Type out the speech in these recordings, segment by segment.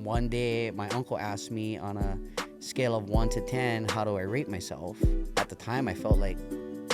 one day, my uncle asked me on a scale of 1 to 10, how do I rate myself? At the time, I felt like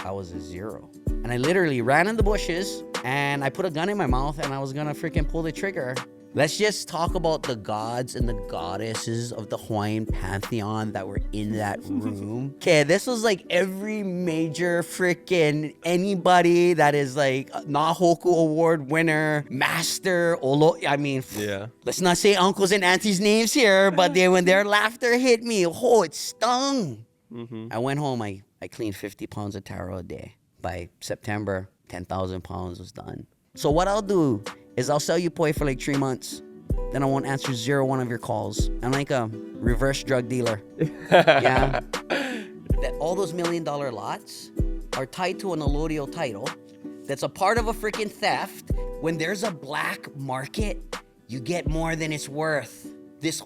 I was a 0. And I literally ran in the bushes and I put a gun in my mouth and I was gonna freaking pull the trigger. Let's just talk about the gods and the goddesses of the Hawaiian pantheon that were in that room. Okay, this was like every major freaking anybody that is like Nahoku Award winner, master, Yeah. Let's not say uncles and aunties' names here, but when their laughter hit me, it stung. Mm-hmm. I went home, I cleaned 50 pounds of taro a day. By September, 10,000 pounds was done. So what I'll do is I'll sell you poi for like 3 months. Then I won't answer 1 of your calls. I'm like a reverse drug dealer. Yeah. That all those $1 million lots are tied to an allodial title that's a part of a freaking theft. When there's a black market, you get more than it's worth. This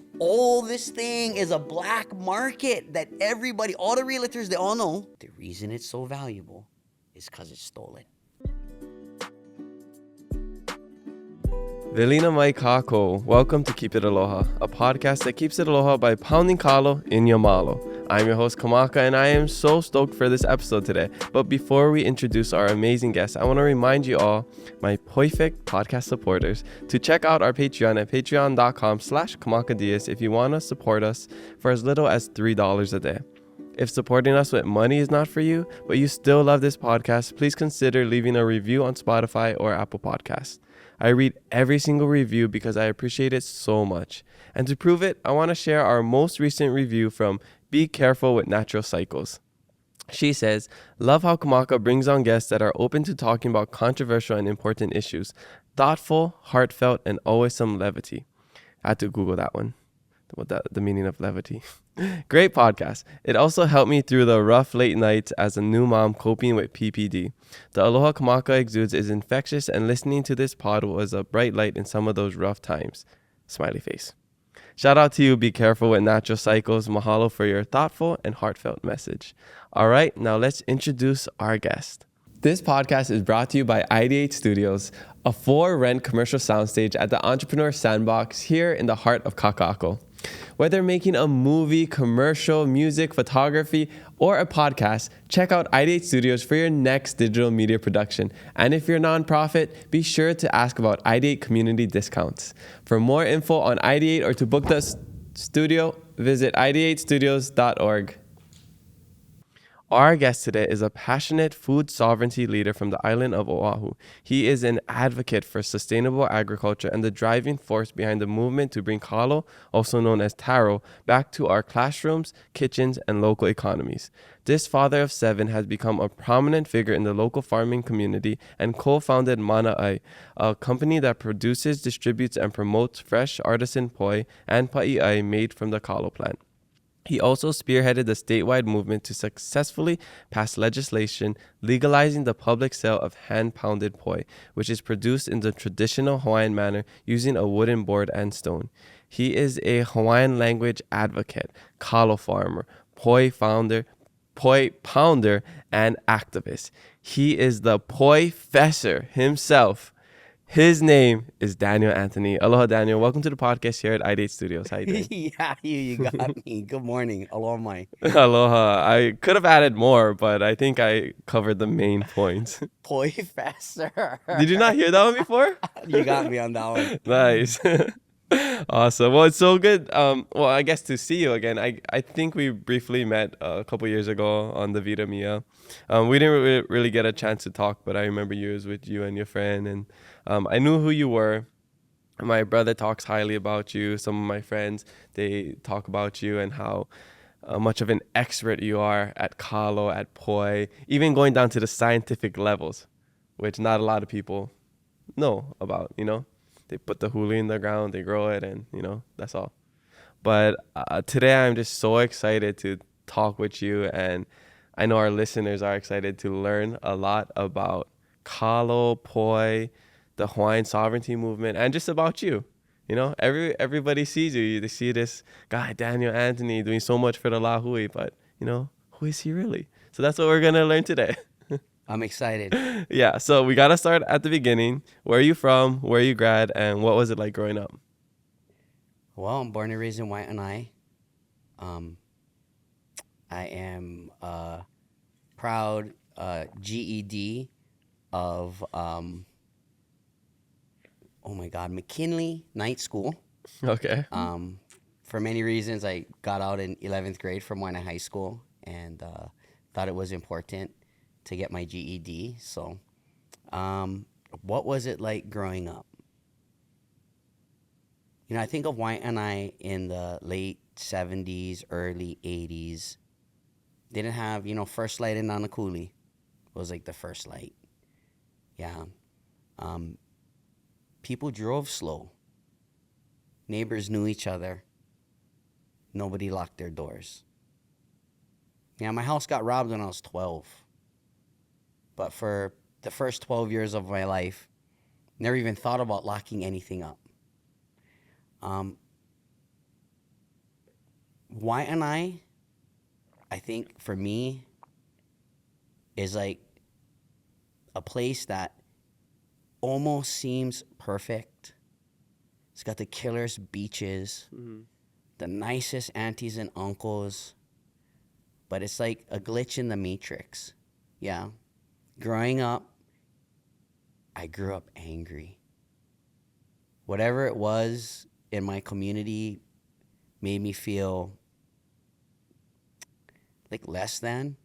thing is a black market that everybody, all the realtors, they all know. The reason it's so valuable is because it's stolen. Velina mai kako. Welcome to Keep It Aloha, a podcast that keeps it aloha by pounding kalo in your malo. I'm your host Kamaka and I am so stoked for this episode today. But before we introduce our amazing guests, I want to remind you all, my perfect podcast supporters, to check out our Patreon at patreon.com/kamakadias if you want to support us for as little as $3 a day. If supporting us with money is not for you, but you still love this podcast, please consider leaving a review on Spotify or Apple Podcasts. I read every single review because I appreciate it so much. And to prove it, I want to share our most recent review from Be Careful with Natural Cycles. She says, love how Kamaka brings on guests that are open to talking about controversial and important issues. Thoughtful, heartfelt, and always some levity. I had to Google that one. What the meaning of levity. Great podcast. It also helped me through the rough late nights as a new mom coping with PPD. The Aloha Kamaka exudes is infectious, and listening to this pod was a bright light in some of those rough times. Smiley face. Shout out to you, Be Careful with Natural Cycles. Mahalo for your thoughtful and heartfelt message. All right, now let's introduce our guest. This podcast is brought to you by Ideate Studios, a for-rent commercial soundstage at the Entrepreneur Sandbox here in the heart of Kaka'ako. Whether making a movie, commercial, music, photography, or a podcast, check out Ideate Studios for your next digital media production. And if you're a nonprofit, be sure to ask about Ideate community discounts. For more info on Ideate or to book the studio, visit ideatestudios.org. Our guest today is a passionate food sovereignty leader from the island of Oʻahu. He is an advocate for sustainable agriculture and the driving force behind the movement to bring kalo, also known as taro, back to our classrooms, kitchens, and local economies. This father of 7 has become a prominent figure in the local farming community and co-founded Mana'ai, a company that produces, distributes, and promotes fresh artisan poi and paʻi made from the kalo plant. He also spearheaded the statewide movement to successfully pass legislation legalizing the public sale of hand-pounded poi, which is produced in the traditional Hawaiian manner using a wooden board and stone. He is a Hawaiian language advocate, kalo farmer, poi pounder, and activist. He is the poi-fessor himself. His name is Daniel Anthony. Aloha, Daniel. Welcome to the podcast here at Ideate Studios. How you doing? Yeah, you got me. Good morning. Aloha mai. Aloha. I could have added more, but I think I covered the main points. Poi faster. Did you not hear that one before? You got me on that one. Nice. Awesome. Well, it's so good. I guess to see you again. I think we briefly met a couple years ago on the Vita Mia. We didn't really get a chance to talk, but I remember you was with you and your friend, and I knew who you were. My brother talks highly about you. Some of my friends, they talk about you and how much of an expert you are at kalo, at poi, even going down to the scientific levels, which not a lot of people know about, you know. They put the huli in the ground, they grow it, and, you know, that's all. But today I'm just so excited to talk with you, and I know our listeners are excited to learn a lot about kalo, poi, the Hawaiian sovereignty movement, and just about you. You know, everybody sees you. They see this guy, Daniel Anthony, doing so much for the Lahui, but, you know, who is he really? So that's what we're going to learn today. I'm excited. Yeah, so we got to start at the beginning. Where are you from? Where you grad? And what was it like growing up? Well, I'm born and raised in Wai'anae. I am proud GED of, McKinley Night School. Okay. For many reasons, I got out in 11th grade from Wai'anae High School and thought it was important to get my GED. So, what was it like growing up? You know, I think of Wai'anae in the late 70s, early 80s. They didn't have, first light in Nanakuli was like the first light. Yeah. People drove slow. Neighbors knew each other. Nobody locked their doors. Yeah, my house got robbed when I was 12. But for the first 12 years of my life, never even thought about locking anything up. Wai'anae, I think for me, is like a place that almost seems perfect. It's got the killerest beaches, the nicest aunties and uncles, but it's like a glitch in the matrix. Yeah. Growing up, I grew up angry. Whatever it was in my community made me feel like less than.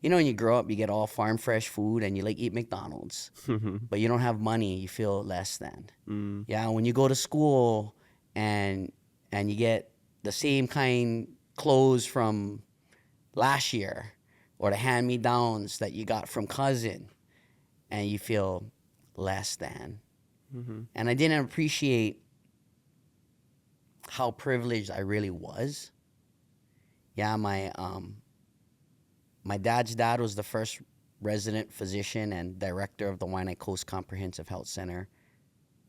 You know, when you grow up, you get all farm fresh food and you like eat McDonald's, but you don't have money, you feel less than. Yeah, when you go to school and you get the same kind clothes from last year or the hand-me-downs that you got from cousin, and you feel less than. And I didn't appreciate how privileged I really was. Yeah, my dad's dad was the first resident physician and director of the Wai'anae Coast Comprehensive Health Center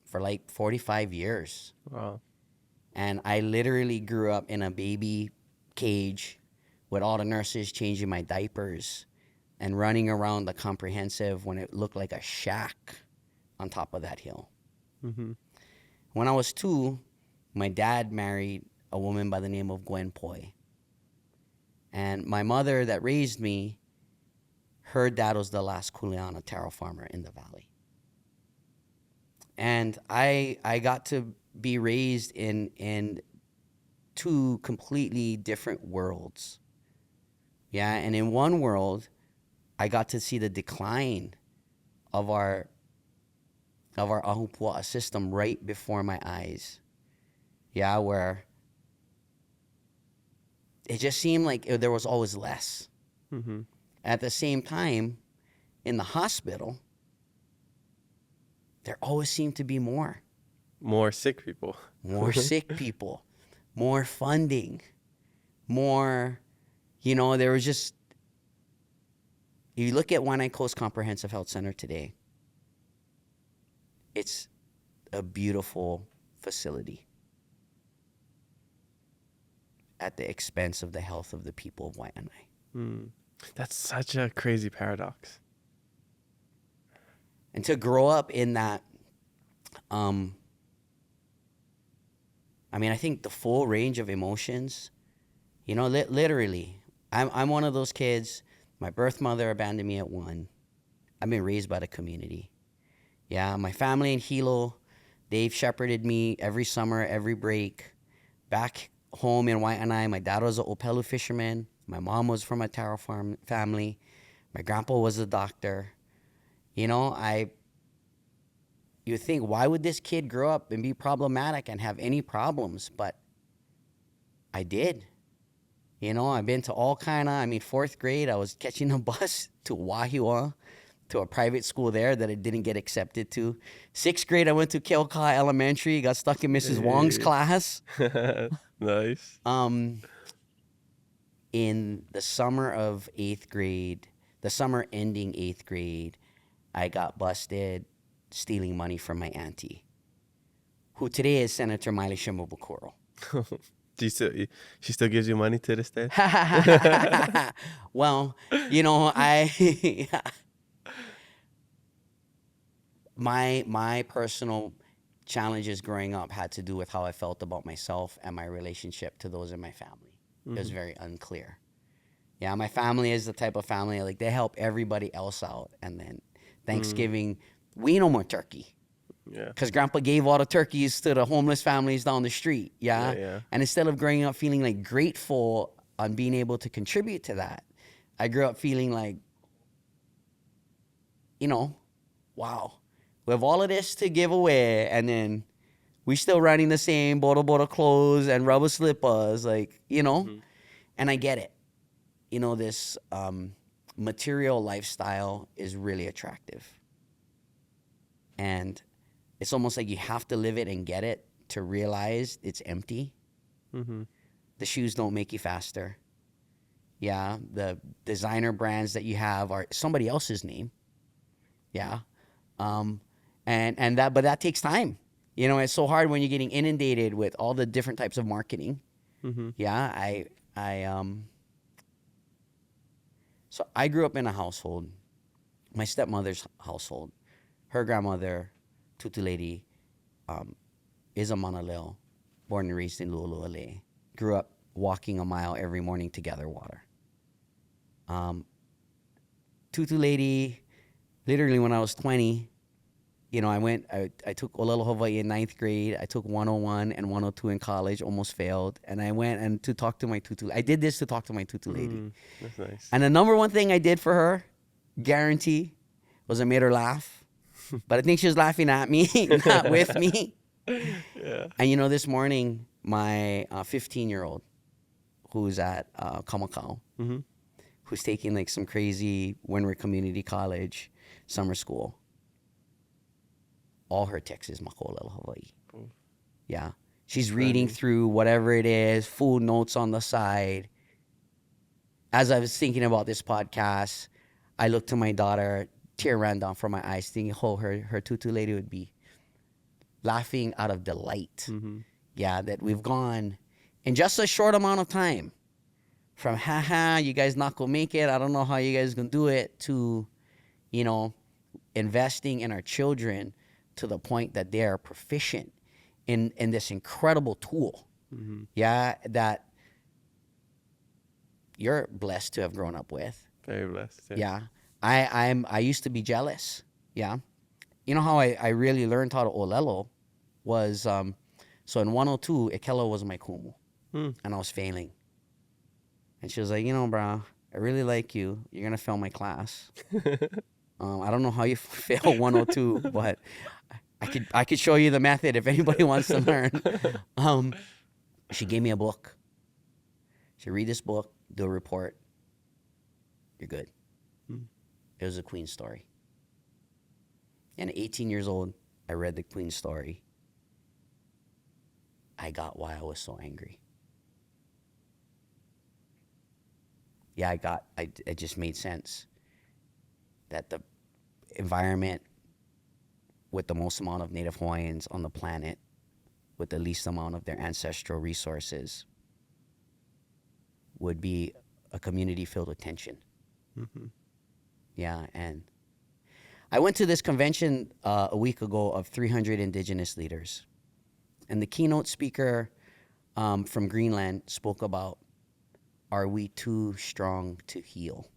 for like 45 years. Wow. And I literally grew up in a baby cage with all the nurses changing my diapers and running around the comprehensive when it looked like a shack on top of that hill. When I was 2, my dad married a woman by the name of Gwen Poi. And my mother that raised me, her dad was the last Kuleana taro farmer in the valley. And I got to be raised in 2 completely different worlds. Yeah, and in one world, I got to see the decline of our ahupua'a system right before my eyes. Yeah, where it just seemed like there was always less. At the same time, in the hospital, there always seemed to be more. More sick people. More sick people. More funding. More, there was just, you look at Wai'anae Coast Comprehensive Health Center today, it's a beautiful facility at the expense of the health of the people of Wai'anae. That's such a crazy paradox. And to grow up in that, I think the full range of emotions, literally, I'm one of those kids. My birth mother abandoned me at 1. I've been raised by the community. Yeah, my family in Hilo, they've shepherded me every summer, every break. Back home in Wai'anae, my dad was an Opelu fisherman. My mom was from a taro farm family. My grandpa was a doctor. You think, why would this kid grow up and be problematic and have any problems? But I did. I've been to all kind of, 4th grade, I was catching a bus to Wahia, to a private school there that I didn't get accepted to. 6th grade, I went to Keokaha Elementary, got stuck in Mrs. Wong's class. Nice. In the summer of 8th grade, the summer ending 8th grade, I got busted stealing money from my auntie, who today is Senator Miley Shimabukuro. She still gives you money to this day? Well, my personal challenges growing up had to do with how I felt about myself and my relationship to those in my family. It was very unclear. Yeah, my family is the type of family, like, they help everybody else out. And then Thanksgiving, we no more turkey. Yeah. Because Grandpa gave all the turkeys to the homeless families down the street. Yeah? And instead of growing up feeling, like, grateful on being able to contribute to that, I grew up feeling like, you know, wow, we have all of this to give away, and then we still running the same bottle clothes and rubber slippers, like, you know. And I get it. You know, this material lifestyle is really attractive. And it's almost like you have to live it and get it to realize it's empty. The shoes don't make you faster. Yeah, the designer brands that you have are somebody else's name. Yeah. And that, but that takes time. You know, it's so hard when you're getting inundated with all the different types of marketing. Yeah, so I grew up in a household, my stepmother's household. Her grandmother, Tutu Lady, is a Manaleo, born and raised in Lu'ulu'ale. Grew up walking a mile every morning to gather water. Tutu Lady, literally when I was 20, you know, I took Olelo Hawai'i in 9th grade. I took 101 and 102 in college, almost failed. And I went and to talk to my Tutu. I did this to talk to my Tutu Lady. That's nice. And the number one thing I did for her, guarantee, was I made her laugh. But I think she was laughing at me, not with me. Yeah. And, you know, this morning, my 15-year-old, who's at Kamakau, who's taking, like, some crazy Windward Community College summer school, all her text is Makolelo Hawai'i. Yeah. She's reading through whatever it is, food notes on the side. As I was thinking about this podcast, I looked to my daughter, tear ran down from my eyes, thinking, oh, her Tutu Lady would be laughing out of delight. Yeah, that we've gone in just a short amount of time from, haha, you guys not gonna make it, I don't know how you guys gonna do it, to, you know, investing in our children to the point that they are proficient in this incredible tool. Yeah, that you're blessed to have grown up with. Very blessed. Yeah. I used to be jealous. Yeah. You know how I really learned how to olelo was, so in 102, Ikelo was my kumu. And I was failing. And she was like, you know, bro, I really like you. You're going to fail my class. I don't know how you fail 102, but I could show you the method if anybody wants to learn. She gave me a book. She read this book, do a report. You're good. It was a Queen story. And at 18 years old, I read the Queen story. I got why I was so angry. Yeah, it just made sense that the environment with the most amount of Native Hawaiians on the planet, with the least amount of their ancestral resources, would be a community filled with tension. Yeah, and I went to this convention a week ago of 300 indigenous leaders. And the keynote speaker from Greenland spoke about, are we too strong to heal?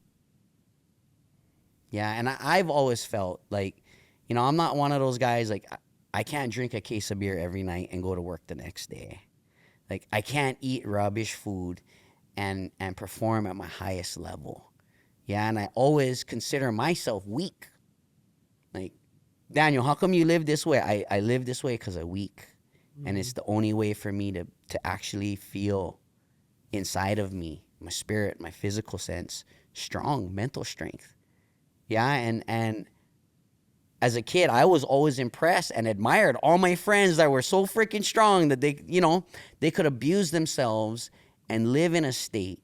Yeah, and I've always felt like, you know, I'm not one of those guys, like, I can't drink a case of beer every night and go to work the next day. Like, I can't eat rubbish food and perform at my highest level. Yeah, and I always consider myself weak. Like, Daniel, how come you live this way? I live this way because I'm weak. And it's the only way for me to actually feel inside of me, my spirit, my physical sense, strong, mental strength. Yeah, and as a kid, I was always impressed and admired all my friends that were so freaking strong that they, you know, they could abuse themselves and live in a state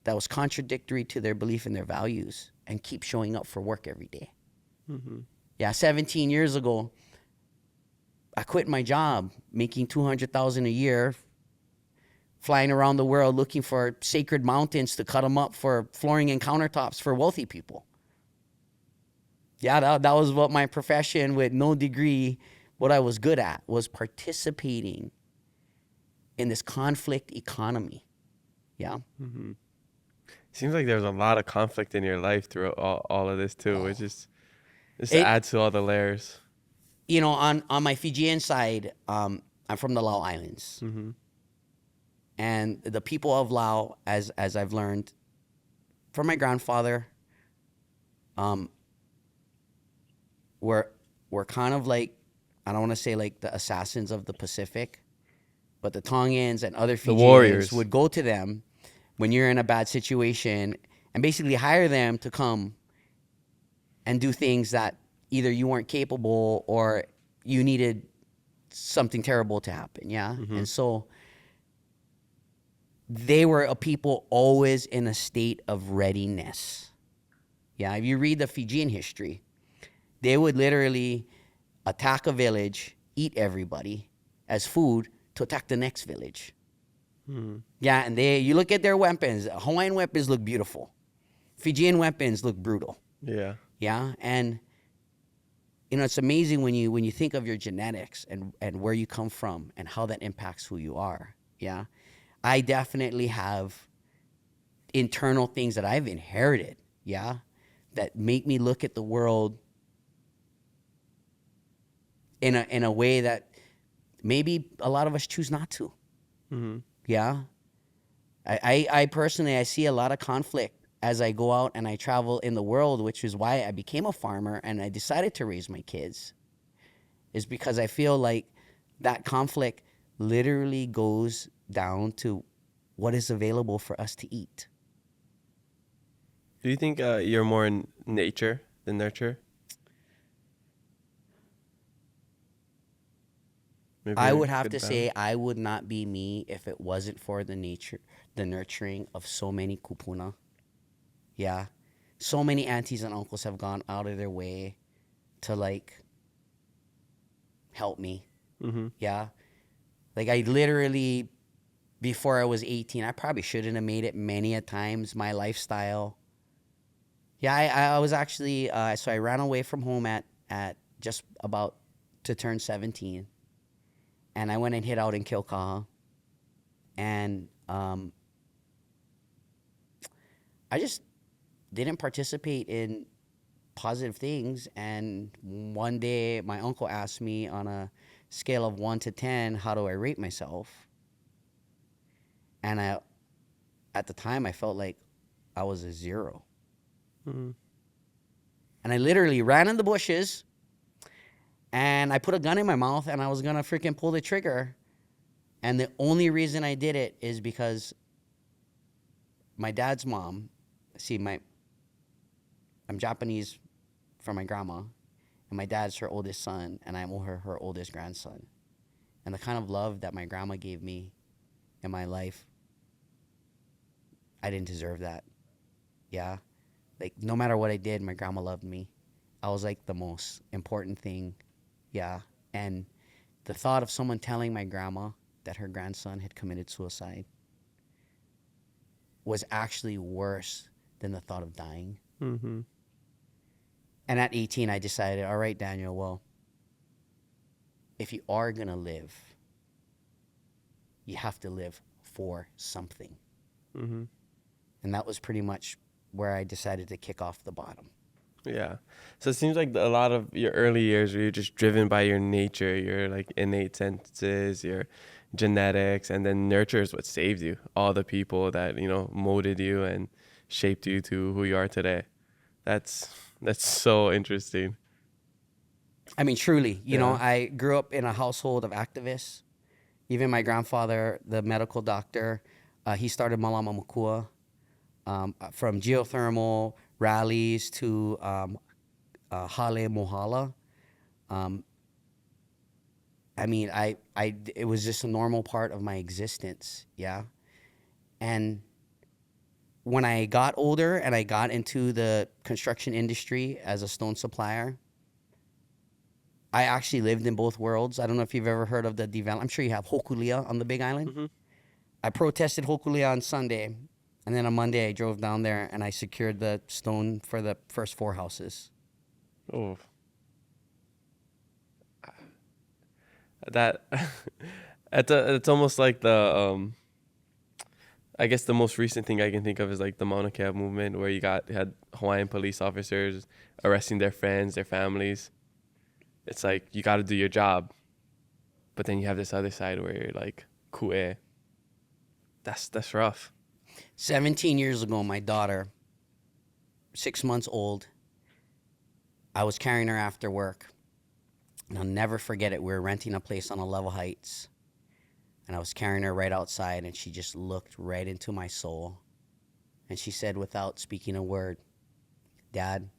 that was contradictory to their belief and their values and keep showing up for work every day. Yeah, 17 years ago, I quit my job, making $200,000 a year, flying around the world looking for sacred mountains to cut them up for flooring and countertops for wealthy people. Yeah, that was what my profession with no degree, what I was good at was participating in this conflict economy. Yeah. Mm-hmm. Seems like there's a lot of conflict in your life through all of this too, which is just adds to all the layers. You know, on my Fijian side, I'm from the Lau Islands. Mm-hmm. And the people of Lau, as I've learned from my grandfather, were kind of like, I don't want to say like the assassins of the Pacific, but the Tongans and other Fijians would go to them when you're in a bad situation and basically hire them to come and do things that either you weren't capable or you needed something terrible to happen. Yeah. Mm-hmm. And so they were a people always in a state of readiness. Yeah. If you read the Fijian history, they would literally attack a village, eat everybody as food to attack the next village. Mm. Yeah, and you look at their weapons. Hawaiian weapons look beautiful. Fijian weapons look brutal. Yeah. Yeah, and you know, it's amazing when you think of your genetics and where you come from and how that impacts who you are. Yeah, I definitely have internal things that I've inherited. Yeah, that make me look at the world in a way that maybe a lot of us choose not to. Mm-hmm. Yeah. I personally, I see a lot of conflict as I go out and I travel in the world, which is why I became a farmer and I decided to raise my kids, is because I feel like that conflict literally goes down to what is available for us to eat. Do you think you're more in nature than nurture? Maybe I would have to say I would not be me if it wasn't for the nurturing of so many kupuna. Yeah. So many aunties and uncles have gone out of their way to like help me. Mm-hmm. Yeah. Like I literally, before I was 18, I probably shouldn't have made it many a times. My lifestyle. Yeah, I was actually, so I ran away from home at just about to turn 17. And I went and hid out in Kilkaha. And I just didn't participate in positive things. And one day my uncle asked me on a scale of 1 to 10, how do I rate myself? And at the time I felt like I was a 0. Mm-hmm. And I literally ran in the bushes and I put a gun in my mouth and I was going to freaking pull the trigger. And the only reason I did it is because my dad's mom, I'm Japanese from my grandma, and my dad's her oldest son, and I'm her oldest grandson. And the kind of love that my grandma gave me in my life, I didn't deserve that. Yeah. Like, no matter what I did, my grandma loved me. I was like the most important thing. Yeah. And the thought of someone telling my grandma that her grandson had committed suicide was actually worse than the thought of dying. Mm-hmm. And at 18, I decided, all right, Daniel, well, if you are going to live, you have to live for something. Mm-hmm. And that was pretty much where I decided to kick off the bottom. Yeah. So it seems like a lot of your early years where you're just driven by your nature, your like innate senses, your genetics, and then nurture is what saved you. All the people that, you know, molded you and shaped you to who you are today. That's so interesting. I mean, truly, you know, I grew up in a household of activists. Even my grandfather, the medical doctor, he started Malama Makua, from geothermal rallies to Hale Mohala. I mean, it was just a normal part of my existence, yeah. And when I got older and I got into the construction industry as a stone supplier, I actually lived in both worlds. I don't know if you've ever heard of the development. I'm sure you have Hokulia on the Big Island. Mm-hmm. I protested Hokulia on Sunday, and then on Monday I drove down there and I secured the stone for the first 4 houses. Oh. That it's almost like the I guess the most recent thing I can think of is like the Mauna Kea movement, where you had Hawaiian police officers arresting their friends, their families. It's like you got to do your job, but then you have this other side where you're like ku'e. That's rough. 17 years ago, my daughter, 6 months old, I was carrying her after work. And I'll never forget it. We were renting a place on Aloha Heights. And I was carrying her right outside, and she just looked right into my soul. And she said, without speaking a word, "Dad,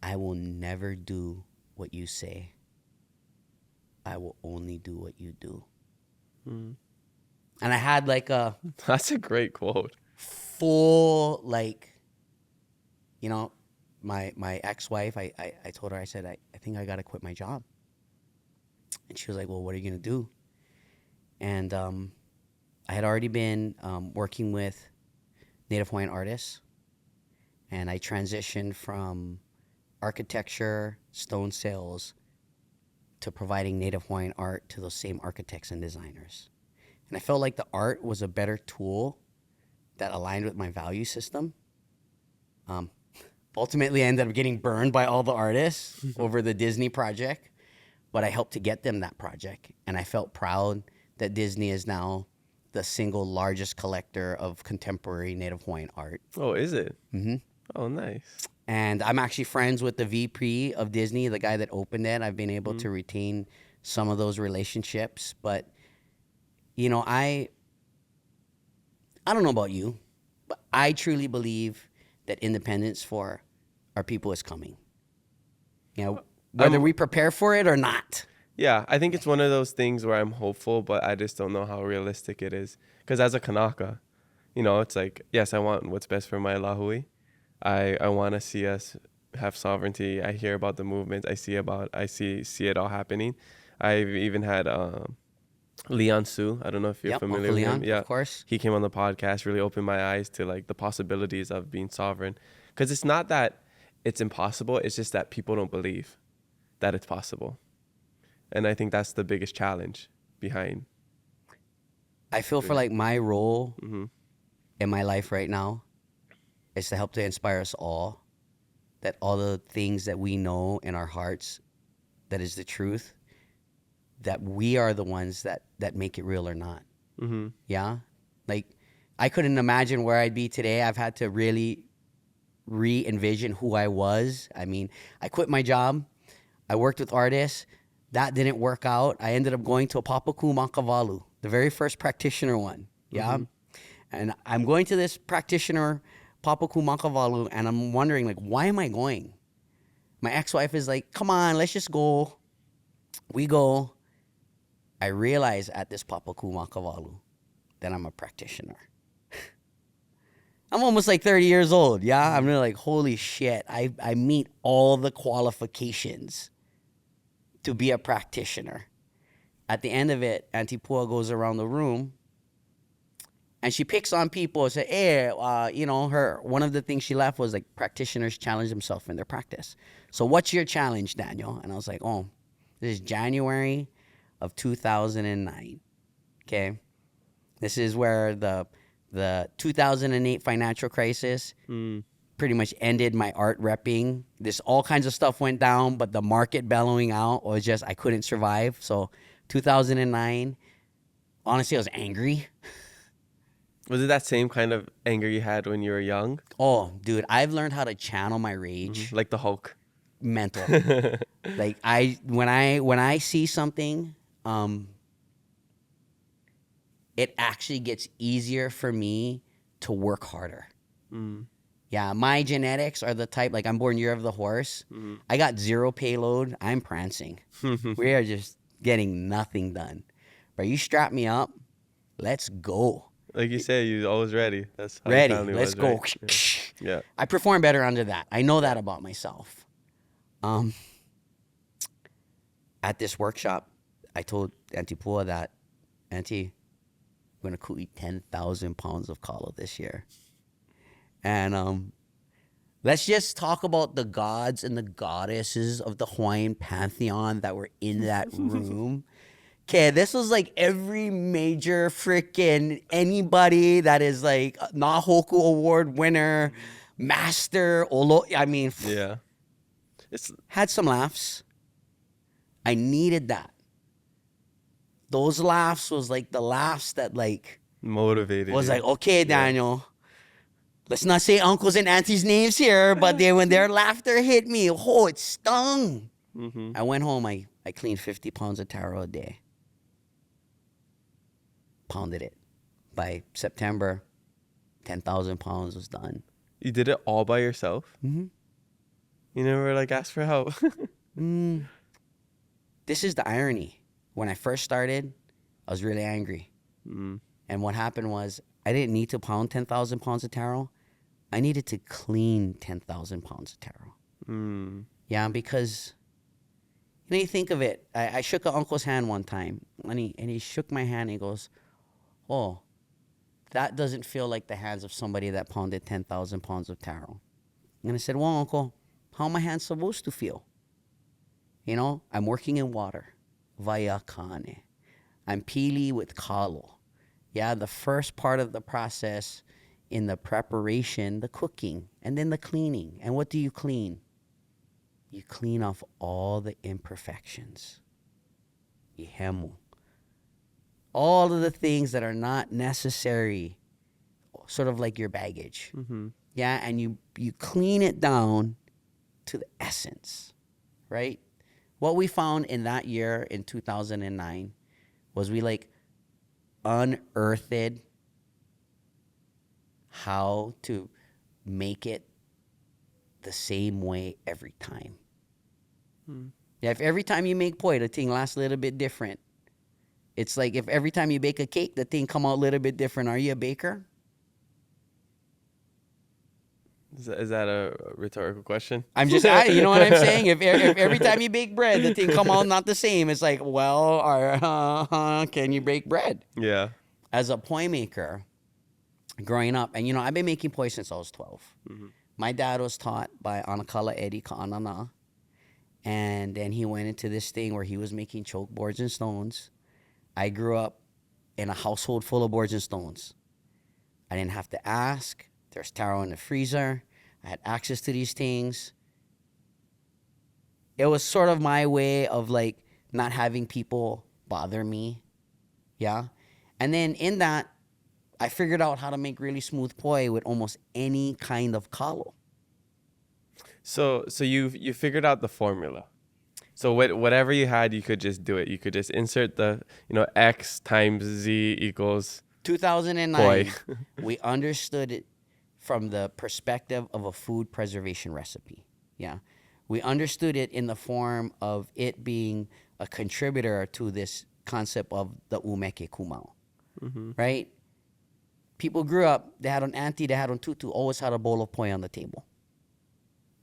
I will never do what you say. I will only do what you do." Mm. And I had like a That's a great quote. full, like, you know, my ex-wife, I told her, I said, I think I got to quit my job. And she was like, "Well, what are you going to do?" And I had already been working with Native Hawaiian artists. And I transitioned from architecture, stone sales, to providing Native Hawaiian art to those same architects and designers. And I felt like the art was a better tool that aligned with my value system. Ultimately, I ended up getting burned by all the artists over the Disney project, but I helped to get them that project. And I felt proud that Disney is now the single largest collector of contemporary Native Hawaiian art. Oh, is it? Mm-hmm. Oh, nice. And I'm actually friends with the VP of Disney, the guy that opened it. I've been able to retain some of those relationships. But, you know, I don't know about you, but I truly believe that independence for our people is coming. You know, whether we prepare for it or not. Yeah, I think it's one of those things where I'm hopeful, but I just don't know how realistic it is. Because as a Kanaka, you know, it's like, yes, I want what's best for my lahui. I want to see us have sovereignty. I hear about the movement. I see it all happening. I've even had Leon Su. I don't know if you're familiar Uncle with Leon, him. Yeah, of course. he came on the podcast, really opened my eyes to like the possibilities of being sovereign. Because it's not that it's impossible. It's just that people don't believe that it's possible. And I think that's the biggest challenge behind. I feel for like my role in my life right now is to help to inspire us all, that all the things that we know in our hearts, that is the truth, that we are the ones that make it real or not. Mm-hmm. Yeah? Like, I couldn't imagine where I'd be today. I've had to really re-envision who I was. I mean, I quit my job. I worked with artists. That didn't work out. I ended up going to a Papaku Makavalu, the very first practitioner one. Yeah? Mm-hmm. And I'm going to this practitioner, Papaku Makavalu, and I'm wondering, like, why am I going? My ex-wife is like, "Come on, let's just go." We go. I realize at this Papaku Makavalu that I'm a practitioner. I'm almost like 30 years old, yeah? I'm really like, holy shit, I meet all the qualifications to be a practitioner. At the end of it, Auntie Pua goes around the room and she picks on people and say, "Hey, you know, one of the things she left was like practitioners challenge themselves in their practice. So what's your challenge, Daniel?" And I was like, "Oh, this is January of 2009. Okay. This is where the 2008 financial crisis pretty much ended my art repping. This all kinds of stuff went down, but the market bellowing out was just, I couldn't survive. So 2009, honestly, I was angry. Was it that same kind of anger you had when you were young? Oh, dude, I've learned how to channel my rage. Like the Hulk. Mental. Like when I see something, it actually gets easier for me to work harder. Yeah, my genetics are the type, like I'm born year of the horse. I got zero payload. I'm prancing. We are just getting nothing done. But you strap me up, let's go. Like you say, you're always ready. That's how ready. The let's was, go. Right? Yeah. I perform better under that. I know that about myself. At this workshop, I told Auntie Pua that, "Auntie, I'm going to cook 10,000 pounds of kalo this year." And let's just talk about the gods and the goddesses of the Hawaiian pantheon that were in that room. Okay, this was like every major freaking anybody that is like Nahoku Award winner, master, I mean, Yeah. It's had some laughs. I needed that. Those laughs was like the laughs that like motivated. was you. like, okay, Daniel, let's not say uncles and aunties' names here, but when their laughter hit me, oh, it stung. Mm-hmm. I went home, I cleaned 50 pounds of taro a day. Pounded it. By September, 10,000 pounds was done. You did it all by yourself? Mm-hmm. You never like asked for help? This is the irony. When I first started, I was really angry. And what happened was I didn't need to pound 10,000 pounds of taro. I needed to clean 10,000 pounds of taro. Yeah, because you think of it. I shook an uncle's hand one time, and he shook my hand and he goes, oh, that doesn't feel like the hands of somebody that pounded 10,000 pounds of taro. And I said, well, uncle, how are my hands supposed to feel? You know, I'm working in water, Wai'anae. I'm pili with kalo. Yeah, the first part of the process in the preparation, the cooking, and then the cleaning. And what do you clean? You clean off all the imperfections. Ihemu. All of the things that are not necessary, sort of like your baggage. Yeah, and you clean it down to the essence, right? What we found in that year, in 2009, was we like unearthed how to make it the same way every time. Yeah, if every time you make poi, the thing lasts a little bit different. It's like if every time you bake a cake, the thing come out a little bit different. Are you a baker? Is that a rhetorical question? I'm just adding, you know what I'm saying? If every time you bake bread, the thing come out not the same, it's like, well, can you bake bread? Yeah. As a poi maker, growing up, and I've been making poi since I was 12. My dad was taught by Anakala Eddie Ka'anana, and then he went into this thing where he was making choke boards and stones. I grew up in a household full of boards and stones. I didn't have to ask. There's taro in the freezer. I had access to these things. It was sort of my way of like not having people bother me. Yeah. And then in that, I figured out how to make really smooth poi with almost any kind of kalo. So you figured out the formula. So whatever you had, you could just do it. You could just insert the, X times Z equals 2009, poi. we understood it from the perspective of a food preservation recipe. Yeah. We understood it in the form of it being a contributor to this concept of the umeke kumau. Right? People grew up, they had an auntie, they had an tutu, always had a bowl of poi on the table.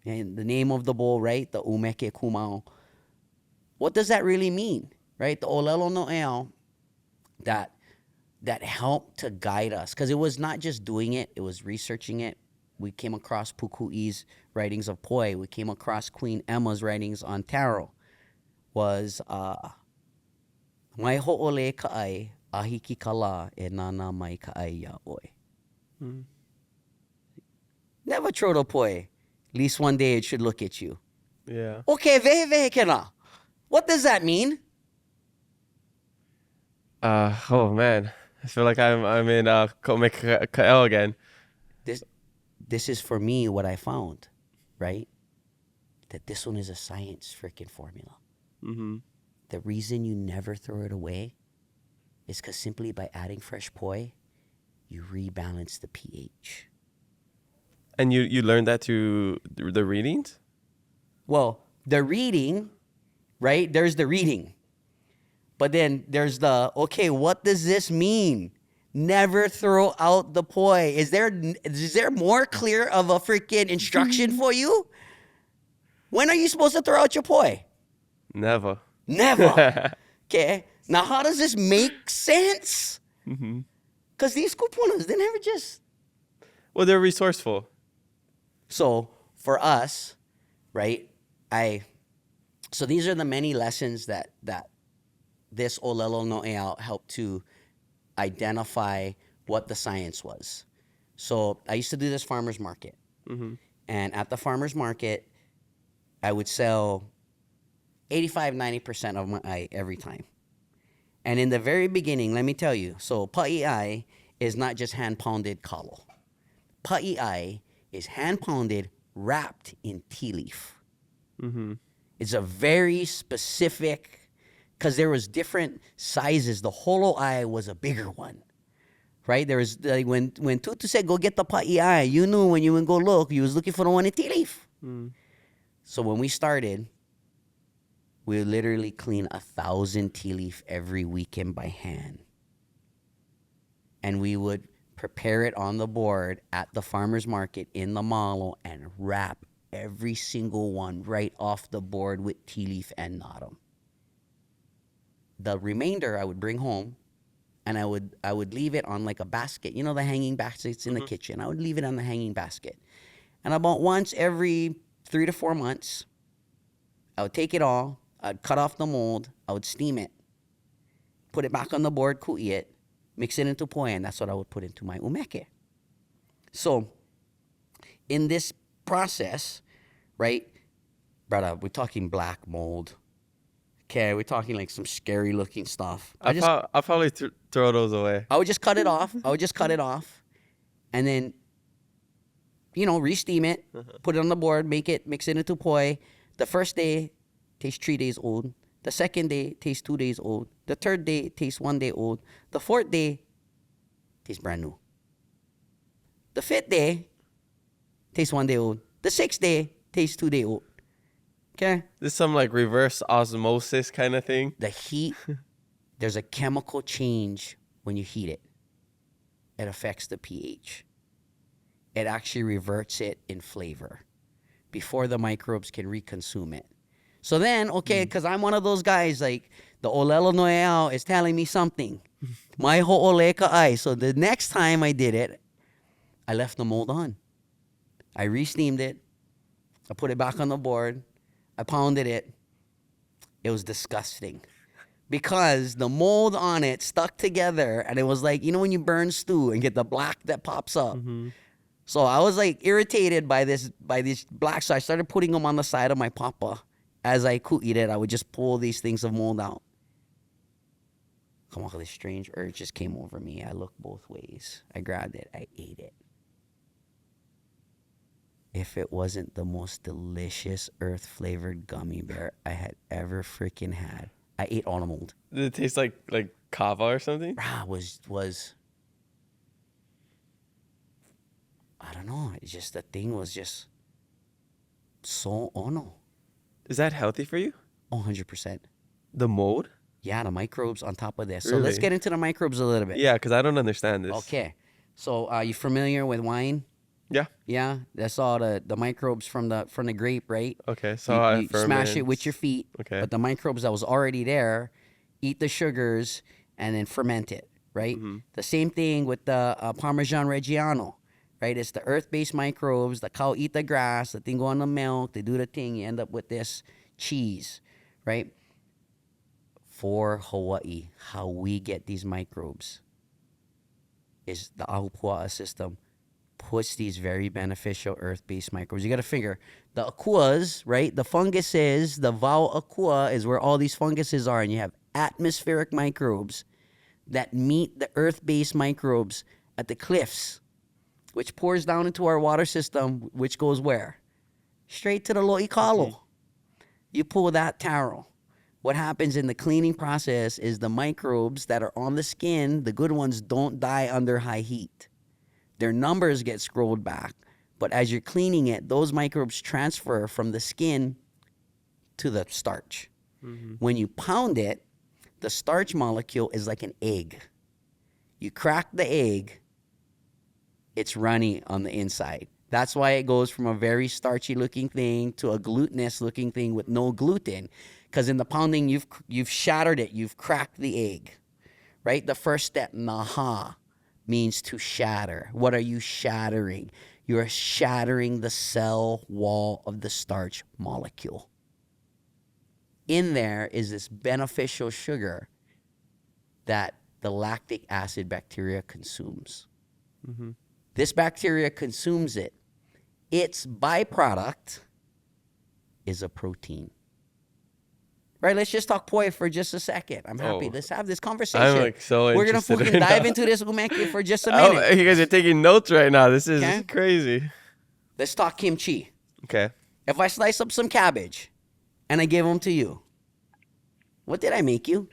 And the name of the bowl, right? The umeke kumau. What does that really mean? Right? The olelo no eo that helped to guide us. Because it was not just doing it, it was researching it. We came across Puku'i's writings of poi. We came across Queen Emma's writings on taro. Was mai ho'ole ka'ai ahiki kala e nana mai ka'ai ya oi. Never throw the poi. At least one day it should look at you. Yeah. Okay, vehe vehe kena. What does that mean? Oh man, I feel like I'm in Ka'el again. This is for me what I found, right? That this one is a science freaking formula. The reason you never throw it away is because simply by adding fresh poi, you rebalance the pH. And you learned that through the readings? Well, the reading, right? There's the reading. But then there's the, okay, what does this mean? Never throw out the poi. Is there more clear of a freaking instruction for you? When are you supposed to throw out your poi? Never. Never. Okay. Now, how does this make sense? Because these kupunas, they never just... Well, they're resourceful. So, for us, right, so these are the many lessons that this Olelo No'eau helped to identify what the science was. So I used to do this farmer's market. Mm-hmm. And at the farmer's market, I would sell 85-90% of my eye every time. And in the very beginning, let me tell you, so paʻi is not just hand-pounded kalo. Paʻi is hand-pounded, wrapped in tea leaf. Mm-hmm. It's a very specific, because there was different sizes. The holo eye was a bigger one, right? There was, like, when Tutu said, go get the paʻi, you knew when you went go look, you was looking for the one in tea leaf. Mm. So when we started, we would literally clean 1,000 tea leaf every weekend by hand. And we would prepare it on the board at the farmer's market in the malo and wrap every single one right off the board with tea leaf and nodum. The remainder I would bring home, and I would leave it on like a basket. You know, the hanging baskets in the kitchen. I would leave it on the hanging basket. And about once every 3 to 4 months, I would take it all, I'd cut off the mold, I would steam it, put it back on the board, ku'i it, mix it into poe, and that's what I would put into my umeke. So, in this process, right, brother, we're talking black mold. Okay, we're talking like some scary looking stuff. I'll probably throw those away. I would just cut it off. And then, you know, re-steam it, put it on the board, mix it into poe. The first day tastes 3 days old. The second day tastes 2 days old. The third day tastes 1 day old. The fourth day tastes brand new. The fifth day tastes 1 day old. The sixth day tastes 2 day old. Okay? This is some like reverse osmosis kind of thing. The heat, there's a chemical change when you heat it. It affects the pH. It actually reverts it in flavor before the microbes can reconsume it. So then, okay, because I'm one of those guys, like, the Olelo No'eau is telling me something. My ho'ole ka'ai. So the next time I did it, I left the mold on. I re-steamed it. I put it back on the board. I pounded it. It was disgusting. Because the mold on it stuck together, and it was like, you know when you burn stew and get the black that pops up? Mm-hmm. So I was like irritated by these black, so I started putting them on the side of my papa. As I ku'i'd it, I would just pull these things of mold out. Come on, this strange urge just came over me. I looked both ways. I grabbed it. I ate it. If it wasn't the most delicious earth-flavored gummy bear I had ever freaking had, I ate all the mold. Did it taste like kava or something? Was I don't know. It's just the thing was just so ono. Is that healthy for you? 100%. The mold? Yeah, the microbes on top of this. So Really? let's get into the microbes a little bit. Yeah, because I don't understand this. Okay. So are you familiar with wine? Yeah. Yeah, that's all the microbes from the grape, right? Okay, so you smash it with your feet. Okay. But the microbes that was already there, eat the sugars and then ferment it, right? Mm-hmm. The same thing with the Parmesan Reggiano, right? It's the earth-based microbes. The cow eat the grass. The thing go on the milk. They do the thing. You end up with this cheese, right? For Hawaii, how we get these microbes is the Ahupua'a system puts these very beneficial earth-based microbes. You got to figure the akuas, right? The funguses, the vau akua is where all these funguses are, and you have atmospheric microbes that meet the earth-based microbes at the cliffs, which pours down into our water system, which goes where? Straight to the lo'i kalo. Mm-hmm. You pull that taro. What happens in the cleaning process is the microbes that are on the skin, the good ones, don't die under high heat. Their numbers get scrolled back, but as you're cleaning it, those microbes transfer from the skin to the starch. Mm-hmm. When you pound it, the starch molecule is like an egg. You crack the egg, it's runny on the inside. That's why it goes from a very starchy looking thing to a glutinous looking thing with no gluten. Because in the pounding, you've shattered it. You've cracked the egg, right? The first step, naha, means to shatter. What are you shattering? You're shattering the cell wall of the starch molecule. In there is this beneficial sugar that the lactic acid bacteria consumes. Mm-hmm. This bacteria consumes it. Its byproduct is a protein. Right, let's just talk poi for just a second. I'm happy. Let's have this conversation. I'm like so We're gonna interested fucking right dive now. into this umeke for just a minute. Oh, you guys are taking notes right now. This is Okay. crazy. Let's talk kimchi. Okay. If I slice up some cabbage and I give them to you, what did I make you?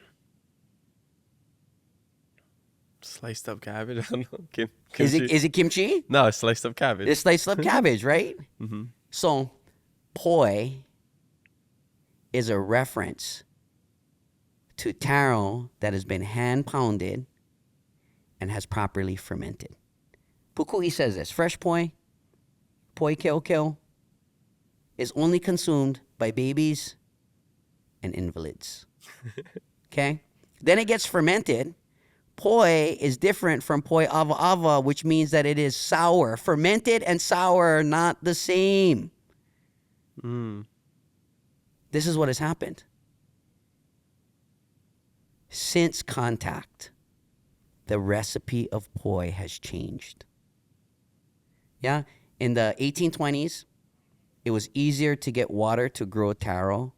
Sliced up cabbage. I don't know. Is it kimchi? No, it's sliced up cabbage. It's sliced up cabbage, right? Mm-hmm. So, poi is a reference to taro that has been hand pounded and has properly fermented. Puku'i says this: fresh poi keo, is only consumed by babies and invalids. Okay? Then it gets fermented. Poi is different from poi ava, which means that it is sour. Fermented and sour are not the same. Mm. This is what has happened. Since contact, the recipe of poi has changed. Yeah? In the 1820s, it was easier to get water to grow taro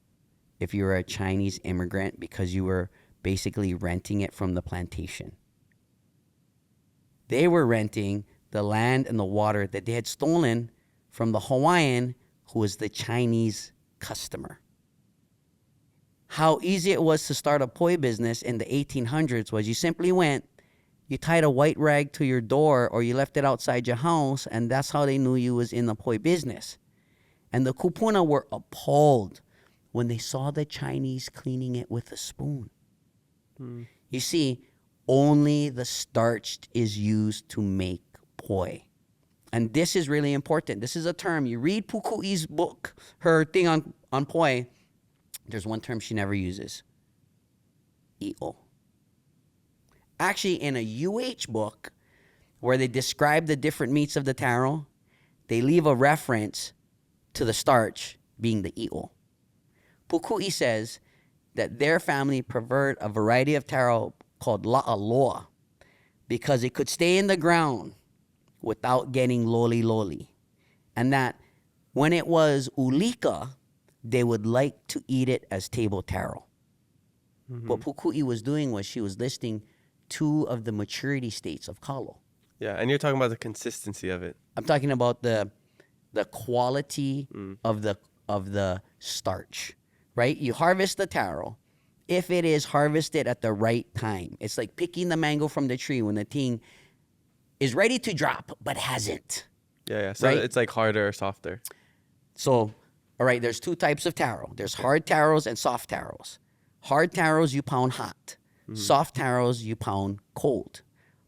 if you were a Chinese immigrant because you were basically renting it from the plantation. They were renting the land and the water that they had stolen from the Hawaiian, who was the Chinese customer. How easy it was to start a poi business in the 1800s was you simply went, you tied a white rag to your door or you left it outside your house, and that's how they knew you was in the poi business. And the kupuna were appalled when they saw the Chinese cleaning it with a spoon. You see, only the starch is used to make poi. And this is really important. This is a term. You read Puku'i's book, her thing on poi, there's one term she never uses. I'o. Actually, in a UH book, where they describe the different meats of the taro, they leave a reference to the starch being the i'o. Puku'i says that their family preferred a variety of taro called la'aloa because it could stay in the ground without getting loli, and that when it was ulika, they would like to eat it as table taro. Mm-hmm. What Puku'i was doing was she was listing 2 of the maturity states of kalo. Yeah, and you're talking about the consistency of it. I'm talking about the quality of the starch, right? You harvest the taro. If it is harvested at the right time, it's like picking the mango from the tree when the thing is ready to drop but hasn't. Yeah. So right? It's like harder or softer. So, all right, there's 2 types of taro. There's hard taros and soft taros. Hard taros you pound hot. Soft taros you pound cold.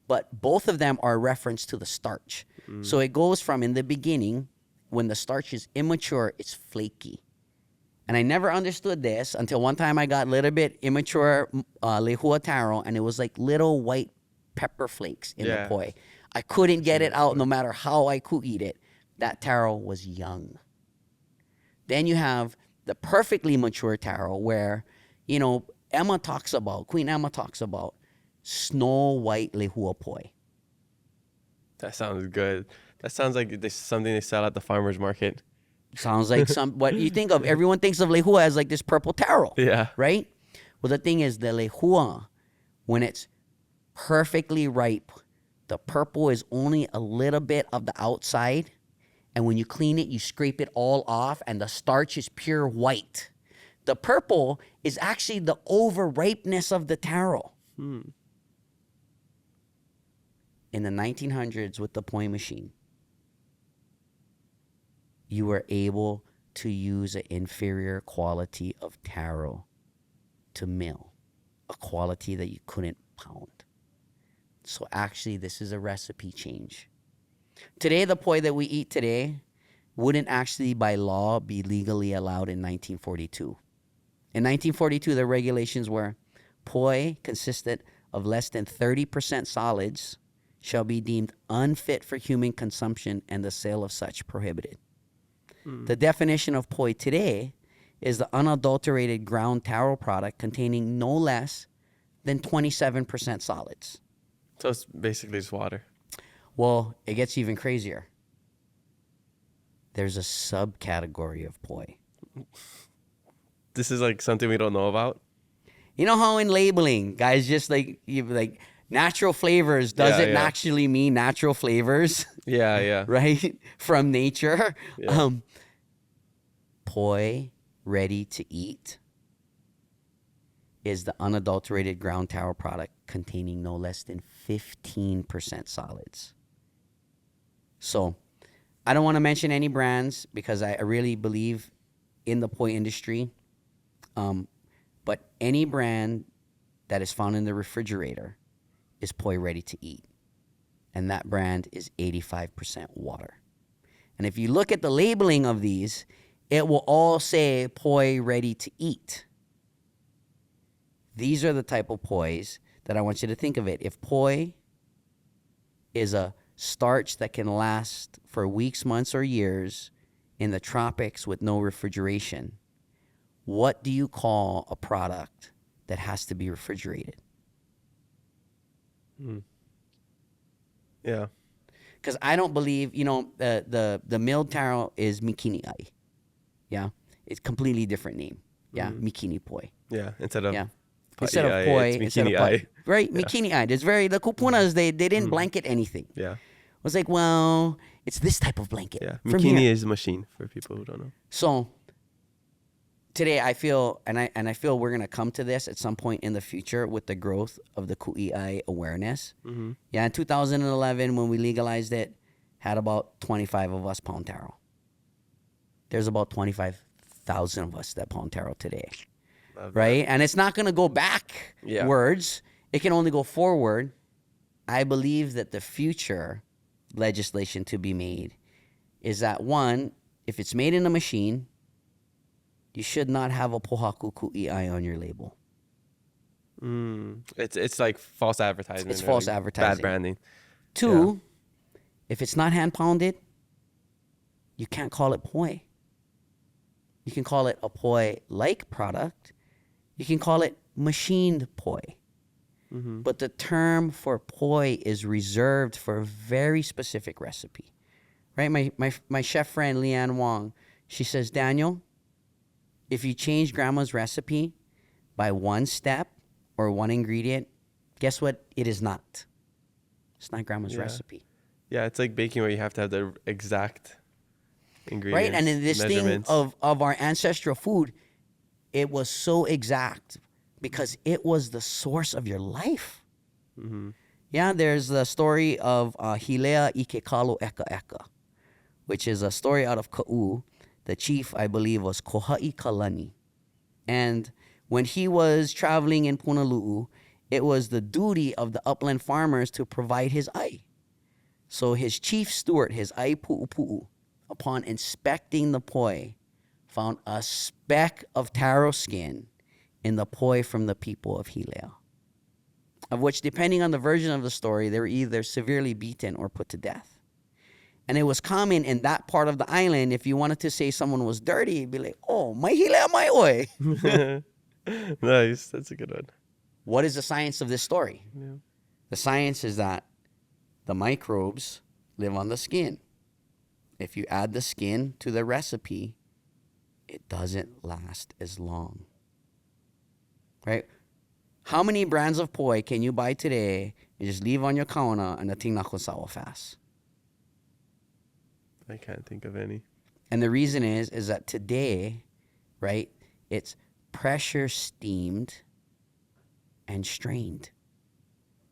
But both of them are a reference to the starch. So it goes from in the beginning, when the starch is immature, it's flaky. And I never understood this until one time I got a little bit immature lehua taro, and it was like little white pepper flakes in the poi. I couldn't get it out no matter how I could eat it. That taro was young. Then you have the perfectly mature taro where, you know, Queen Emma talks about snow white lehua poi. That sounds good. That sounds like something they sell at the farmer's market. Sounds like what you think of. Everyone thinks of lehua as like this purple taro. Yeah. Right? Well, the thing is, the lehua, when it's perfectly ripe, the purple is only a little bit of the outside. And when you clean it, you scrape it all off, and the starch is pure white. The purple is actually the over-ripeness of the taro. In the 1900s with the poi machine, you were able to use an inferior quality of taro to mill, a quality that you couldn't pound. So actually, this is a recipe change. Today, the poi that we eat today wouldn't actually by law be legally allowed in 1942. In 1942, the regulations were poi consisted of less than 30% solids shall be deemed unfit for human consumption and the sale of such prohibited. The definition of poi today is the unadulterated ground taro product containing no less than 27% solids. So it's basically just water. Well, it gets even crazier. There's a subcategory of poi. This is like something we don't know about. You know how in labeling, guys, just like natural flavors doesn't actually mean natural flavors. Yeah. Right? From nature. Yeah. Poi ready to eat is the unadulterated ground taro product containing no less than 15% solids. So I don't want to mention any brands because I really believe in the poi industry. But any brand that is found in the refrigerator is poi ready to eat. And that brand is 85% water. And if you look at the labeling of these, it will all say poi ready to eat. These are the type of pois that I want you to think of it. If poi is a starch that can last for weeks, months, or years in the tropics with no refrigeration, what do you call a product that has to be refrigerated? Yeah. Because I don't believe, the milled taro is mikini ai. Yeah. It's a completely different name. Yeah. Mikini poi. Yeah. Instead of poi, instead of poi. Right. Yeah. Mikini ai. There's the kupunas, they didn't blanket anything. Yeah. I was like, well, it's this type of blanket. Yeah. Mikini is a machine for people who don't know. So today I feel, and I feel we're going to come to this at some point in the future with the growth of the ku'i'ai awareness. Mm-hmm. Yeah, in 2011, when we legalized it, had about 25 of us pound taro. There's about 25,000 of us that pound taro today. Right? And it's not going to go backwards. It can only go forward. I believe that the future legislation to be made is that, one, if it's made in a machine, you should not have a pohaku ku'i'ai on your label. It's like false advertising. It's false advertising. Bad branding. Two, if it's not hand pounded, you can't call it poi. You can call it a poi-like product. You can call it machined poi. Mm-hmm. But the term for poi is reserved for a very specific recipe. Right? My chef friend, Leanne Wong, she says, Daniel, if you change grandma's recipe by one step or one ingredient, guess what? It is not. It's not grandma's recipe. Yeah, it's like baking where you have to have the exact ingredients. Right? And in this thing of our ancestral food, it was so exact because it was the source of your life. Mm-hmm. Yeah, there's the story of Hilea Ike Kalo Eka Eka, which is a story out of Ka'u. The chief, I believe, was Koha'i Kalani. And when he was traveling in Punalu'u, it was the duty of the upland farmers to provide his ai. So his chief steward, his ai pu'upu'u, upon inspecting the poi, found a speck of taro skin in the poi from the people of Hilea, of which, depending on the version of the story, they were either severely beaten or put to death. And it was common in that part of the island, if you wanted to say someone was dirty, you'd be like, oh, mai hilea mai oi. Nice. That's a good one. What is the science of this story? Yeah. The science is that the microbes live on the skin. If you add the skin to the recipe, it doesn't last as long. Right? How many brands of poi can you buy today and just leave on your counter and the thing not gonna sour fast? I can't think of any. And the reason is that today, right, it's pressure steamed and strained.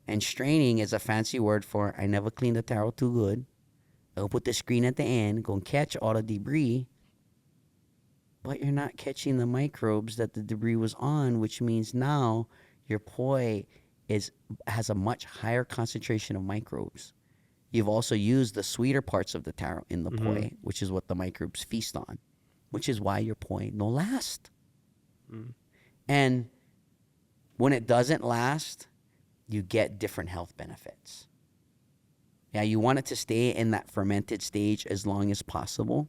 And straining is a fancy word for I never cleaned the taro too good. I'll put the screen at the end, go and catch all the debris. But you're not catching the microbes that the debris was on, which means now your poi has a much higher concentration of microbes. You've also used the sweeter parts of the taro in the poi, which is what the microbes feast on, which is why your poi no last. And when it doesn't last, you get different health benefits. Yeah, you want it to stay in that fermented stage as long as possible,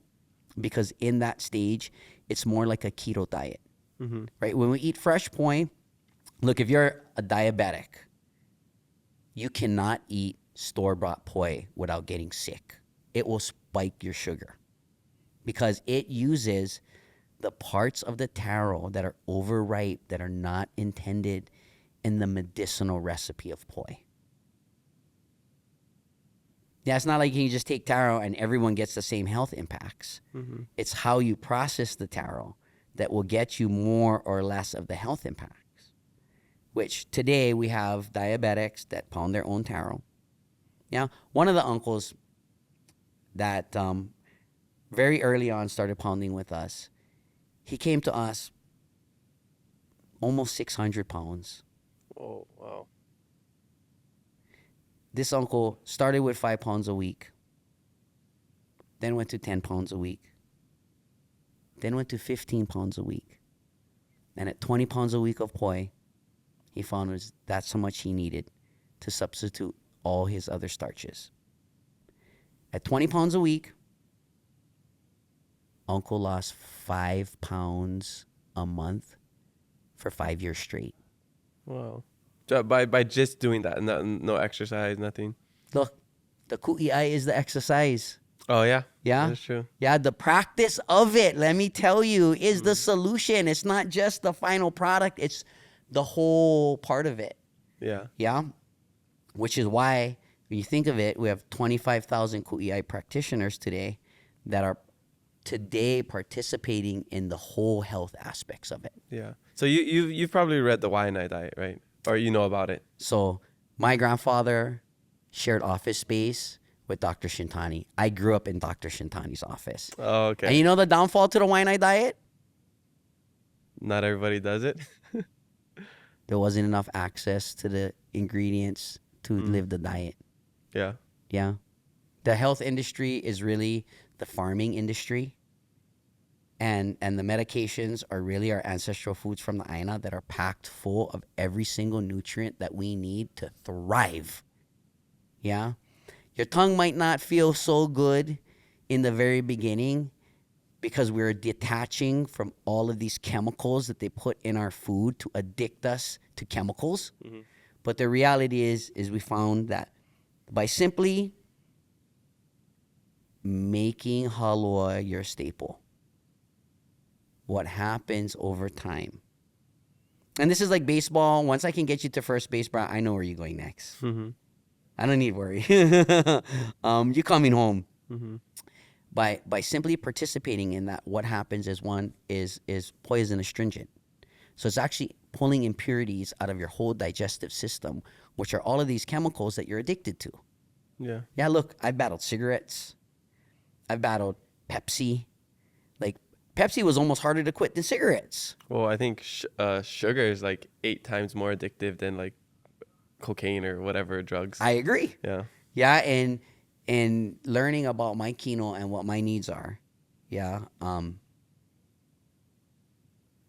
because in that stage, it's more like a keto diet, right? When we eat fresh poi, Look, if you're a diabetic, you cannot eat store-bought poi without getting sick. It will spike your sugar because it uses the parts of the taro that are overripe, that are not intended in the medicinal recipe of poi. Yeah, it's not like you can just take taro and everyone gets the same health impacts. Mm-hmm. It's how you process the taro that will get you more or less of the health impacts. Which today we have diabetics that pound their own taro. Yeah, one of the uncles that very early on started pounding with us, he came to us almost 600 pounds. Oh, wow. This uncle started with 5 pounds a week, then went to 10 pounds a week, then went to 15 pounds a week. And at 20 pounds a week of poi, he found that's how much he needed to substitute all his other starches. At 20 pounds a week, uncle lost 5 pounds a month for 5 years straight. Wow. By just doing that, no exercise, nothing. Look, the ku'i'ai is the exercise. Oh, yeah. Yeah? That's true. Yeah, the practice of it, let me tell you, is the solution. It's not just the final product. It's the whole part of it. Yeah. Yeah? Which is why, when you think of it, we have 25,000 ku'i'ai practitioners today that are today participating in the whole health aspects of it. Yeah. So you've probably read the Wai'anae diet, right? Or you know about it. So my grandfather shared office space with Dr. Shintani. I grew up in Dr. Shintani's office. Oh, okay. And you know the downfall to the Wai'anae diet? Not everybody does it. There wasn't enough access to the ingredients to live the diet. Yeah. Yeah. The health industry is really the farming industry. And the medications are really our ancestral foods from the Aina that are packed full of every single nutrient that we need to thrive. Yeah? Your tongue might not feel so good in the very beginning because we're detaching from all of these chemicals that they put in our food to addict us to chemicals. Mm-hmm. But the reality is we found that by simply making halua your staple, what happens over time. And this is like baseball. Once I can get you to first base, bro, I know where you're going next. Mm-hmm. I don't need worry. You're coming home. Mm-hmm. By simply participating in that, what happens is poison astringent. So it's actually pulling impurities out of your whole digestive system, which are all of these chemicals that you're addicted to. Yeah. Yeah, look, I've battled cigarettes. I've battled Pepsi. Like, Pepsi was almost harder to quit than cigarettes. Well, I think sugar is like 8 times more addictive than like cocaine or whatever drugs. I agree. Yeah. Yeah, and learning about my kino and what my needs are. Yeah.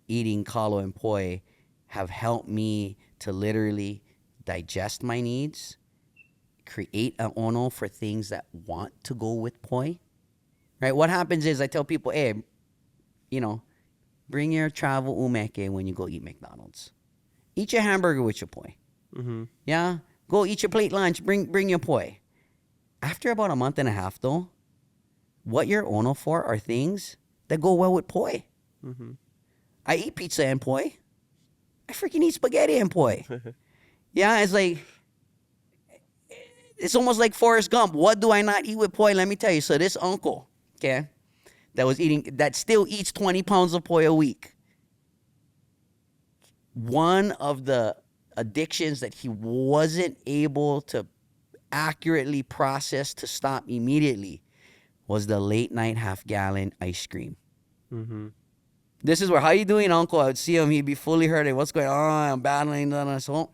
Eating kalo and poi have helped me to literally digest my needs, create an ono for things that want to go with poi. Right? What happens is I tell people, hey, bring your travel umeke when you go eat McDonald's. Eat your hamburger with your poi. Mm-hmm. Yeah? Go eat your plate lunch. Bring your poi. After about a month and a half, though, what you're ono for are things that go well with poi. Mm-hmm. I eat pizza and poi. I freaking eat spaghetti and poi. Yeah, it's like, it's almost like Forrest Gump. What do I not eat with poi? Let me tell you. So this uncle, okay, that still eats 20 pounds of poi a week. One of the addictions that he wasn't able to accurately process to stop immediately was the late night half-gallon ice cream. Mm-hmm. This is where, how you doing, uncle? I would see him, he'd be fully hurting. What's going on? I'm battling. So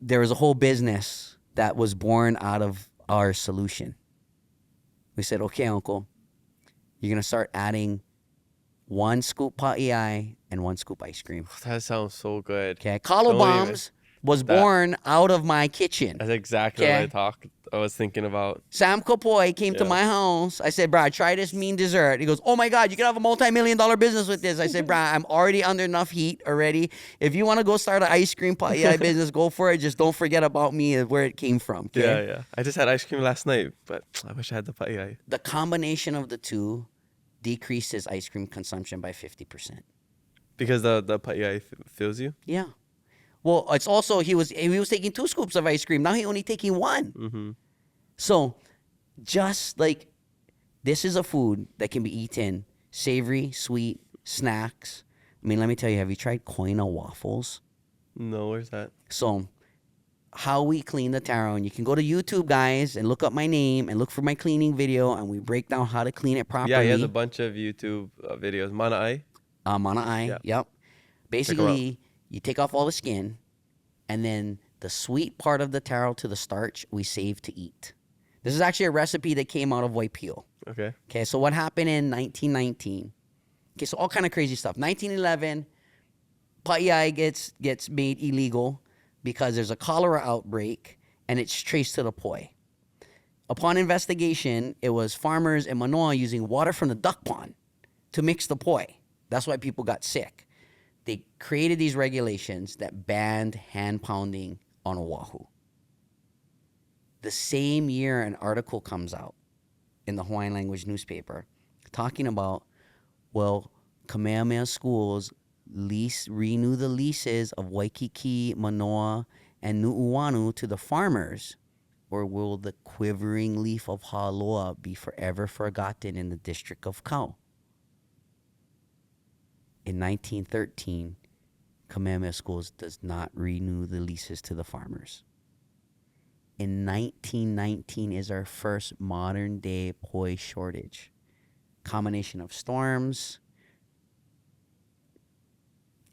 there was a whole business that was born out of our solution. We said, okay, uncle, you're going to start adding 1 scoop paʻi and 1 scoop ice cream. That sounds so good. Okay, Kalo Bombs was born out of my kitchen. That's exactly what I I was thinking about. Sam Kapoi came to my house. I said, "Brad, try this mean dessert." He goes, "Oh my God, you can have a multi-million-dollar business with this." I said, "Brad, I'm already under enough heat already. If you want to go start an ice cream paʻi business, go for it. Just don't forget about me and where it came from." Okay? Yeah. I just had ice cream last night, but I wish I had the paʻi. The combination of the two decreases ice cream consumption by 50%. Because the paʻi fills you? Yeah. Well, it's also he was taking 2 scoops of ice cream. Now he's only taking 1. Mm-hmm. So, just like this is a food that can be eaten savory, sweet, snacks. I mean, let me tell you, have you tried koina waffles? No, where's that? So, how we clean the taro, and you can go to YouTube, guys, and look up my name and look for my cleaning video, and we break down how to clean it properly. Yeah, he has a bunch of YouTube videos. Mana'ai? Mana'ai, yep. Basically, you take off all the skin, and then the sweet part of the taro to the starch we save to eat. This is actually a recipe that came out of Waiʻanae. Okay, so what happened in 1919? Okay, so all kind of crazy stuff. 1911, paʻi gets made illegal because there's a cholera outbreak, and it's traced to the poi. Upon investigation, it was farmers in Manoa using water from the duck pond to mix the poi. That's why people got sick. They created these regulations that banned hand pounding on Oʻahu. The same year, an article comes out in the Hawaiian language newspaper talking about, well, Kamehameha schools renew the leases of Waikiki, Manoa, and Nu'uanu to the farmers, or will the quivering leaf of Ha'aloha be forever forgotten in the district of Kau? In 1913, Kamehameha schools does not renew the leases to the farmers. In 1919 is our first modern day poi shortage. Combination of storms.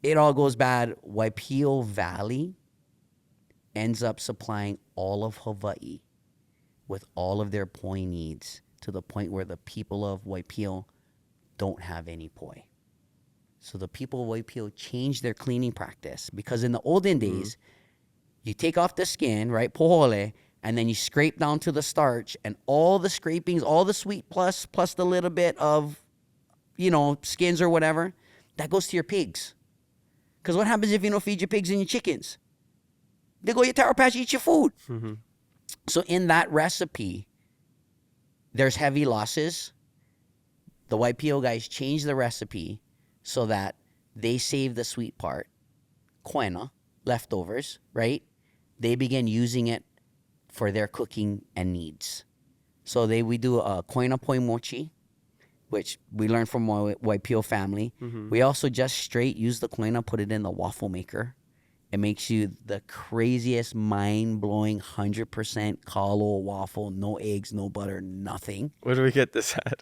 It all goes bad. Waipio Valley ends up supplying all of Hawaii with all of their poi needs to the point where the people of Waipio don't have any poi. So the people of Waipio changed their cleaning practice because in the olden days, you take off the skin, right, pohole, and then you scrape down to the starch, and all the scrapings, all the sweet plus the little bit of, skins or whatever, that goes to your pigs. Because what happens if you don't feed your pigs and your chickens? They go your taro patch, eat your food. Mm-hmm. So in that recipe, there's heavy losses. The Waipio guys changed the recipe so that they save the sweet part, koina, leftovers, right? They begin using it for their cooking and needs. So we do a koina poi mochi, which we learned from my Waipio family. Mm-hmm. We also just straight use the koina, put it in the waffle maker. It makes you the craziest, mind-blowing 100% kalo waffle, no eggs, no butter, nothing. Where do we get this at?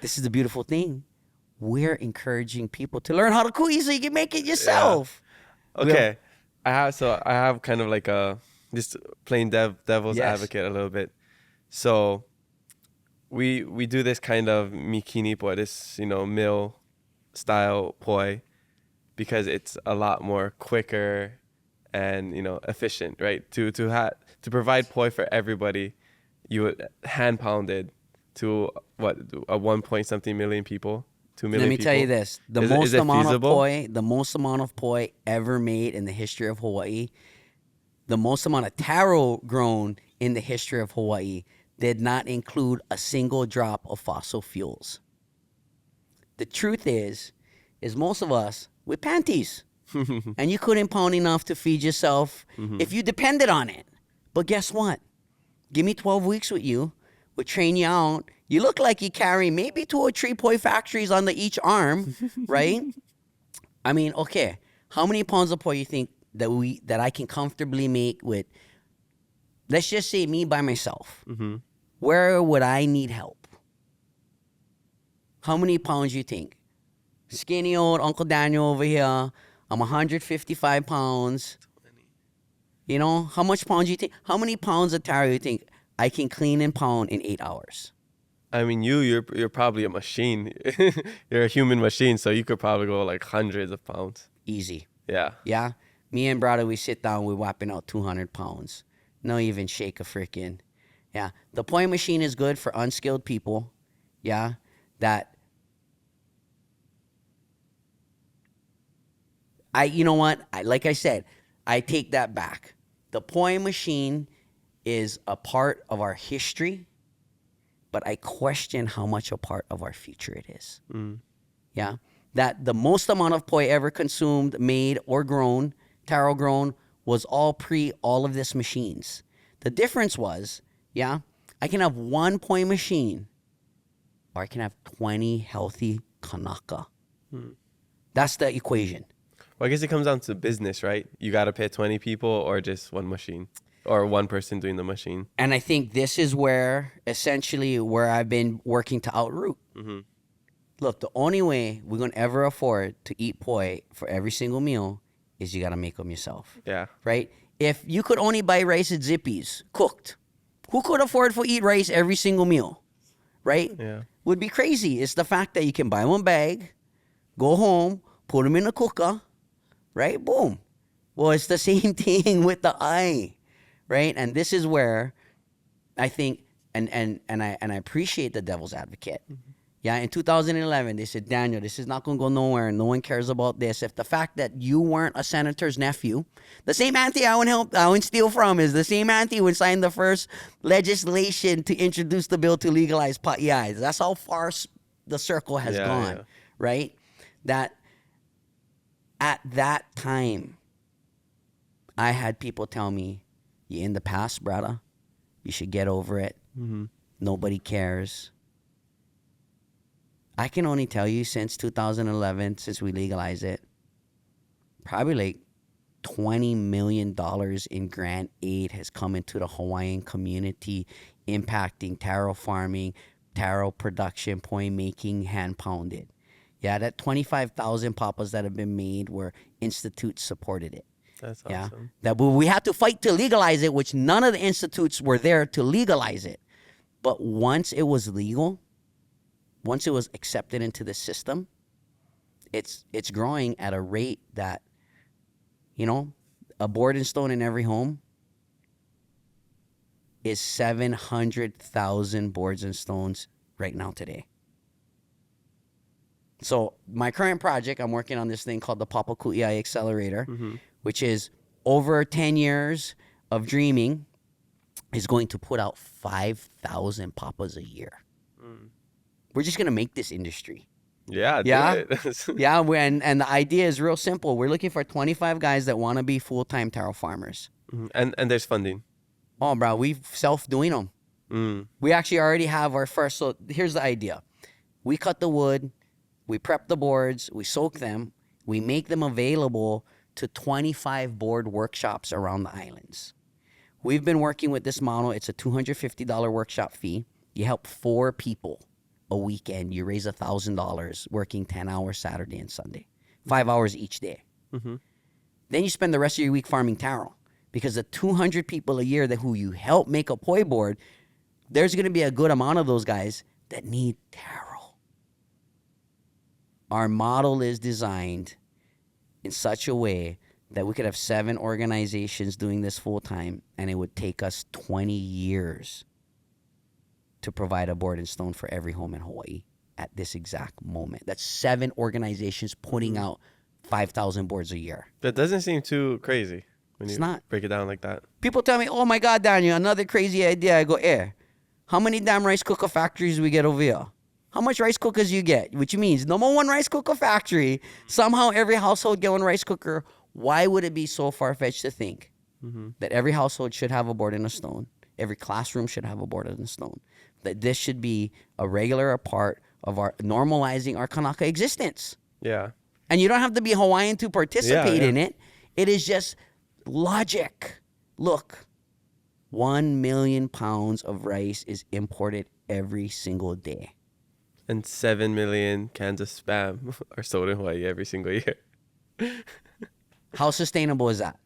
This is the beautiful thing. We're encouraging people to learn how to cook so you can make it yourself. Yeah. Okay. I have kind of like a just plain devil's advocate a little bit. So we do this kind of mikini poi, this mill style poi, because it's a lot more quicker and efficient, right? To provide poi for everybody, you would hand pound it to a 1 point something million people. 2 million Let me people. tell you this: the most amount of poi ever made in the history of Hawaii, the most amount of taro grown in the history of Hawaii, did not include a single drop of fossil fuels. The truth is most of us with panties, and you couldn't pound enough to feed yourself if you depended on it. But guess what? Give me 12 weeks with you. We'll train you out. You look like you carry maybe 2 or 3 poi factories on each arm, right? I mean, okay, how many pounds of poi you think that I can comfortably make with, let's just say me by myself? Mm-hmm. Where would I need help? How many pounds you think? Skinny old Uncle Daniel over here. I'm 155 pounds. 20. How much pounds you think? How many pounds of taro you think I can clean and pound in 8 hours? I mean, you're probably a machine. You're a human machine, so you could probably go like hundreds of pounds. Easy. Yeah. Yeah? Me and brother, we sit down, we're wiping out 200 pounds. No even shake a freaking. Yeah. The poi machine is good for unskilled people. Yeah. You know what? Like I said, I take that back. The poi machine is a part of our history, but I question how much a part of our future it is. Yeah. That the most amount of poi ever consumed, made, or grown, taro grown, was all pre all of this machines. The difference was, yeah, I can have one poi machine, or I can have 20 healthy kanaka. That's the equation. Well, I guess it comes down to business, right? You got to pay 20 people or just one machine or one person doing the machine. And I think this is where, essentially, where I've been working to outroot. Look, the only way we're going to ever afford to eat poi for every single meal is you got to make them yourself. Yeah. Right? If you could only buy rice at Zippy's, cooked, who could afford to eat rice every single meal? Right? Yeah. Would be crazy. It's the fact that you can buy one bag, go home, put them in a cooker, right? Boom. Well, it's the same thing with the eye, right? And this is where I think, and I appreciate the devil's advocate. Yeah, in 2011, they said, Daniel, this is not going to go nowhere. No one cares about this. If the fact that you weren't a senator's nephew, the same auntie I wouldn't steal from is the same auntie who signed the first legislation to introduce the bill to legalize paʻi. That's how far the circle has gone, right? That at that time, I had people tell me, you're in the past, brother. You should get over it. Nobody cares. I can only tell you since 2011, since we legalized it, probably like $20 million in grant aid has come into the Hawaiian community, impacting taro farming, taro production, poi making, hand pounded. Yeah, that 25,000 papas that have been made where institutes supported it. That's awesome. That we had to fight to legalize it, which none of the institutes were there to legalize it. But once it was legal, once it was accepted into the system, it's growing at a rate that, you know, a board and stone in every home is 700,000 boards and stones right now today. So my current project, I'm working on this thing called the Papaku'iai Accelerator, which is over 10 years of dreaming, is going to put out 5,000 papas a year. We're just going to make this industry. Yeah. Yeah. Do it. Yeah. And the idea is real simple. We're looking for 25 guys that want to be full-time taro farmers. And there's funding. Oh, bro, we've self-doing them. We actually already have our first. So here's the idea. We cut the wood. We prep the boards. We soak them. We make them available to 25 board workshops around the islands. We've been working with this model. It's a $250 workshop fee. You help 4 people a weekend. You raise $1,000 working 10 hours Saturday and Sunday, 5 hours each day. Then you spend the rest of your week farming taro, because the 200 people a year who you help make a poi board, there's going to be a good amount of those guys that need taro. Our model is designed in such a way that we could have 7 organizations doing this full time, and it would take us 20 years to provide a board and stone for every home in Hawaii at this exact moment. That's 7 organizations putting out 5,000 boards a year. That doesn't seem too crazy when It's you not. break it down like that. People tell me, oh my God, Daniel, another crazy idea. I go, how many damn rice cooker factories we get over here? How much rice cookers you get? Which means number 1 rice cooker factory, somehow every household get one rice cooker. Why would it be so far-fetched to think that every household should have a board and a stone? Every classroom should have a board and a stone. That this should be a regular part of our normalizing our Kanaka existence. Yeah. And you don't have to be Hawaiian to participate in it. It is just logic. Look, 1 million pounds of rice is imported every single day. And 7 million cans of Spam are sold in Hawaii every single year. How sustainable is that?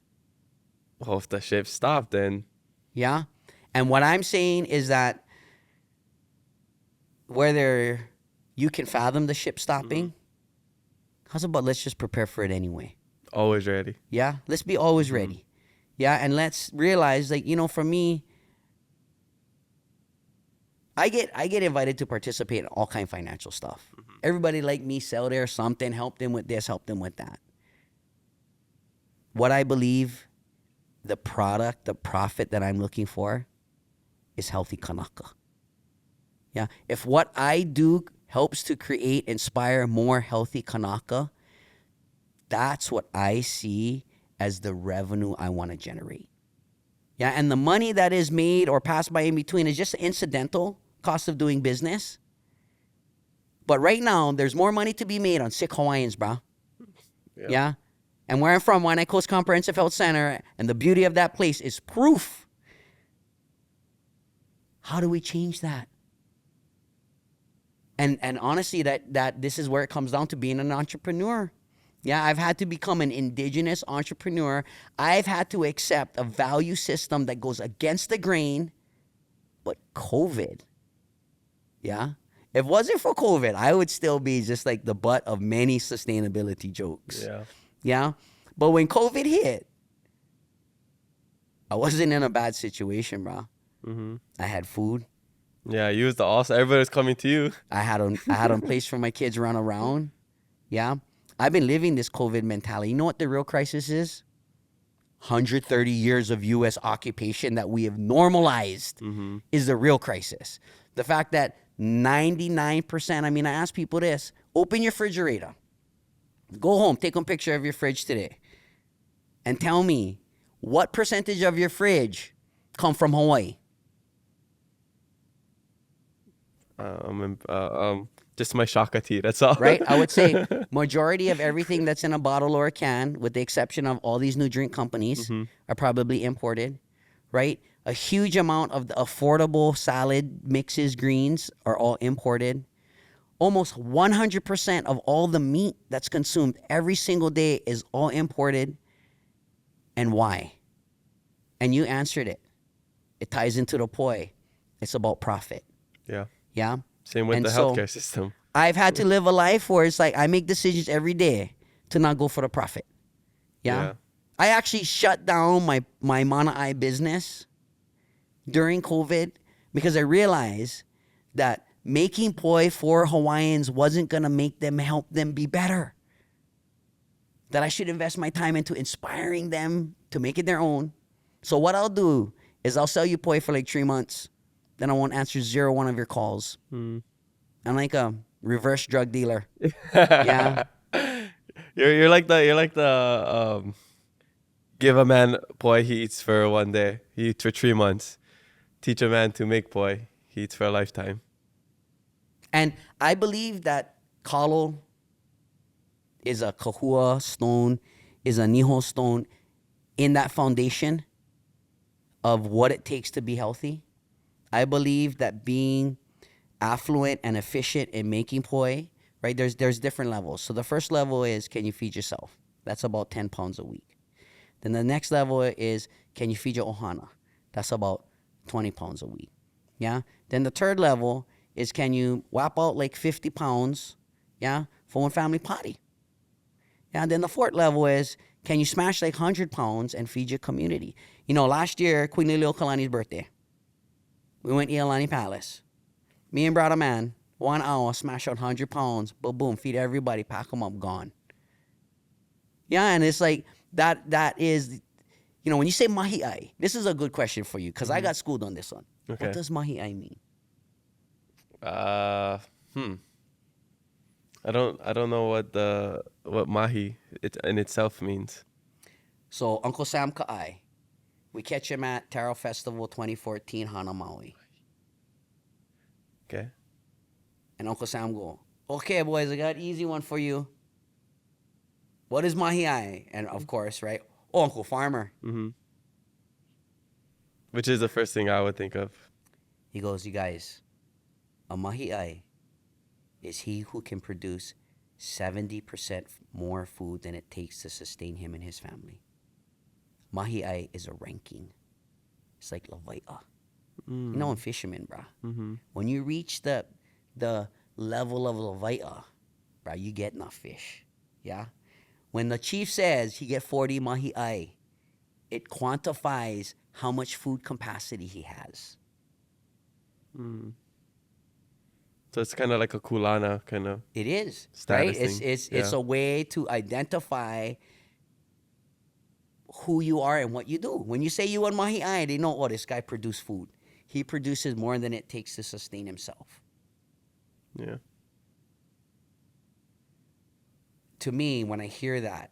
Well, if the ships stop, then... Yeah? And what I'm saying is that whether you can fathom the ship stopping, how's about let's just prepare for it anyway? Always ready. Yeah? Let's be always ready. Yeah, and let's realize, like, for me, I get invited to participate in all kind of financial stuff. Everybody like me sell their something, help them with this, help them with that. What I believe, the product, the profit that I'm looking for is healthy kanaka. Yeah, if what I do helps to create, inspire more healthy kanaka, that's what I see as the revenue I want to generate. Yeah, and the money that is made or passed by in between is just incidental cost of doing business. But right now, there's more money to be made on sick Hawaiians, bro. Yeah. And where I'm from, Wai'anae Coast Comprehensive Health Center, and the beauty of that place is proof. How do we change that? And honestly, that this is where it comes down to being an entrepreneur. Yeah, I've had to become an indigenous entrepreneur. I've had to accept a value system that goes against the grain, but COVID. Yeah. If it wasn't for COVID, I would still be just like the butt of many sustainability jokes. Yeah. Yeah. But when COVID hit, I wasn't in a bad situation, bro. Mm-hmm. I had food. Yeah, you was the awesome. Everybody's coming to you. I had a place for my kids to run around. Yeah. I've been living this COVID mentality. You know what the real crisis is? 130 years of U.S. occupation that we have normalized is the real crisis. The fact that 99%, I mean, I ask people this, open your refrigerator. Go home, take a picture of your fridge today. And tell me, what percentage of your fridge come from Hawaii? Just my shaka tea, that's all. Right? I would say majority of everything that's in a bottle or a can, with the exception of all these new drink companies, are probably imported, right? A huge amount of the affordable salad mixes, greens, are all imported. Almost 100% of all the meat that's consumed every single day is all imported. And why? And you answered it. It ties into the poi. It's about profit. Yeah. Yeah? Same with the healthcare system. I've had to live a life where it's like I make decisions every day to not go for the profit. Yeah. I actually shut down my Mana'ai business during COVID because I realized that making poi for Hawaiians wasn't going to help them be better. That I should invest my time into inspiring them to make it their own. So what I'll do is I'll sell you poi for like 3 months. Then I won't answer one of your calls. I'm like a reverse drug dealer. Yeah. You're like the give a man poi, he eats for 1 day. He eats for 3 months. Teach a man to make poi, he eats for a lifetime. And I believe that kalo is a kahua stone, is a niho stone in that foundation of what it takes to be healthy. I believe that being affluent and efficient in making poi, right, there's different levels. So the first level is, can you feed yourself? That's about 10 pounds a week. Then the next level is, can you feed your ohana? That's about 20 pounds a week. Yeah. Then the third level is, can you whap out like 50 pounds, yeah, for one family party? Yeah. And then the fourth level is, can you smash like 100 pounds and feed your community? You know, last year, Queen Liliuokalani's birthday, we went to Iolani Palace. Me and brother man, 1 hour, smash out 100 pounds, boom, boom, feed everybody, pack them up, gone. Yeah, and it's like, that is, you know, when you say mahi'ai, this is a good question for you, because I got schooled on this one. Okay. What does mahi'ai mean? I don't know what mahi in itself means. So Uncle Sam Ka'ai, we catch him at Taro Festival 2014, Hana Maui. Okay. And Uncle Sam go, okay, boys, I got an easy one for you. What is mahi'ai? And of course, right? Oh, Uncle Farmer. Which is the first thing I would think of. He goes, you guys, a mahi'ai is he who can produce 70% more food than it takes to sustain him and his family. Mahi'ai is a ranking. It's like lawai'a. You know, in fishermen, brah. When you reach the level of lawai'a, brah, you get enough fish. Yeah? When the chief says he get 40 mahi'ai, it quantifies how much food capacity he has. So it's kind of like a kulana kind of. It is, status right? thing. It's a way to identify who you are and what you do. When you say you want mahi'ai, they know, oh, this guy produces food. He produces more than it takes to sustain himself. Yeah. To me, when I hear that,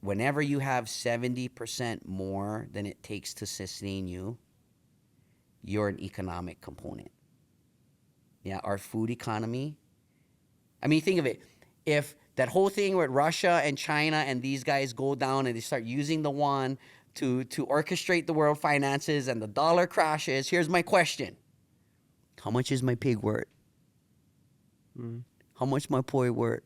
whenever you have 70% more than it takes to sustain you, you're an economic component. Yeah, our food economy. I mean, think of it. If that whole thing with Russia and China and these guys go down and they start using the yuan to orchestrate the world finances and the dollar crashes, here's my question. How much is my pig worth? How much my poi worth?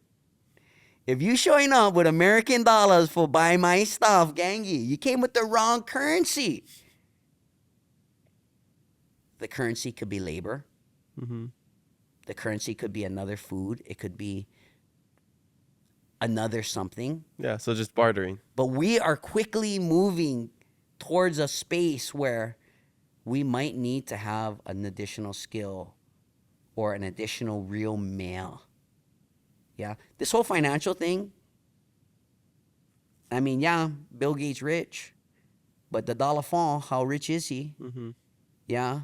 If you showing up with American dollars for buy my stuff, gangi, you came with the wrong currency. The currency could be labor. The currency could be another food. It could be another something. Yeah, so just bartering. But we are quickly moving towards a space where we might need to have an additional skill or an additional real male. Yeah. This whole financial thing, I mean, yeah, Bill Gates rich, but the dollar fall, how rich is he? Yeah.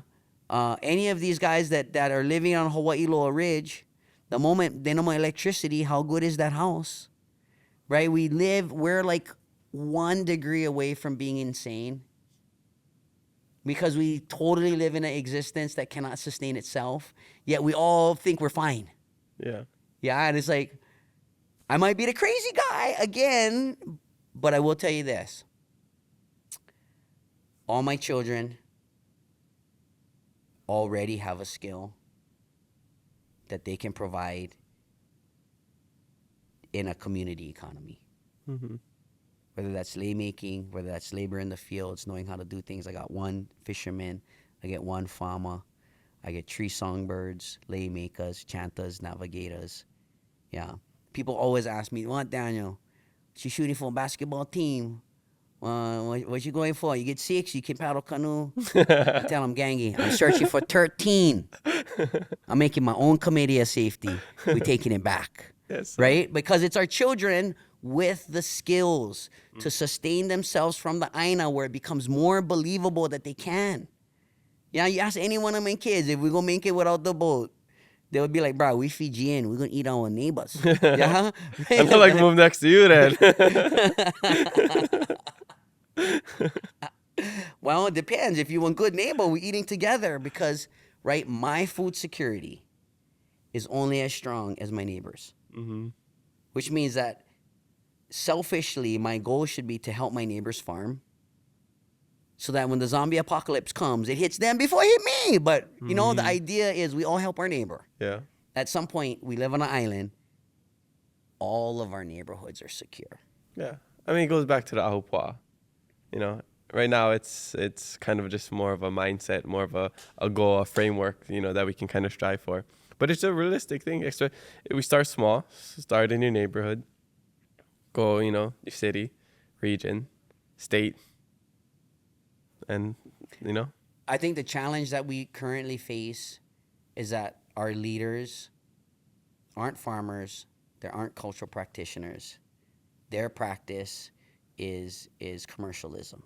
Any of these guys that are living on Hawaii Loa Ridge, the moment they know my electricity, how good is that house? Right? We're like 1 degree away from being insane because we totally live in an existence that cannot sustain itself, yet we all think we're fine. Yeah. Yeah, and it's like, I might be the crazy guy again, but I will tell you this. All my children already have a skill that they can provide in a community economy. Whether that's slave making, whether that's labor in the fields, knowing how to do things. I got 1 fisherman, I get 1 farmer, I get 3 songbirds, lay makers, chantas, navigators. Yeah. People always ask me, what, Daniel? What you shooting for a basketball team? What you going for? You get 6, you can paddle canoe. I tell them, gangi, I'm searching for 13. I'm making my own committee of safety. We're taking it back. Yes. Right? Because it's our children with the skills to sustain themselves from the aina where it becomes more believable that they can. Yeah, you ask any one of my kids if we're going to make it without the boat. They would be like, bro, we Fijian. We're going to eat our neighbors. Yeah? I'm gonna like move next to you then. Well, it depends. If you're a good neighbor, we're eating together because, right, my food security is only as strong as my neighbors. Which means that selfishly, my goal should be to help my neighbors farm so that when the zombie apocalypse comes, it hits them before it hit me. But, you know, the idea is we all help our neighbor. Yeah. At some point, we live on an island. All of our neighborhoods are secure. Yeah. I mean, it goes back to the ahupua. You know, right now it's kind of just more of a mindset, more of a goal, a framework, you know, that we can kind of strive for. But it's a realistic thing. We start small, start in your neighborhood, go, you know, your city, region, state, and, you know. I think the challenge that we currently face is that our leaders aren't farmers. They aren't cultural practitioners. Their practice is commercialism.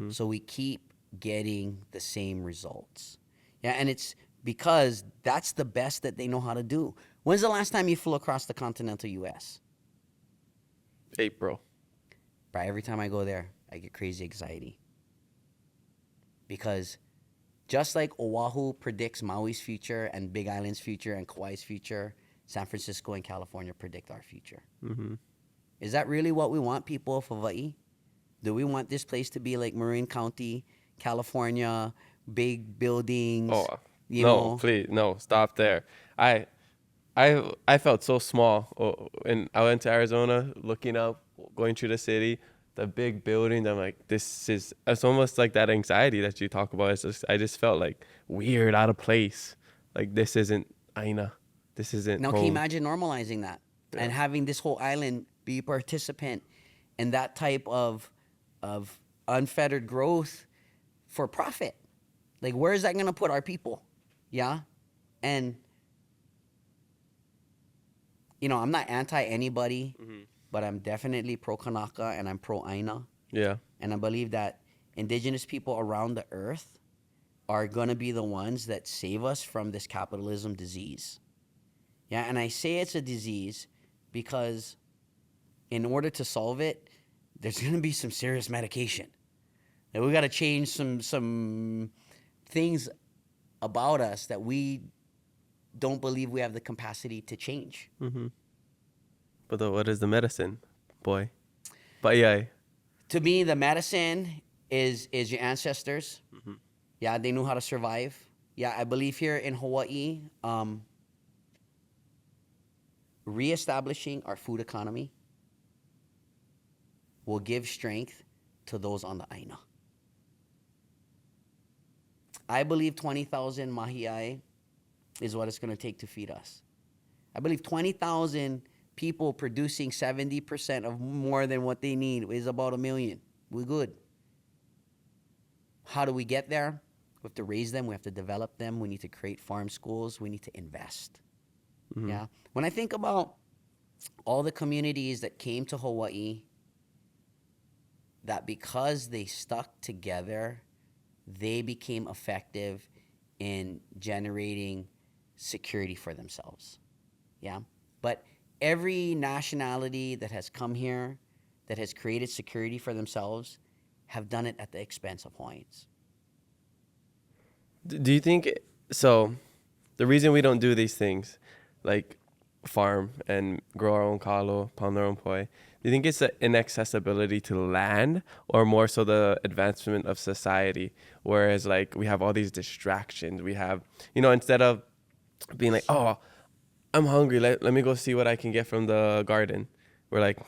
So we keep getting the same results. Yeah, and it's because that's the best that they know how to do. When's the last time you flew across the continental U.S.? April. But every time I go there, I get crazy anxiety. Because just like Oʻahu predicts Maui's future and Big Island's future and Kauai's future, San Francisco and California predict our future. Is that really what we want, people of Hawaii? Do we want this place to be like Marin County, California, big buildings? Oh, you no, know? please, no, stop there. I felt so small. And I went to Arizona, looking up, going through the city, the big buildings. I'm like, it's almost like that anxiety that you talk about. I just felt like weird, out of place. Like, this isn't Aina. This isn't Now, home. can you imagine normalizing that and having this whole island be a participant in that type of unfettered growth for profit. Like, where is that going to put our people? Yeah. And, you know, I'm not anti anybody, but I'm definitely pro Kanaka and I'm pro Aina. Yeah. And I believe that indigenous people around the earth are going to be the ones that save us from this capitalism disease. Yeah. And I say it's a disease because in order to solve it, there's going to be some serious medication. And we got to change some things about us that we don't believe we have the capacity to change. But what is the medicine, boy? Paʻi. To me, the medicine is your ancestors. Yeah, they knew how to survive. Yeah, I believe here in Hawaii, reestablishing our food economy will give strength to those on the Aina. I believe 20,000 mahiai is what it's going to take to feed us. I believe 20,000 people producing 70% of more than what they need is about 1 million. We're good. How do we get there? We have to raise them. We have to develop them. We need to create farm schools. We need to invest. Yeah. When I think about all the communities that came to Hawaii, that because they stuck together, they became effective in generating security for themselves. Yeah. But every nationality that has come here, that has created security for themselves, have done it at the expense of Hawaiians. Do you think so? The reason we don't do these things, like farm and grow our own kalo, pound our own poi, do you think it's the inaccessibility to land, or more so the advancement of society? Whereas, like, we have all these distractions. We have, you know, instead of being like, oh, I'm hungry, let me go see what I can get from the garden, we're like,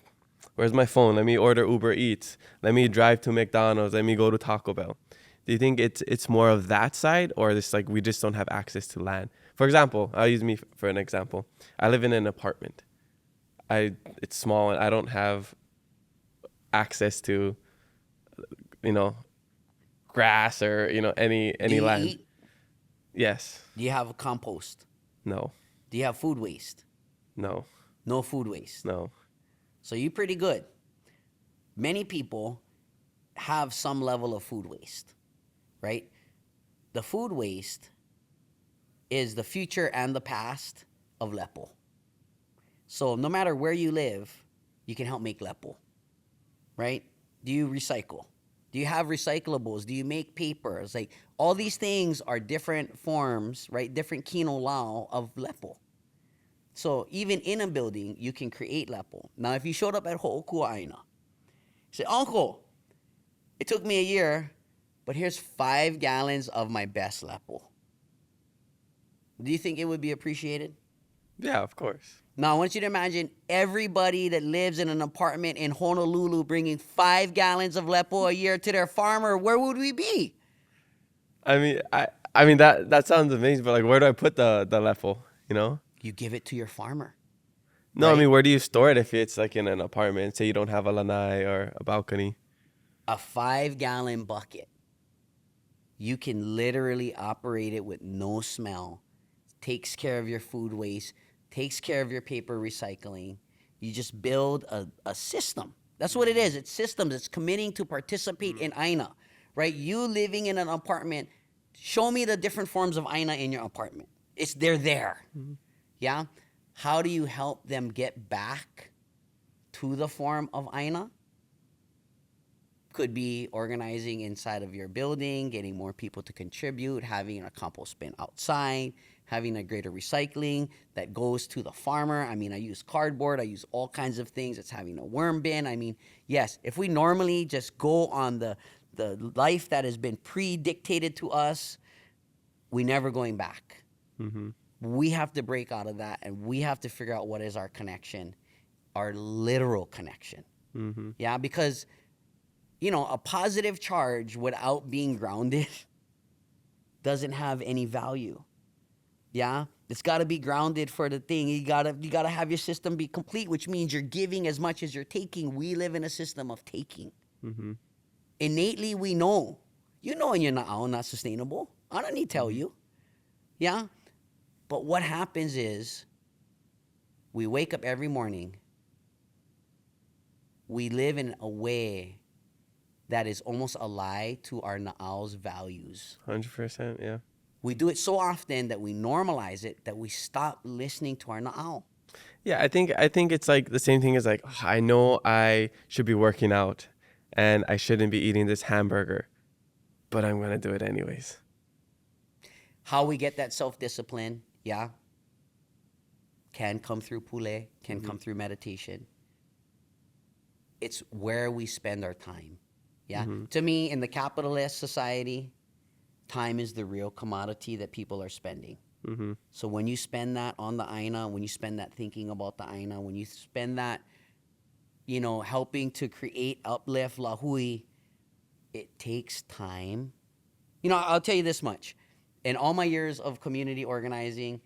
where's my phone? Let me order Uber Eats. Let me drive to McDonald's. Let me go to Taco Bell. Do you think it's more of that side, or this, like, we just don't have access to land? For example, I'll use me for an example. I live in an apartment. It's small and I don't have access to, you know, grass or, you know, any land. Eat? Yes. Do you have a compost? No. Do you have food waste? No. No food waste. No. So you're pretty good. Many people have some level of food waste, right? The food waste is the future and the past of lepo. So no matter where you live, you can help make lepo, right? Do you recycle? Do you have recyclables? Do you make papers? Like, all these things are different forms, right? Different kino lao of lepo. So even in a building, you can create lepo. Now, if you showed up at Ho'okua Aina, say, Uncle, it took me a year, but here's 5 gallons of my best lepo. Do you think it would be appreciated? Yeah, of course. Now, I want you to imagine everybody that lives in an apartment in Honolulu bringing 5 gallons of lepo a year to their farmer. Where would we be? I mean that sounds amazing, but, like, where do I put the lepo, you know? You give it to your farmer. No, right? I mean, where do you store it if it's, like, in an apartment? Say you don't have a lanai or a balcony. A 5-gallon bucket. You can literally operate it with no smell. Takes care of your food waste. Takes care of your paper recycling. You just build a system. That's what it is. It's systems. It's committing to participate in Aina, right? You living in an apartment, show me the different forms of Aina in your apartment. They're there. Yeah? How do you help them get back to the form of Aina? Could be organizing inside of your building, getting more people to contribute, having a compost bin outside, having a greater recycling that goes to the farmer. I mean, I use cardboard. I use all kinds of things. It's having a worm bin. I mean, yes, if we normally just go on the life that has been pre-dictated to us, we never going back. We have to break out of that, and we have to figure out what is our connection, our literal connection. Yeah, because, you know, a positive charge without being grounded doesn't have any value. Yeah, it's got to be grounded for the thing. You gotta have your system be complete, which means you're giving as much as you're taking. We live in a system of taking. innately we know. You know in your na'au not sustainable. I don't need to tell you. Yeah? But what happens is we wake up every morning. We live in a way that is almost a lie to our na'au's values. 100%, yeah. We do it so often that we normalize it that we stop listening to our na'au. Yeah, I think it's like the same thing as like, I know I should be working out and I shouldn't be eating this hamburger, but I'm going to do it anyways. How we get that self-discipline, yeah, can come through pule, can come through meditation. It's where we spend our time, yeah? To me, in the capitalist society, time is the real commodity that people are spending. So when you spend that on the aina, when you spend that thinking about the aina, when you spend that, you know, helping to create, uplift, lahui, it takes time. You know, I'll tell you this much. In all my years of community organizing,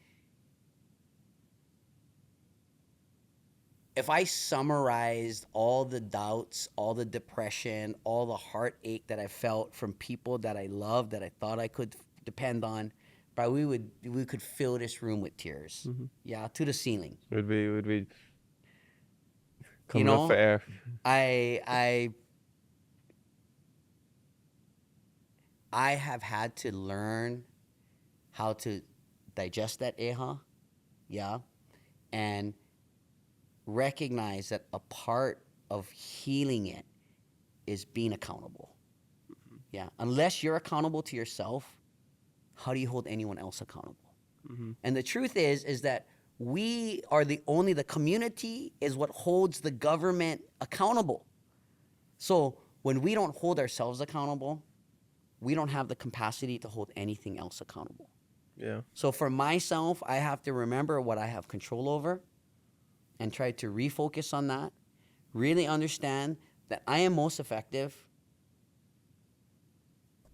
if I summarized all the doubts, all the depression, all the heartache that I felt from people that I loved, that I thought I could depend on, but we could fill this room with tears. Yeah, to the ceiling. Would we come You know, up for air? I have had to learn how to digest that eha, yeah, and recognize that a part of healing it is being accountable. Yeah, unless you're accountable to yourself, how do you hold anyone else accountable? And the truth is that we are the community is what holds the government accountable. So when we don't hold ourselves accountable, we don't have the capacity to hold anything else accountable. Yeah. So for myself, I have to remember what I have control over and try to refocus on that, really understand that I am most effective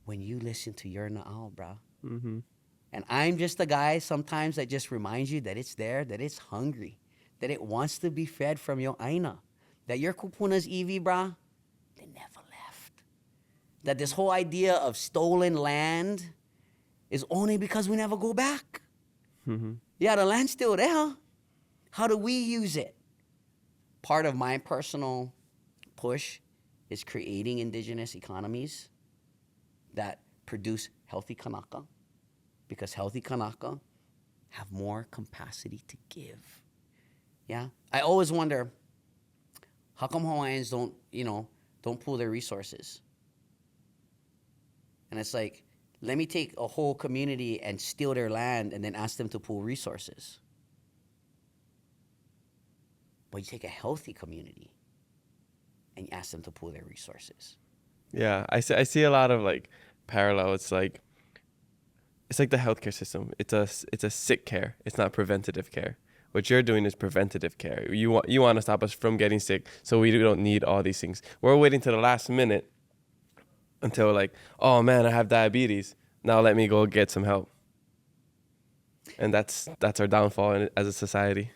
when you listen to your na'au, bro. And I'm just a guy sometimes that just reminds you that it's there, that it's hungry, that it wants to be fed from your aina, that your kupuna's iwi, bro, they never left. That this whole idea of stolen land is only because we never go back. Yeah, the land's still there. How do we use it? Part of my personal push is creating indigenous economies that produce healthy kanaka, because healthy kanaka have more capacity to give. Yeah? I always wonder, how come Hawaiians don't pool their resources? And it's like, let me take a whole community and steal their land and then ask them to pool resources. But you take a healthy community and you ask them to pool their resources. Yeah, I see a lot of like parallel. It's like the healthcare system. It's a sick care. It's not preventative care. What you're doing is preventative care. You want to stop us from getting sick, so we don't need all these things. We're waiting to the last minute until like, oh man, I have diabetes. Now let me go get some help. And that's our downfall as a society.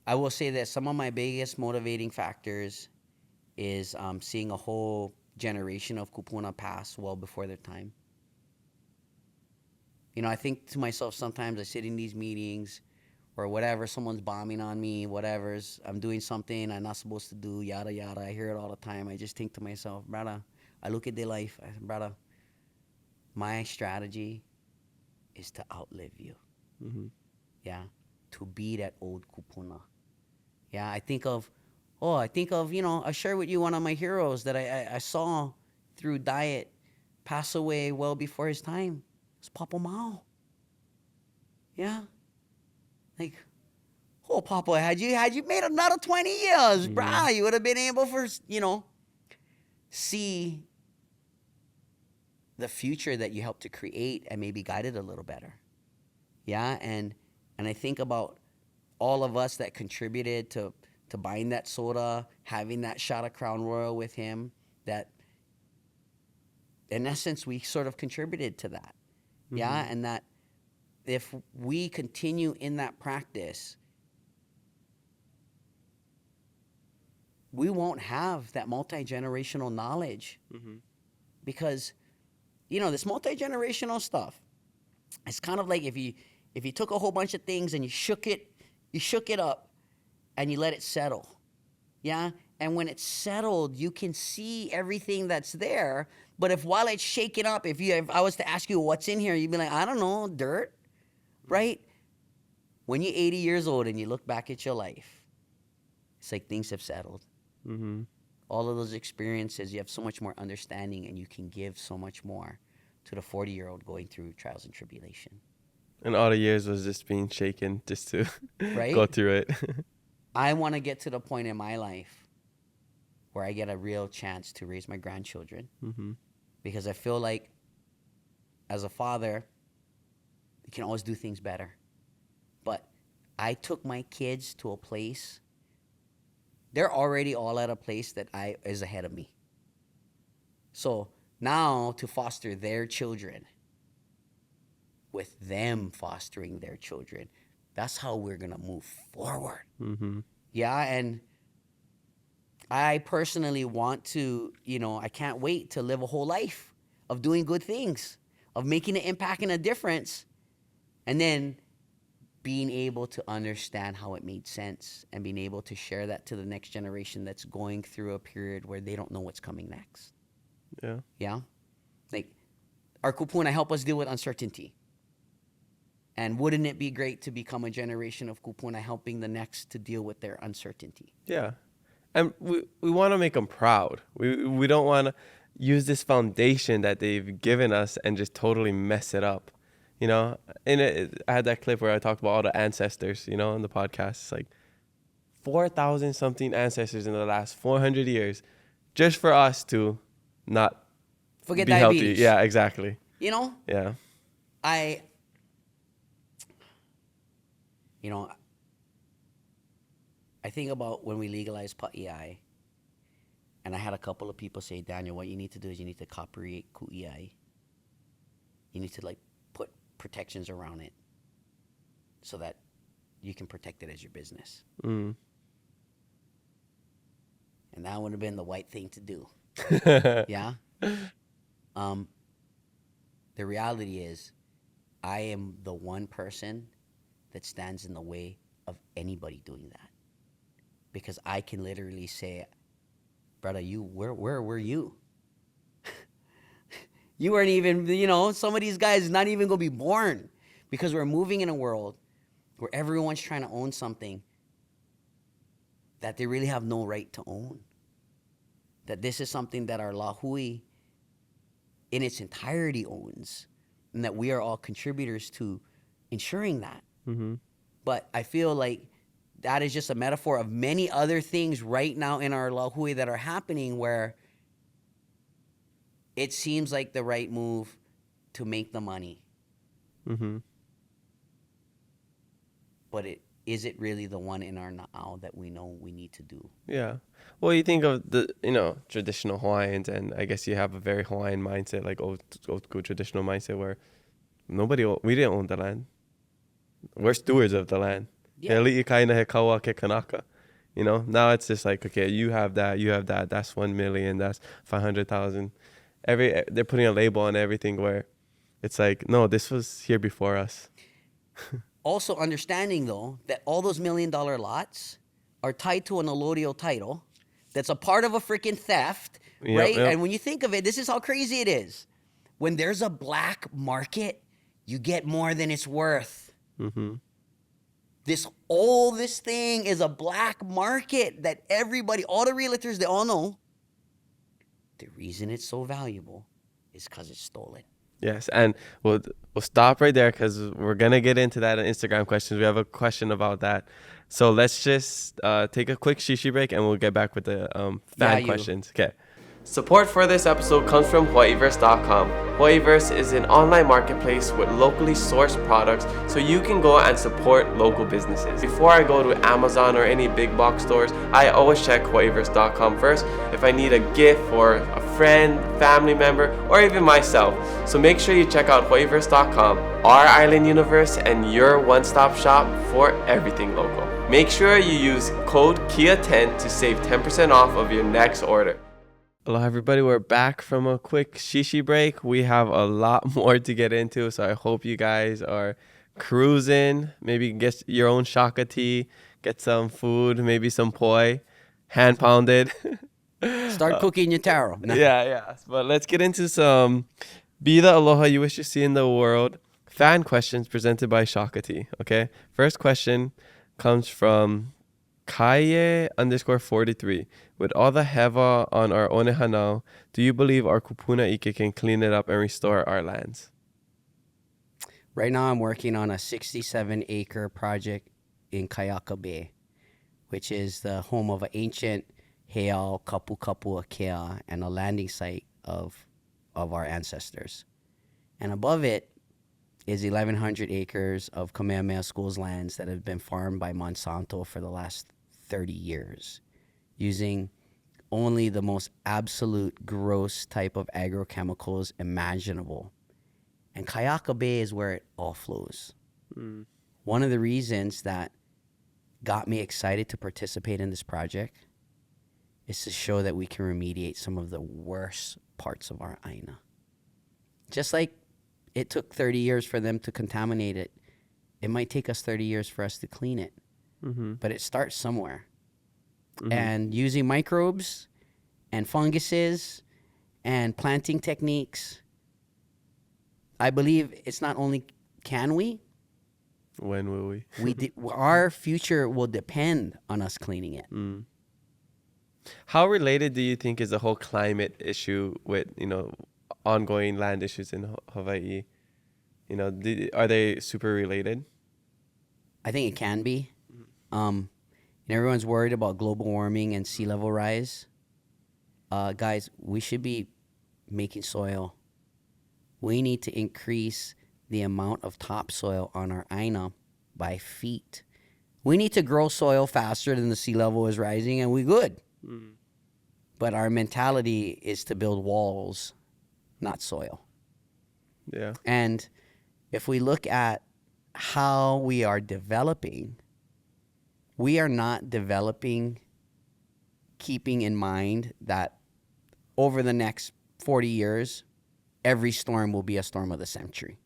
I will say that some of my biggest motivating factors is seeing a whole generation of kupuna pass well before their time. You know, I think to myself sometimes, I sit in these meetings or whatever, someone's bombing on me, whatever's, I'm doing something I'm not supposed to do, yada, yada. I hear it all the time. I just think to myself, brother, I look at their life, brother, my strategy is to outlive you. Yeah, to be that old kupuna. Yeah, I think of, I share with you one of my heroes that I saw through diet pass away well before his time. It's Papa Mao. Yeah. Like, Papa, had you made another 20 years, brah, you would have been able see the future that you helped to create and maybe guide it a little better. Yeah, and I think about all of us that contributed to buying that soda, having that shot of Crown Royal with him, that in essence we sort of contributed to that. Yeah, and that if we continue in that practice, we won't have that multi-generational knowledge because, you know, this multi-generational stuff, it's kind of like if you took a whole bunch of things and you shook it up and you let it settle. Yeah? And when it's settled, you can see everything that's there. But if while it's shaken up, if I was to ask you what's in here, you'd be like, I don't know, dirt, right? When you're 80 years old and you look back at your life, it's like things have settled. Mm-hmm. All of those experiences, you have so much more understanding, and you can give so much more to the 40-year-old going through trials and tribulation. And all the years was just being shaken just to Right? go through it. I want to get to the point in my life where I get a real chance to raise my grandchildren. Mm-hmm. Because I feel like as a father, you can always do things better. But I took my kids to a place, they're already all at a place that is ahead of me. So now to foster their children, with them fostering their children, that's how we're going to move forward. Mm-hmm. Yeah, and I personally want to, you know, I can't wait to live a whole life of doing good things, of making an impact and a difference, and then being able to understand how it made sense and being able to share that to the next generation that's going through a period where they don't know what's coming next. Yeah. Yeah? Like, our kupuna help us deal with uncertainty. And wouldn't it be great to become a generation of kupuna helping the next to deal with their uncertainty? Yeah. And we want to make them proud. We don't want to use this foundation that they've given us and just totally mess it up. You know, I had that clip where I talked about all the ancestors, you know, in the podcast. It's like 4,000 something ancestors in the last 400 years just for us to not Forget be diabetes. healthy. Yeah, exactly. You know? Yeah. I think about when we legalized paʻi, and I had a couple of people say, Daniel, what you need to do is you need to copyright ku'iai. You need to, like, put protections around it so that you can protect it as your business. Mm. And that would have been the white thing to do. Yeah? The reality is, I am the one person that stands in the way of anybody doing that. Because I can literally say, brother, where were you? You weren't even, you know, some of these guys not even going to be born. Because we're moving in a world where everyone's trying to own something that they really have no right to own. That this is something that our lahui in its entirety owns. And that we are all contributors to ensuring that. Mm-hmm. But I feel like that is just a metaphor of many other things right now in our lahui that are happening where it seems like the right move to make the money. Mm-hmm. But is it really the one in our now that we know we need to do? Yeah. Well, you think of the, you know, traditional Hawaiians, and I guess you have a very Hawaiian mindset, like old school traditional mindset where we didn't own the land. We're stewards of the land. Yeah. You know, now it's just like, okay, you have that, that's 1 million, that's 500,000. They're putting a label on everything where it's like, no, this was here before us. Also understanding, though, that all those $1 million lots are tied to an allodial title that's a part of a freaking theft, right? Yep. And when you think of it, this is how crazy it is. When there's a black market, you get more than it's worth. Mm-hmm. This thing is a black market that everybody, all the realtors, they all know. The reason it's so valuable is because it's stolen. Yes, and we'll stop right there because we're going to get into that in Instagram questions. We have a question about that. So let's just take a quick shishi break and we'll get back with the fan questions. Okay. Support for this episode comes from Hawaiiverse.com. Hawaiiverse is an online marketplace with locally sourced products so you can go and support local businesses. Before I go to Amazon or any big box stores, I always check Hawaiiverse.com first if I need a gift for a friend, family member, or even myself. So make sure you check out Hawaiiverse.com, our island universe, and your one-stop shop for everything local. Make sure you use code KIA10 to save 10% off of your next order. Hello, everybody. We're back from a quick shishi break. We have a lot more to get into, so I hope you guys are cruising. Maybe get your own shaka tea, get some food, maybe some poi, hand pounded. Start cooking your taro. Yeah. But let's get into some Be the Aloha you wish to see in the world fan questions presented by Shaka Tea. Okay. First question comes from Kaye_43. With all the heva on our Onehanau, do you believe our kupuna ike can clean it up and restore our lands? Right now, I'm working on a 67-acre project in Kayaka Bay, which is the home of an ancient heiau kapu akea and a landing site of our ancestors. And above it is 1,100 acres of Kamehameha School's lands that have been farmed by Monsanto for the last 30 years, using only the most absolute gross type of agrochemicals imaginable. And Kayaka Bay is where it all flows. One of the reasons that got me excited to participate in this project is to show that we can remediate some of the worst parts of our aina. Just like it took 30 years for them to contaminate it, it might take us 30 years for us to clean it. But it starts somewhere. And using microbes and funguses and planting techniques, I believe it's not only can we, when will we? Our future will depend on us cleaning it. How related do you think is the whole climate issue with, ongoing land issues in Hawaii? Are they super related? I think it can be. Everyone's worried about global warming and sea level rise. Guys, we should be making soil. We need to increase the amount of topsoil on our aina by feet. We need to grow soil faster than the sea level is rising, and we good. But our mentality is to build walls, not soil. Yeah. And if we look at how we are developing, we are not developing keeping in mind that over the next 40 years, every storm will be a storm of the century.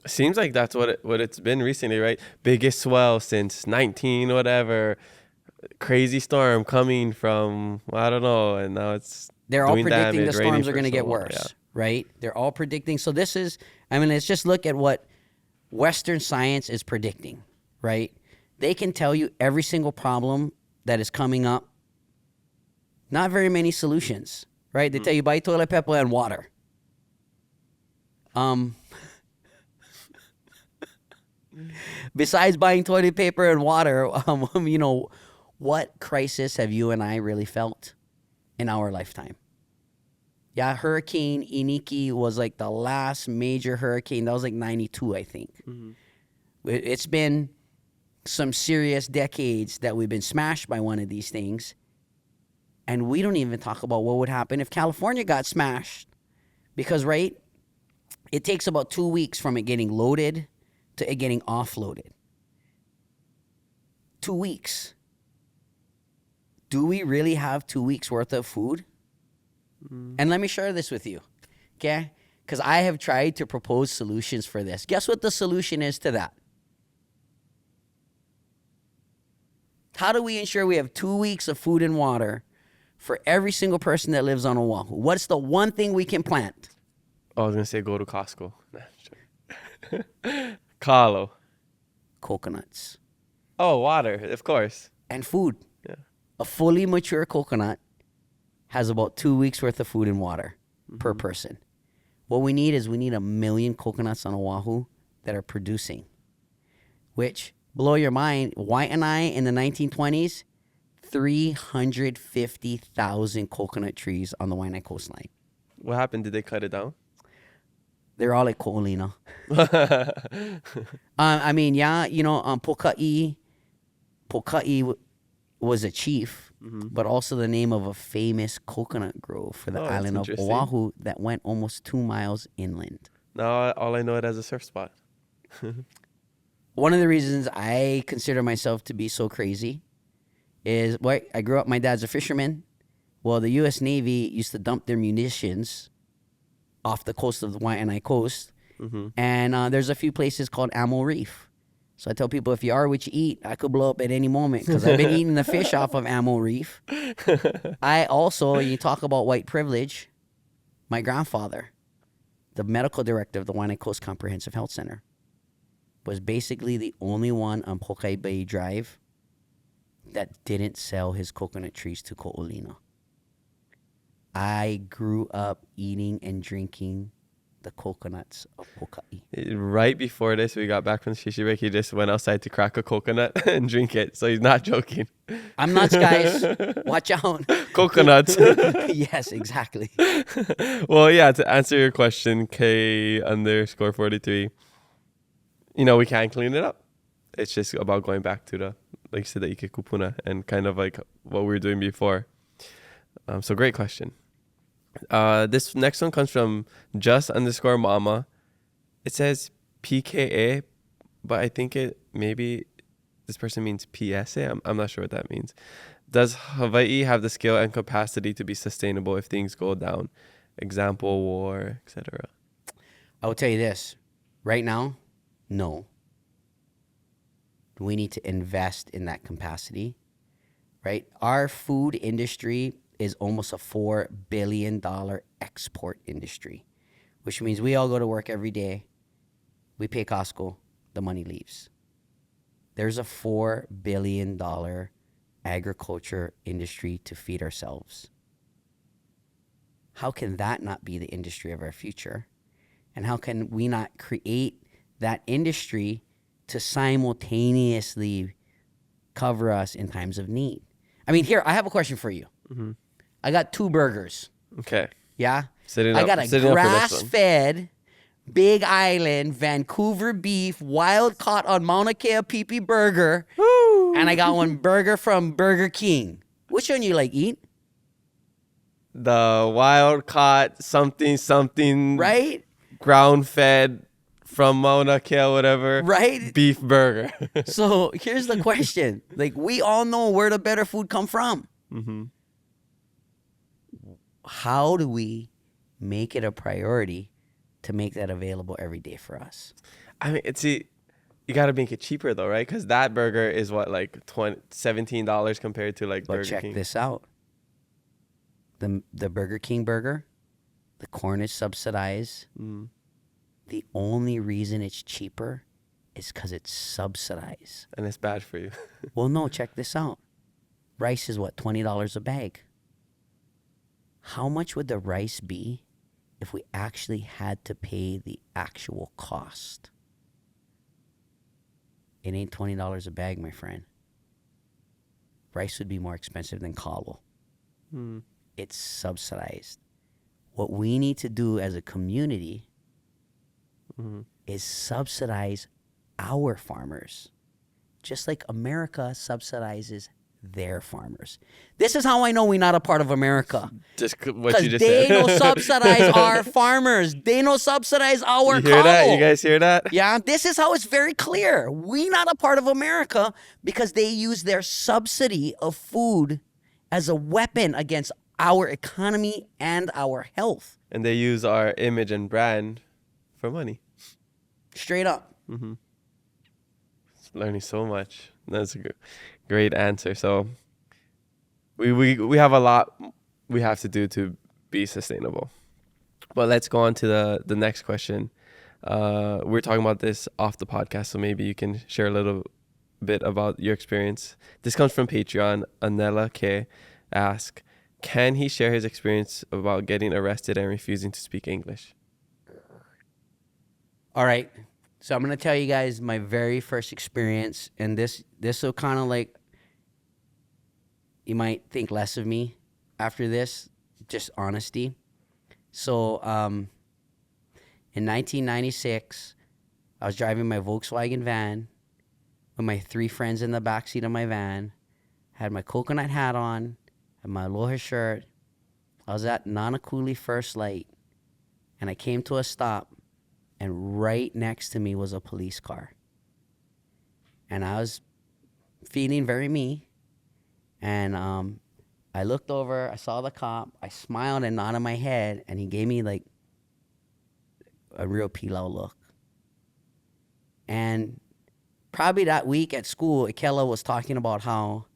Seems like that's what it's been recently, right? Biggest swell since 19 whatever. Crazy storm coming from, I don't know, and now they're all predicting the storms are going to get long, worse, right? They're all predicting. So let's just look at what Western science is predicting, right? They can tell you every single problem that is coming up. Not very many solutions, right? They tell you buy toilet paper and water. Besides buying toilet paper and water, what crisis have you and I really felt in our lifetime? Yeah, Hurricane Iniki was like the last major hurricane. That was like 92, I think. It's been some serious decades that we've been smashed by one of these things. And we don't even talk about what would happen if California got smashed. Because, right, it takes about 2 weeks from it getting loaded to it getting offloaded. 2 weeks. Do we really have 2 weeks worth of food? And let me share this with you, okay? Because I have tried to propose solutions for this. Guess what the solution is to that? How do we ensure we have 2 weeks of food and water for every single person that lives on Oʻahu? What's the one thing we can plant? I was going to say go to Costco. Kalo. Coconuts. Oh, water, of course. And food. Yeah. A fully mature coconut has about 2 weeks worth of food and water per person. What we need is 1 million coconuts on Oʻahu that are producing, which, blow your mind, Wai'anae in the 1920s, 350,000 coconut trees on the Wai'anae coastline. What happened? Did they cut it down? They're all like ko'olina. Poka'i was a chief, but also the name of a famous coconut grove for the island of Oʻahu that went almost 2 miles inland. Now all I know it as a surf spot. One of the reasons I consider myself to be so crazy is, I grew up, my dad's a fisherman. Well, the U.S. Navy used to dump their munitions off the coast of the Wai'anae coast. And there's a few places called Ammo Reef. So I tell people, if you are what you eat, I could blow up at any moment because I've been eating the fish off of Ammo Reef. I also, you talk about white privilege, my grandfather, the medical director of the Wai'anae Coast Comprehensive Health Center, was basically the only one on Pokai Bay Drive that didn't sell his coconut trees to Ko'olina. I grew up eating and drinking the coconuts of Pokai. Right before this, we got back from the shishi break. He just went outside to crack a coconut and drink it. So he's not joking. I'm nuts, guys. Watch out. Coconuts. Yes, exactly. Well, yeah, to answer your question, K_43, we can clean it up. It's just about going back to the, like you said, the ike kupuna and kind of like what we were doing before. So great question. This next one comes from just_mama. It says PKA, but I think maybe this person means PSA. I'm not sure what that means. Does Hawaii have the skill and capacity to be sustainable if things go down? Example, war, etc. I will tell you this. Right now, no. We need to invest in that capacity, right? Our food industry is almost a $4 billion export industry, which means we all go to work every day. We pay Costco, the money leaves. There's a $4 billion agriculture industry to feed ourselves. How can that not be the industry of our future? And how can we not create that industry to simultaneously cover us in times of need? I mean, here, I have a question for you. Mm-hmm. I got 2 burgers. Okay. Yeah? I got a grass-fed, Big Island, Vancouver beef, wild caught on Mauna Kea Pipi burger. Woo! And I got one burger from Burger King. Which one you like eat? The wild caught something. Right? Ground fed from Mauna Kea, whatever. Right? Beef burger. So here's the question. Like, we all know where the better food come from. Mm-hmm. How do we make it a priority to make that available every day for us? I mean, you got to make it cheaper though, right? Because that burger is what, like $17 compared to like But Burger check King. this out. The Burger King burger, the corn is subsidized. Mm. The only reason it's cheaper is because it's subsidized. And it's bad for you. Well, no, check this out. Rice is what, $20 a bag? How much would the rice be if we actually had to pay the actual cost? It ain't $20 a bag, my friend. Rice would be more expensive than kalo. Mm. It's subsidized. What we need to do as a community is subsidize our farmers, just like America subsidizes their farmers. This is how I know we're not a part of America. Just what you just they said. don't subsidize our farmers. They don't subsidize our You hear that? cattle. You guys hear that? Yeah, this is how it's very clear. We're not a part of America because they use their subsidy of food as a weapon against our economy and our health. And they use our image and brand for money. Straight up. Mm-hmm. Learning so much. That's a great answer. So we have a lot we have to do to be sustainable. But let's go on to the next question. We're talking about this off the podcast, so maybe you can share a little bit about your experience. This comes from Patreon. Anela K asks, can he share his experience about getting arrested and refusing to speak English? All right. So I'm going to tell you guys my very first experience, and this will kind of like, you might think less of me after this, just honesty. So in 1996, I was driving my Volkswagen van with my 3 friends in the backseat of my van, had my coconut hat on, had my Aloha shirt. I was at Nanakuli First Light, and I came to a stop, and right next to me was a police car. And I was feeling very me. And I looked over, I saw the cop, I smiled and nodded my head, and he gave me like a real pilau look. And probably that week at school, Ikela was talking about how,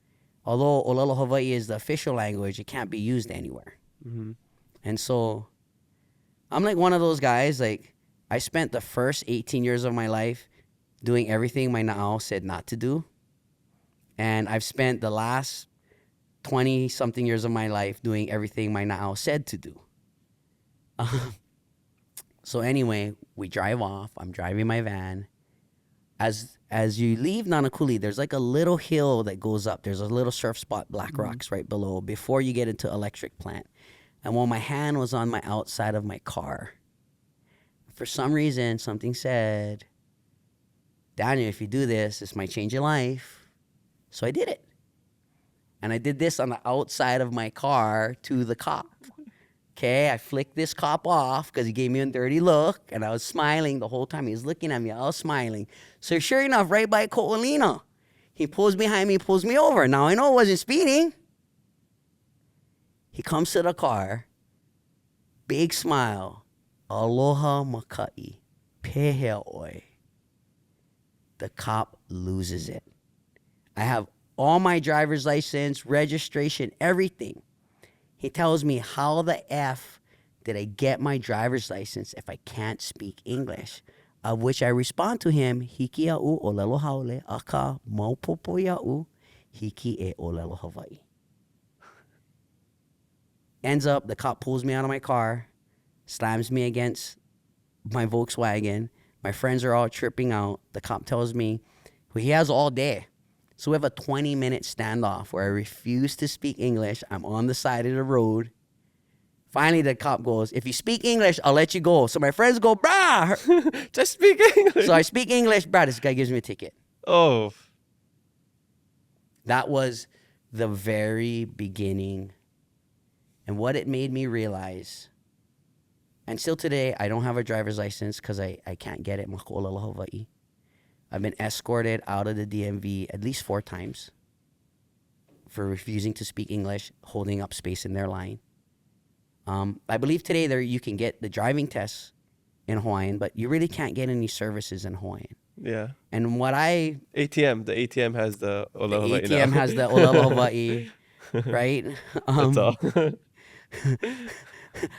although Olelo Hawai'i is the official language, it can't be used anywhere. Mm-hmm. And so I'm like one of those guys, like I spent the first 18 years of my life doing everything my na'au said not to do. And I've spent the last 20-something years of my life doing everything my na'au said to do. So anyway, we drive off. I'm driving my van. As you leave Nanakuli, there's like a little hill that goes up. There's a little surf spot, Black Rocks, right below, before you get into electric plant. And while my hand was on my outside of my car, for some reason, something said, Daniel, if you do this might change your life. So I did it. And I did this on the outside of my car to the cop. Okay, I flicked this cop off because he gave me a dirty look, and I was smiling the whole time. He was looking at me. I was smiling. So sure enough, right by Ko'olina, he pulls behind me, pulls me over. Now I know I wasn't speeding. He comes to the car, big smile, aloha maka'i, pehea oi. The cop loses it. I have all my driver's license, registration, everything. He tells me, how the F did I get my driver's license if I can't speak English? Of which I respond to him, hiki a'u olelo haole, aka maupopo ia'u, hiki e olelo Hawai'i. Ends up, the cop pulls me out of my car, slams me against my Volkswagen. My friends are all tripping out. The cop tells me, well, he has all day. So we have a 20-minute standoff where I refuse to speak English. I'm on the side of the road. Finally, the cop goes, if you speak English, I'll let you go. So my friends go, brah, Just speak English. So I speak English, brah, this guy gives me a ticket. Oh. That was the very beginning. And what it made me realize, and still today, I don't have a driver's license because I can't get it. Mako'olelo Hawai'i. I've been escorted out of the DMV at least 4 times for refusing to speak English, holding up space in their line. I believe today you can get the driving tests in Hawaiian, but you really can't get any services in Hawaiian. Yeah. And the ATM has the Olelo Hawai'i ATM now. has the Olelo Hawai'i, right? That's all.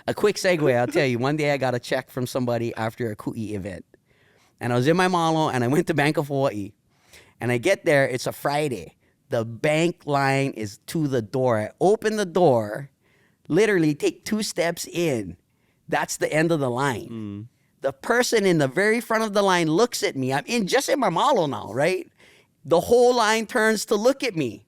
A quick segue, I'll tell you. One day I got a check from somebody after a ku'i event. And I was in my malo, and I went to Bank of Hawaii. And I get there, it's a Friday. The bank line is to the door. I open the door, literally take 2 steps in. That's the end of the line. The person in the very front of the line looks at me. I'm just in my malo now, right? The whole line turns to look at me.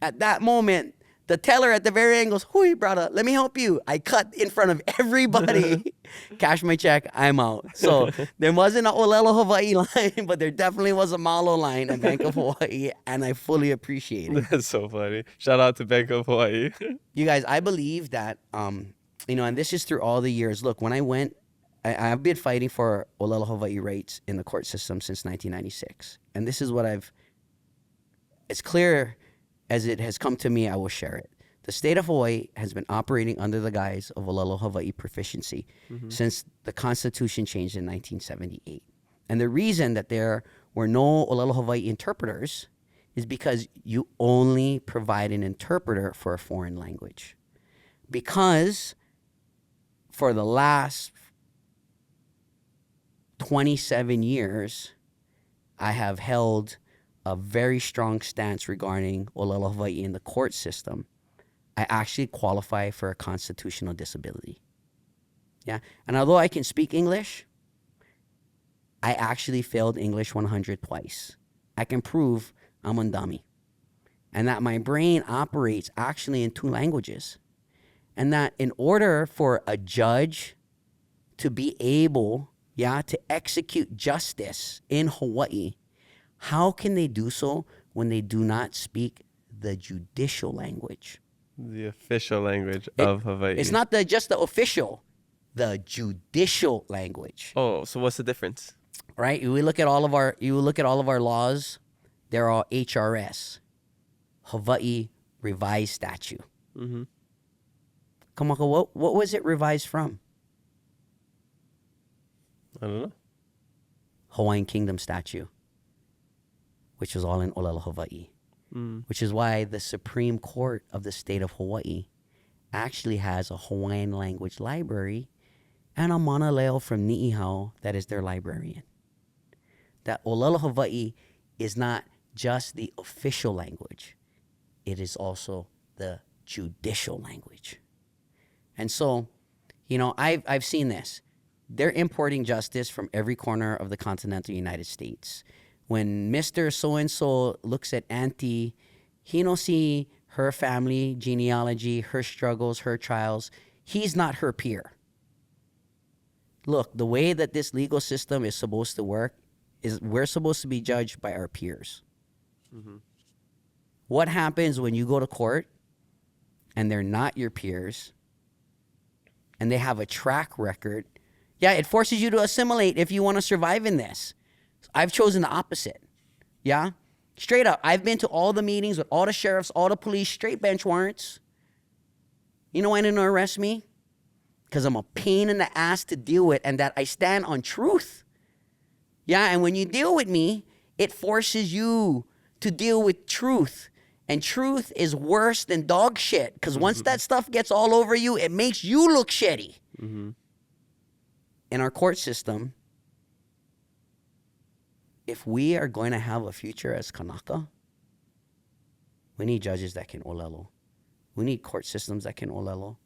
At that moment, the teller at the very end goes, "Hui, brother, let me help you." I cut in front of everybody, cash my check, I'm out. So there wasn't an Olelo Hawai'i line, but there definitely was a malo line at Bank of Hawaii, and I fully appreciate it. That's so funny. Shout out to Bank of Hawaii. You guys, I believe that, and this is through all the years. Look, when I went, I've been fighting for Olelo Hawai'i rights in the court system since 1996. And this is what it's clear as it has come to me, I will share it. The state of Hawaii has been operating under the guise of Olelo Hawai'i proficiency since the Constitution changed in 1978. And the reason that there were no Olelo Hawai'i interpreters is because you only provide an interpreter for a foreign language. Because for the last 27 years, I have held a very strong stance regarding Olelo Hawai'i in the court system. I actually qualify for a constitutional disability. Yeah. And although I can speak English, I actually failed English 100 twice. I can prove I'm undummy. And that my brain operates actually in 2 languages. And that in order for a judge to be able, to execute justice in Hawaii, how can they do so when they do not speak the judicial language? The official language of Hawaii. It's not just the official, the judicial language. Oh, so what's the difference? Right? You look at all of our laws, they're all HRS, Hawaii Revised Statute. Mm-hmm. Kamaka, what was it revised from? I don't know. Hawaiian Kingdom statute, which was all in Olelo, Hawaii. Which is why the Supreme Court of the state of Hawaii actually has a Hawaiian language library and a mana leo from Ni'ihau that is their librarian. That Olelo, Hawaii is not just the official language. It is also the judicial language. And so, you know, I've seen this. They're importing justice from every corner of the continental United States. When Mr. So-and-so looks at Auntie, he don't see her family, genealogy, her struggles, her trials. He's not her peer. Look, the way that this legal system is supposed to work is we're supposed to be judged by our peers. Mm-hmm. What happens when you go to court and they're not your peers and they have a track record? Yeah, it forces you to assimilate if you want to survive in this. I've chosen the opposite. Yeah? Straight up. I've been to all the meetings with all the sheriffs, all the police, straight bench warrants. You know why they didn't arrest me? Because I'm a pain in the ass to deal with and that I stand on truth. Yeah, and when you deal with me, it forces you to deal with truth. And truth is worse than dog shit. Because once that stuff gets all over you, it makes you look shitty. Mm-hmm. In our court system, if we are going to have a future as Kanaka, we need judges that can olelo. We need court systems that can olelo.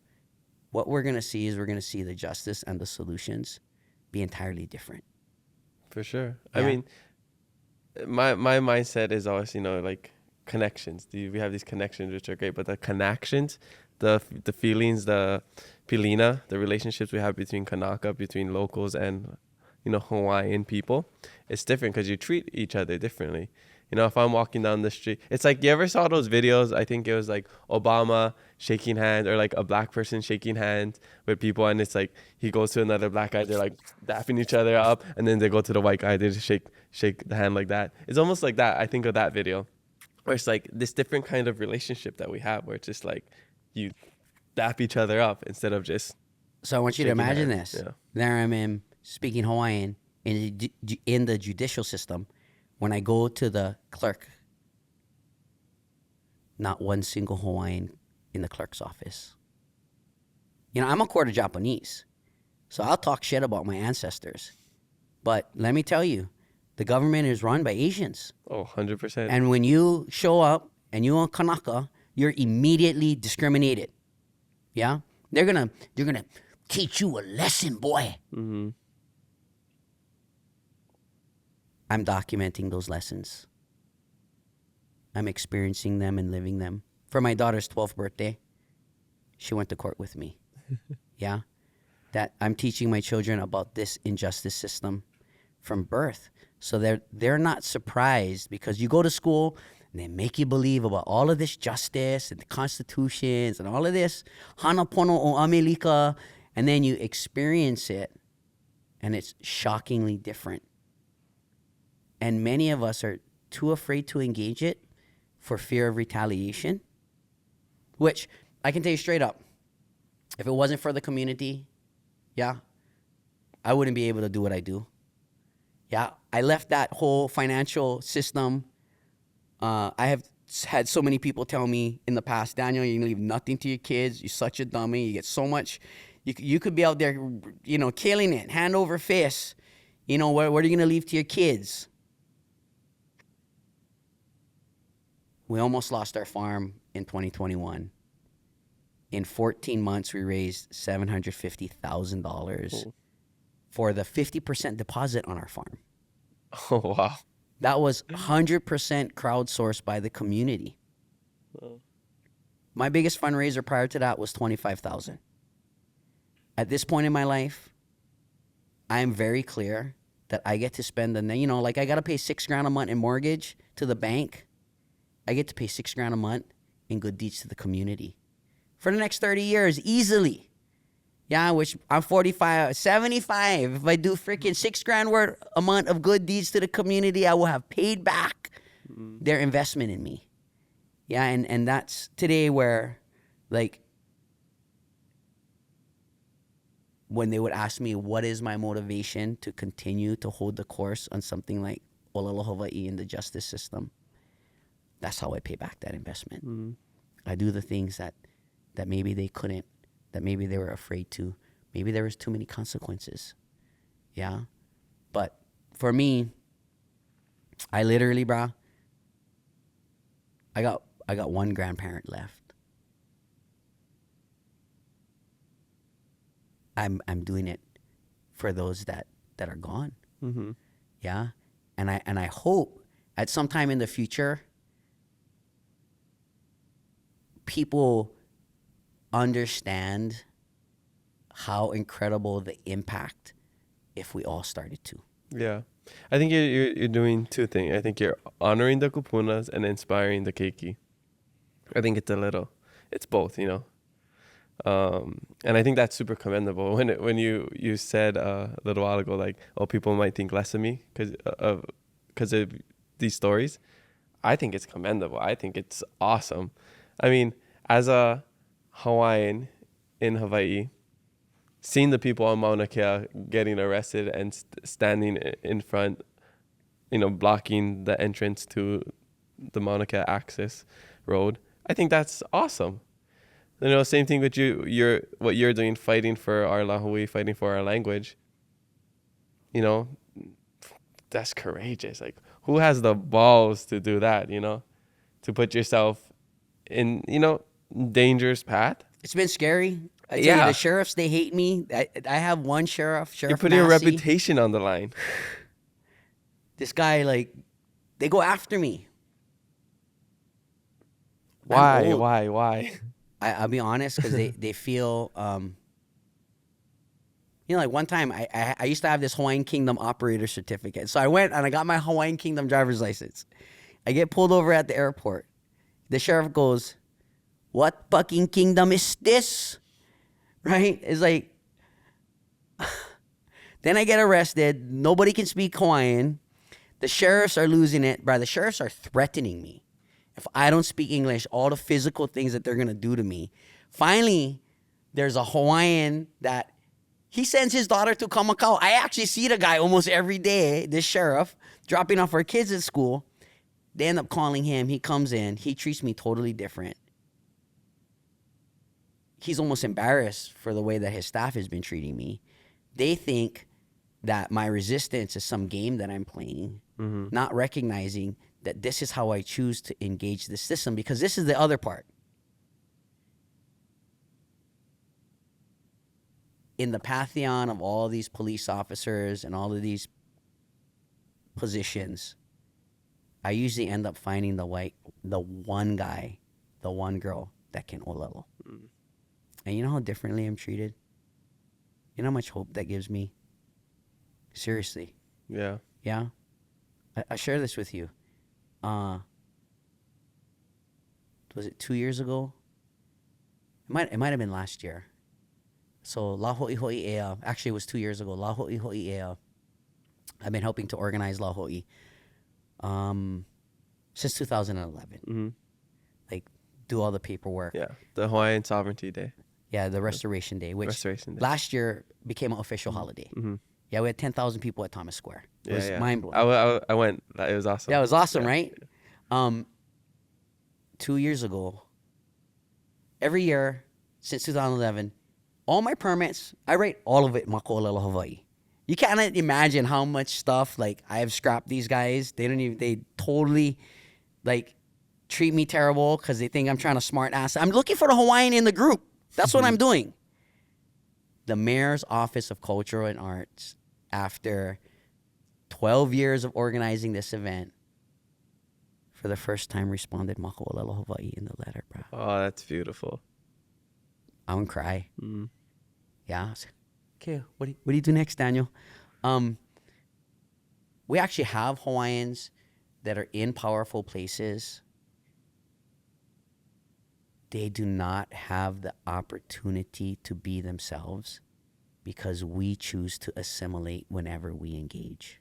What we're going to see is we're going to see the justice and the solutions be entirely different. For sure. Yeah. I mean, my mindset is always, you know, like connections. We have these connections which are great, but the connections, the feelings, the pilina, the relationships we have between Kanaka, between locals and, you know, Hawaiian people, it's different because you treat each other differently. You know, if I'm walking down the street, it's like, you ever saw those videos? I think it was like Obama shaking hands or like a black person shaking hands with people. And it's like, he goes to another black guy, they're like dapping each other up. And then they go to the white guy, they just shake the hand like that. It's almost like that. I think of that video where it's like this different kind of relationship that we have where it's just like you dap each other up instead of just. So I want you to imagine this. Yeah. There I am speaking Hawaiian in the judicial system. When I go to the clerk, not one single Hawaiian in the clerk's office. You know, I'm a quarter Japanese, so I'll talk shit about my ancestors. But let me tell you, the government is run by Asians. Oh, 100%. And when you show up and you're a Kanaka, you're immediately discriminated. Yeah? They're gonna teach you a lesson, boy. Mm-hmm. I'm documenting those lessons. I'm experiencing them and living them. For my daughter's 12th birthday, she went to court with me. Yeah? That I'm teaching my children about this injustice system from birth. So they're not surprised because you go to school and they make you believe about all of this justice and the constitutions and all of this hanapono o Amerika, and then you experience it and it's shockingly different. And many of us are too afraid to engage it for fear of retaliation, which I can tell you straight up, if it wasn't for the community, yeah, I wouldn't be able to do what I do. Yeah, I left that whole financial system. I have had so many people tell me in the past, Daniel, you leave nothing to your kids. You're such a dummy. You get so much. You could be out there, you know, killing it, hand over fist. You know, what are you going to leave to your kids? We almost lost our farm in 2021. In 14 months, we raised $750,000 for the 50% deposit on our farm. Oh, wow. That was 100% crowdsourced by the community. Oh. My biggest fundraiser prior to that was $25,000. At this point in my life, I am very clear that I get to spend I got to pay $6,000 a month in mortgage to the bank. I get to pay $6,000 a month in good deeds to the community for the next 30 years, easily. Yeah, which I'm 45, 75. If I do freaking $6,000 worth a month of good deeds to the community, I will have paid back their investment in me. Yeah, and that's today where like, when they would ask me what is my motivation to continue to hold the course on something like Olelo Hawai'i in the justice system, that's how I pay back that investment. I do the things that maybe they couldn't, that maybe they were afraid to. Maybe there was too many consequences. Yeah. But for me, I literally, brah, I got one grandparent left. I'm doing it for those that are gone. Yeah. And I hope at some time in the future, people understand how incredible the impact if we all started to. Yeah. I think you're doing two things. I think you're honoring the kupunas and inspiring the keiki. I think it's both, you know. And I think that's super commendable. When you said a little while ago, like, oh, people might think less of me because of these stories. I think it's commendable. I think it's awesome. I mean, as a Hawaiian in Hawaii, seeing the people on Mauna Kea getting arrested and standing in front, you know, blocking the entrance to the Mauna Kea access road, I think that's awesome. You know, same thing with what you're doing, fighting for our lahui, fighting for our language. You know, that's courageous. Like, who has the balls to do that, you know? To put yourself in, you know, dangerous path. It's been scary. I tell you, the sheriffs, they hate me. I have one sheriff You're putting your reputation on the line. This guy, like, they go after me. Why? I'll be honest, because they feel, you know, like one time I used to have this Hawaiian Kingdom operator certificate. So I went and I got my Hawaiian Kingdom driver's license. I get pulled over at the airport. The sheriff goes, "What fucking kingdom is this?" Right? It's like, then I get arrested. Nobody can speak Hawaiian. The sheriffs are losing it. Bro, the sheriffs are threatening me. If I don't speak English, all the physical things that they're going to do to me. Finally, there's a Hawaiian that he sends his daughter to Kamakau. I actually see the guy almost every day, this sheriff, dropping off our kids at school. They end up calling him. He comes in. He treats me totally different. He's almost embarrassed for the way that his staff has been treating me. They think that my resistance is some game that I'm playing, not recognizing that this is how I choose to engage the system, because this is the other part. In the pantheon of all these police officers and all of these positions, I usually end up finding the one guy, the one girl that can olelo. And you know how differently I'm treated? You know how much hope that gives me? Seriously. Yeah. Yeah? I share this with you. Was it 2 years ago? It might have been last year. So La Ho'i Ho'i Ea, actually it was 2 years ago. La Ho'i Ho'i Ea. I've been helping to organize La Ho'i since 2011. Like, do all the paperwork. Yeah, the Hawaiian Sovereignty Day. Yeah, the Restoration Day, which last year became an official holiday. Yeah, we had 10,000 people at Thomas Square. It was mind-blowing. I went. It was awesome. Yeah, it was awesome, right? 2 years ago, every year since 2011, all my permits, I write all of it Makolelo Hawaii. You can't imagine how much stuff, like, I have scrapped these guys. They totally, like, treat me terrible because they think I'm trying to smart ass. I'm looking for the Hawaiian in the group. That's what I'm doing. The Mayor's Office of Cultural and Arts, after 12 years of organizing this event, for the first time responded Makolelo Hawaii in the letter, bro. Oh, that's beautiful. I'm gonna cry. Yeah. Okay, what do you do next, Daniel? We actually have Hawaiians that are in powerful places. They do not have the opportunity to be themselves because we choose to assimilate whenever we engage.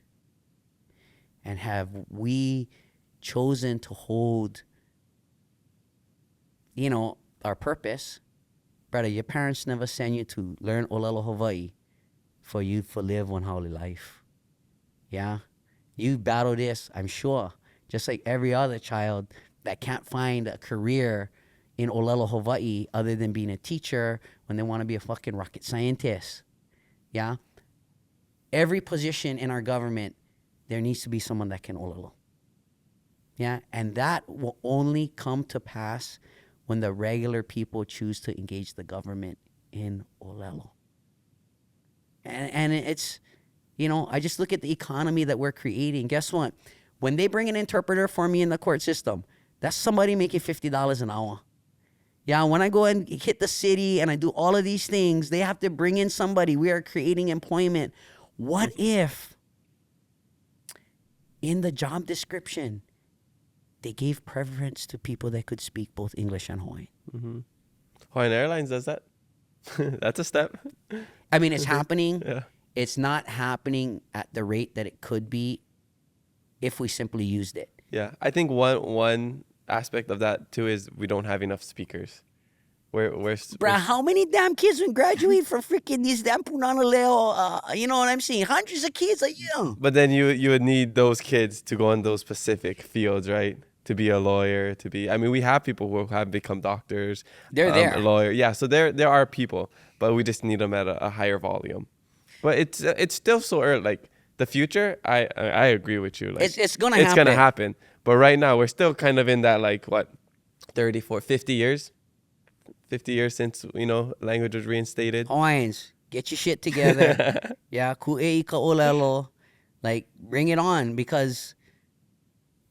And have we chosen to hold, you know, our purpose, brother, your parents never send you to learn Olelo Hawai'i for you to live one holy life. Yeah? You battle this, I'm sure, just like every other child that can't find a career in Olelo Hawai'i other than being a teacher when they want to be a fucking rocket scientist. Yeah? Every position in our government, there needs to be someone that can Olelo. Yeah? And that will only come to pass when the regular people choose to engage the government in Olelo. And it's, you know, I just look at the economy that we're creating. Guess what? When they bring an interpreter for me in the court system, that's somebody making $50 an hour. Yeah, when I go and hit the city and I do all of these things, they have to bring in somebody. We are creating employment. What if in the job description, they gave preference to people that could speak both English and Hawaiian? Mm-hmm. Hawaiian Airlines does that. That's a step. I mean, it's happening. Yeah. It's not happening at the rate that it could be if we simply used it. Yeah, I think one aspect of that too is we don't have enough speakers. Bruh, how many damn kids would graduate from freaking these damn punana leo? You know what I'm saying? Hundreds of kids a year. But then you would need those kids to go in those specific fields, right? To be a lawyer, I mean, we have people who have become doctors. They're there. A lawyer. Yeah, so there are people, but we just need them at a higher volume. But it's still so early. Like the future, I agree with you. Like it's gonna happen. It's gonna happen. But right now we're still kind of in that like what, 34, 50 years? 50 years since, you know, language was reinstated. Hawaiians, get your shit together. Yeah, ku'ei ka olelo. Like, bring it on, because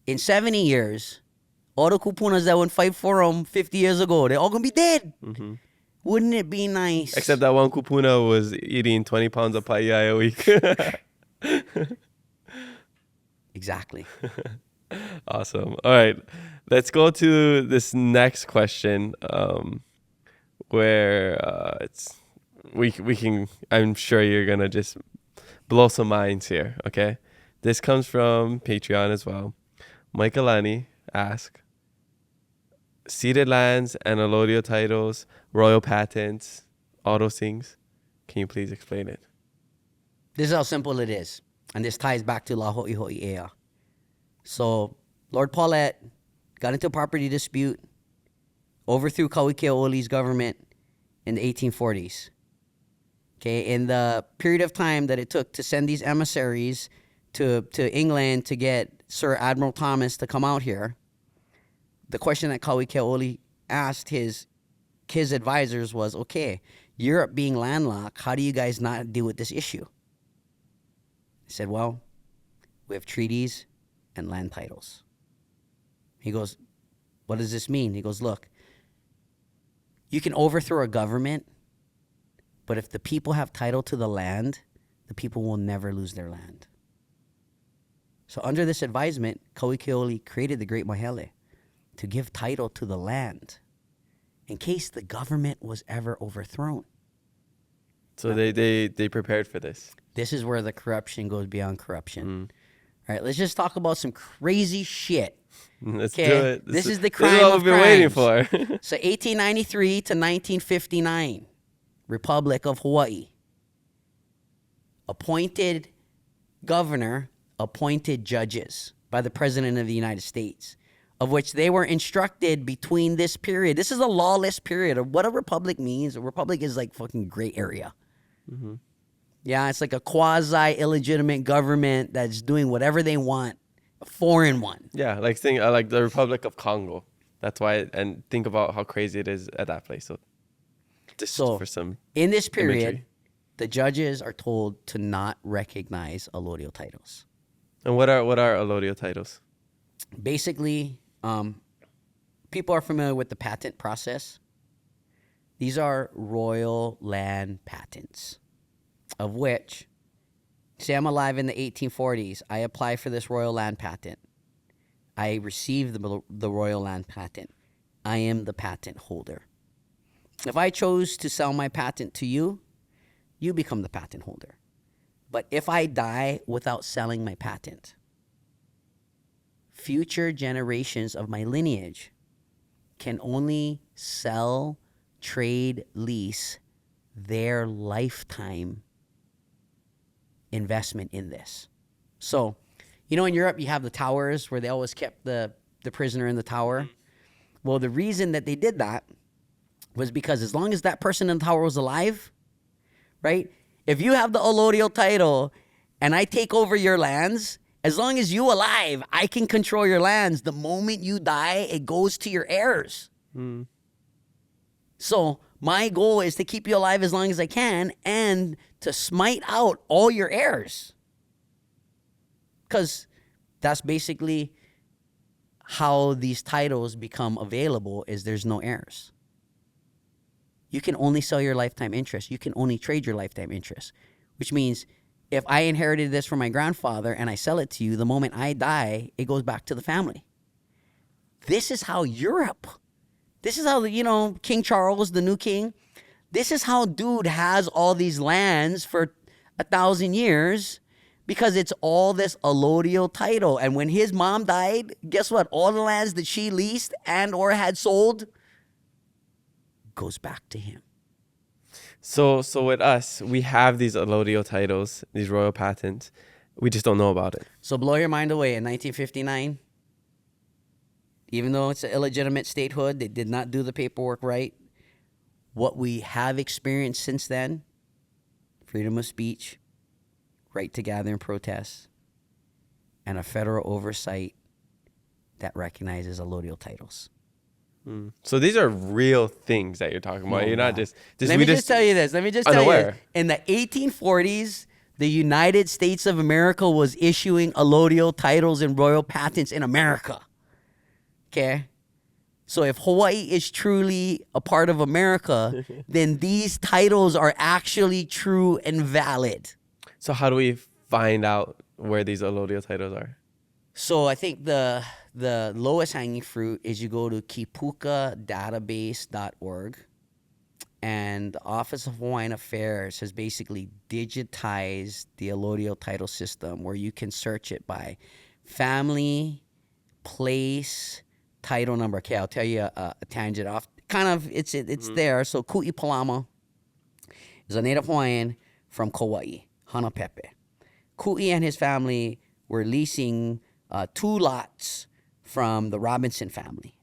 in 70 years, all the kupunas that would fight for them 50 years ago, they're all going to be dead. Mm-hmm. Wouldn't it be nice? Except that one kupuna was eating 20 pounds of paʻi a week. Exactly. Awesome. All right. Let's go to this next question, where we can, I'm sure you're going to just blow some minds here, okay? This comes from Patreon as well. Michaelani asks, ceded lands and allodial titles, royal patents, all those things. Can you please explain it? This is how simple it is. And this ties back to La Ho'i Ho'i Ea. So, Lord Paulette got into a property dispute, overthrew Kauikeaoli's government in the 1840s. Okay, in the period of time that it took to send these emissaries to England to get Sir Admiral Thomas to come out here, the question that Kauikeaoli asked his advisors was, okay, Europe being landlocked, how do you guys not deal with this issue? He said, well, we have treaties and land titles. He goes, what does this mean? He goes, look, you can overthrow a government, but if the people have title to the land, the people will never lose their land. So under this advisement, Kauikeaoli created the Great Mahele to give title to the land in case the government was ever overthrown. So they prepared for this. This is where the corruption goes beyond corruption. All right, let's just talk about some crazy shit. Let's do it. This is the crime This is what of we've been waiting for. So 1893 to 1959, Republic of Hawaii. Appointed governor, appointed judges by the President of the United States, of which they were instructed between this period. This is a lawless period of what a republic means. A republic is like fucking gray area. Mm-hmm. Yeah, it's like a quasi-illegitimate government that's doing whatever they want, a foreign one. Yeah, like the Republic of Congo. That's why, and think about how crazy it is at that place. So, just for some in this period, imagery. The judges are told to not recognize allodial titles. And what are allodial titles? Basically, people are familiar with the patent process. These are royal land patents, of which, say I'm alive in the 1840s, I apply for this royal land patent. I receive the royal land patent. I am the patent holder. If I chose to sell my patent to you, you become the patent holder. But if I die without selling my patent, future generations of my lineage can only sell, trade, lease their lifetime investment in this. So, you know, in Europe, you have the towers where they always kept the prisoner in the tower. Well, the reason that they did that was because as long as that person in the tower was alive, right? If you have the allodial title and I take over your lands, as long as you alive, I can control your lands. The moment you die, it goes to your heirs. So my goal is to keep you alive as long as I can and to smite out all your heirs. Because that's basically how these titles become available, is there's no heirs. You can only sell your lifetime interest. You can only trade your lifetime interest, which means if I inherited this from my grandfather and I sell it to you, the moment I die, it goes back to the family. This is how Europe, this is how, you know, King Charles, the new king, this is how dude has all these lands for 1,000 years because it's all this allodial title. And when his mom died, guess what? All the lands that she leased and or had sold goes back to him. So with us, we have these allodial titles, these royal patents. We just don't know about it. So blow your mind away. In 1959, even though it's an illegitimate statehood, they did not do the paperwork right. What we have experienced since then, freedom of speech, right to gather and protest, and a federal oversight that recognizes allodial titles. So these are real things that you're talking about. No, You're not no. just Let me just tell you this. Let me just tell unaware. you. In the 1840s, the United States of America was issuing allodial titles and royal patents in America. Okay? So if Hawaii is truly a part of America, then these titles are actually true and valid. So how do we find out where these allodial titles are? So I think the lowest hanging fruit is you go to kipukaDatabase.org, and the Office of Hawaiian Affairs has basically digitized the allodial title system where you can search it by family, place, title number. Okay, I'll tell you a tangent off. Kind of, it's there. So Ku'i Palama is a native Hawaiian from Kauai, Hanapepe. Ku'i and his family were leasing 2 lots from the Robinson family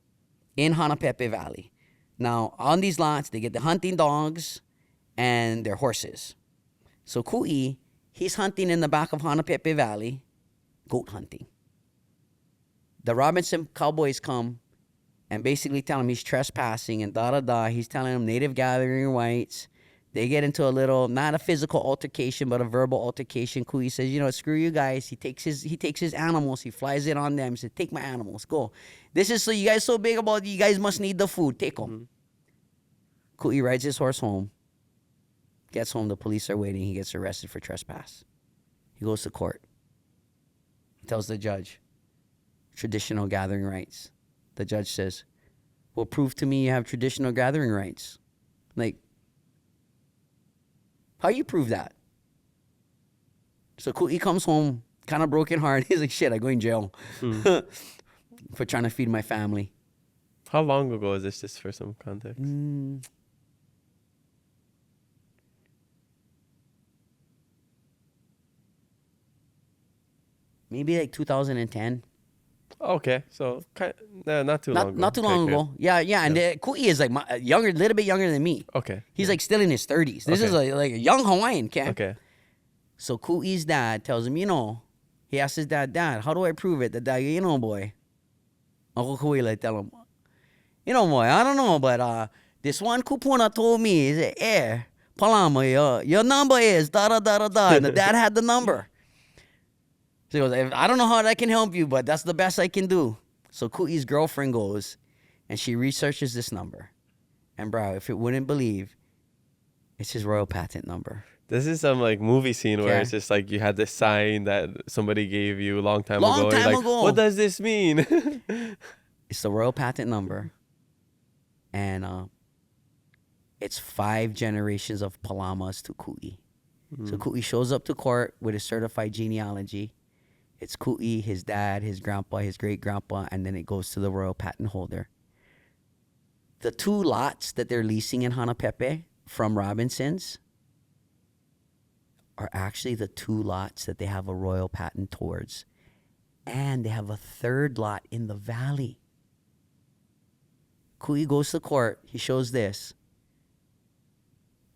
in Hanapepe Valley. Now, on these lots, they get the hunting dogs and their horses. So Ku'i, he's hunting in the back of Hanapepe Valley, goat hunting. The Robinson cowboys come and basically tell him he's trespassing and da-da-da. He's telling them native gathering rights. They get into a little, not a physical altercation, but a verbal altercation. Ku'i says, you know, screw you guys. He takes his animals. He flies in on them. He says, take my animals. Go. This is so you guys so big about it. You guys must need the food. Take them. Ku'i rides his horse home. Gets home. The police are waiting. He gets arrested for trespass. He goes to court. He tells the judge, traditional gathering rights. The judge says, well, prove to me you have traditional gathering rights. Like, how you prove that? So Ku'i comes home, kind of broken heart. He's like, shit, I go in jail for trying to feed my family. How long ago is this, just for some context? Maybe like 2010. Okay, so not too long ago. Not too long ago. Yeah. And Ku'i is like a little bit younger than me. Okay. He's like still in his 30s. This is like a young Hawaiian, Okay. So Ku'i's dad tells him, you know, he asks his dad, how do I prove it? The dad, you know, boy. Uncle Ku'i like tell him, you know, boy, I don't know, but this one kupuna told me, he said, Palama, your number is da-da-da-da-da. And the dad had the number. So he goes, I don't know how that can help you, but that's the best I can do. So Ku'i's girlfriend goes, and she researches this number. And bro, if it wouldn't believe, it's his royal patent number. This is some like movie scene where it's just like you had this sign that somebody gave you a long time ago. You're like, what does this mean? It's the royal patent number. And it's 5 generations of Palamas to Ku'i. So Ku'i shows up to court with his certified genealogy. It's Ku'i, his dad, his grandpa, his great-grandpa, and then it goes to the royal patent holder. the 2 lots that they're leasing in Hanapepe from Robinson's are actually the 2 lots that they have a royal patent towards. And they have a 3rd lot in the valley. Ku'i goes to court. He shows this.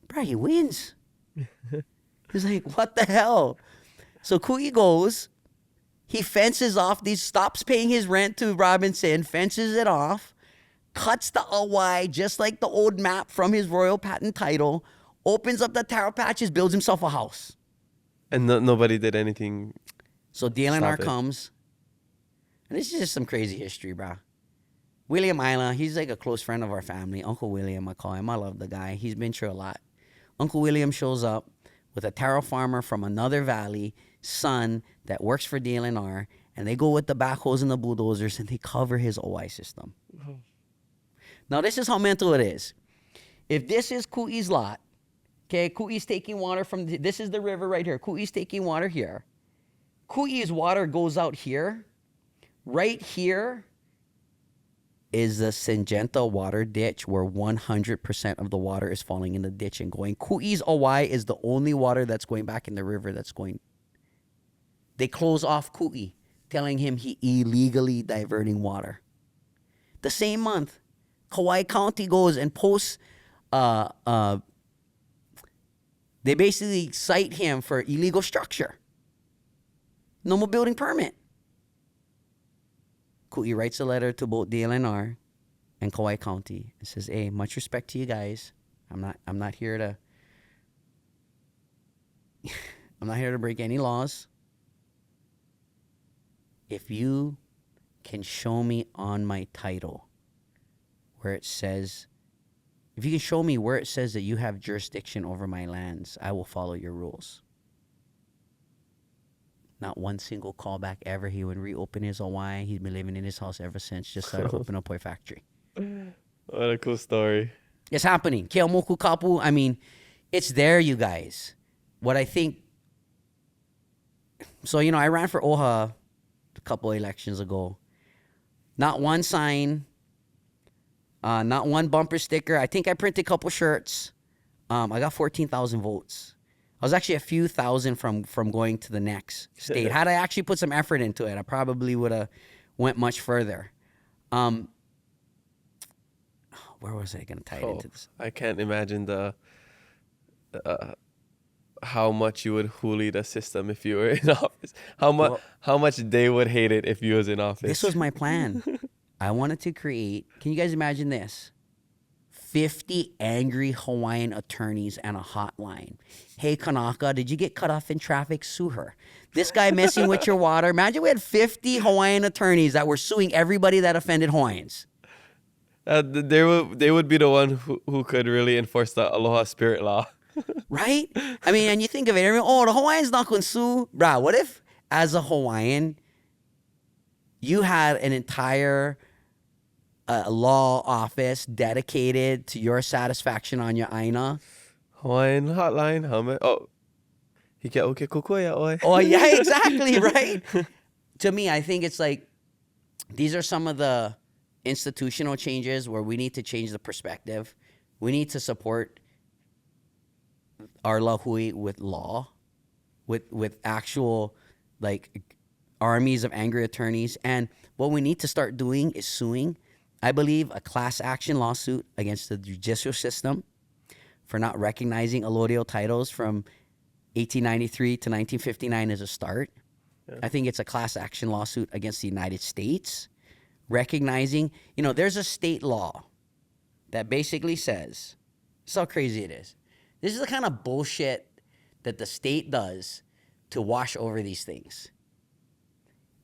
Bro, he wins. He's like, what the hell? So Ku'i goes. He fences off these, stops paying his rent to Robinson, fences it off, cuts the awai just like the old map from his royal patent title, opens up the taro patches, builds himself a house. And nobody did anything. So DLNR comes. And this is just some crazy history, bro. William Isla, he's like a close friend of our family. Uncle William, I call him. I love the guy. He's been through a lot. Uncle William shows up with a taro farmer from another valley, son that works for DLNR, and they go with the backhoes and the bulldozers and they cover his OI system. Oh. Now, this is how mental it is. If this is Ku'i's lot, okay, Ku'i's taking water from, this is the river right here. Ku'i's taking water here. Ku'i's water goes out here. Right here is the Syngenta water ditch where 100% of the water is falling in the ditch and going. Ku'i's Owai is the only water that's going back in the river that's going. They close off Ku'i, telling him he illegally diverting water. The same month, Kauai County goes and posts, they basically cite him for illegal structure. No more building permit. Ku'i writes a letter to both DLNR and Kauai County and says, hey, much respect to you guys. I'm not here to I'm not here to break any laws. If you can show me on my title where it says, if you can show me where it says that you have jurisdiction over my lands, I will follow your rules. Not one single callback ever. He would reopen his Hawaii. He's been living in his house ever since. Just started to open up a factory. What a cool story. It's happening. Keamoku Kapu. I mean, it's there, you guys. What I think. So, you know, I ran for Oʻahu a couple elections ago. Not one sign. Not one bumper sticker. I think I printed a couple shirts. I got 14,000 votes. I was actually a few thousand from going to the next state. Had I actually put some effort into it, I probably would have went much further. Where was I going to tie it into this? I can't imagine the how much you would huli the system if you were in office. How much they would hate it if you was in office. This was my plan. I wanted to create. Can you guys imagine this? 50 angry Hawaiian attorneys and a hotline. Hey, Kanaka, did you get cut off in traffic? Sue her. This guy messing with your water. Imagine we had 50 Hawaiian attorneys that were suing everybody that offended Hawaiians. They would be the one who could really enforce the Aloha spirit law. Right? I mean, and you think of it, the Hawaiian's not going to sue. Bruh, what if, as a Hawaiian, you had an entire law office dedicated to your satisfaction on your aina? Hawaiian hotline, helmet. Oh, hike oke kukuya oi. Oh, yeah, exactly, right? To me, I think it's like, these are some of the institutional changes where we need to change the perspective. We need to support our lahui with law, with actual, like, armies of angry attorneys. And what we need to start doing is suing. I believe a class action lawsuit against the judicial system for not recognizing allodial titles from 1893 to 1959 is a start. Yeah. I think it's a class action lawsuit against the United States, recognizing, there's a state law that basically says, this is how crazy it is. This is the kind of bullshit that the state does to wash over these things.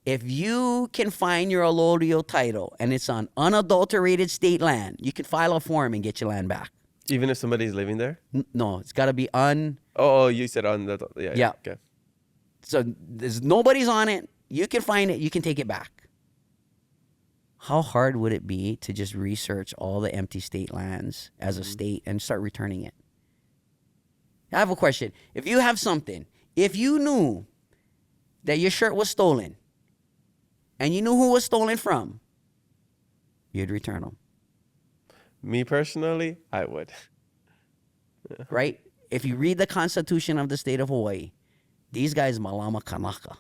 If you can find your allodial title and it's on unadulterated state land, you can file a form and get your land back. Even if somebody's living there? No, it's got to be Oh, you said on the... Yeah. Okay. So there's nobody's on it. You can find it. You can take it back. How hard would it be to just research all the empty state lands as a state and start returning it? I have a question. If you have something, if you knew that your shirt was stolen and you knew who was stolen from, you'd return them. Me personally, I would. Right? If you read the Constitution of the state of Hawaii, these guys malama kanaka.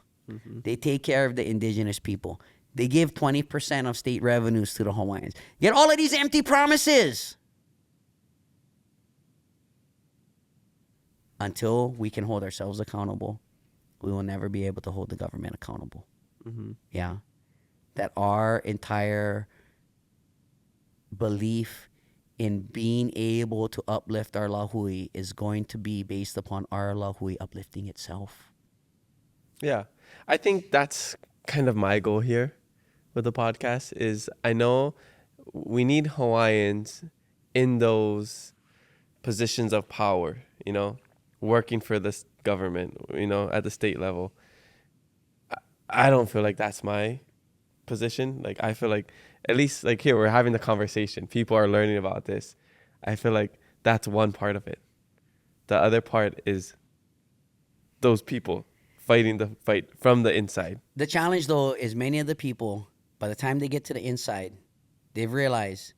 They take care of the indigenous people. They give 20% of state revenues to the Hawaiians. Yet all of these empty promises. Until we can hold ourselves accountable, we will never be able to hold the government accountable. Yeah. That our entire belief in being able to uplift our lahui is going to be based upon our lahui uplifting itself. Yeah. I think that's kind of my goal here with the podcast is I know we need Hawaiians in those positions of power, you know, working for this government, you know, at the state level. I don't feel like that's my position. Like, I feel like at least like here, we're having the conversation. People are learning about this. I feel like that's one part of it. The other part is those people fighting the fight from the inside. The challenge, though, is many of the people, by the time they get to the inside, they've realized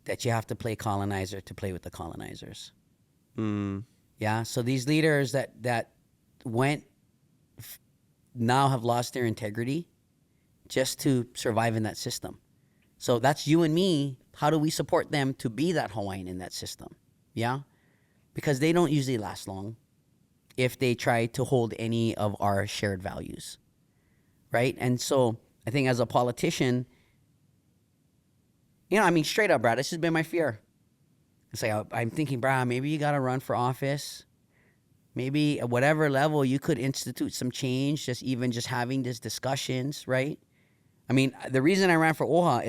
that you have to play colonizer to play with the colonizers. Yeah, so these leaders that went now have lost their integrity just to survive in that system. So that's you and me. How do we support them to be that Hawaiian in that system? Yeah, because they don't usually last long if they try to hold any of our shared values, right? And so I think as a politician, you know, I mean, straight up, Brad, this has been my fear. It's like, I'm thinking, Brad, maybe you got to run for office. Maybe at whatever level you could institute some change, just having these discussions, right? I mean, the reason I ran for Oʻahu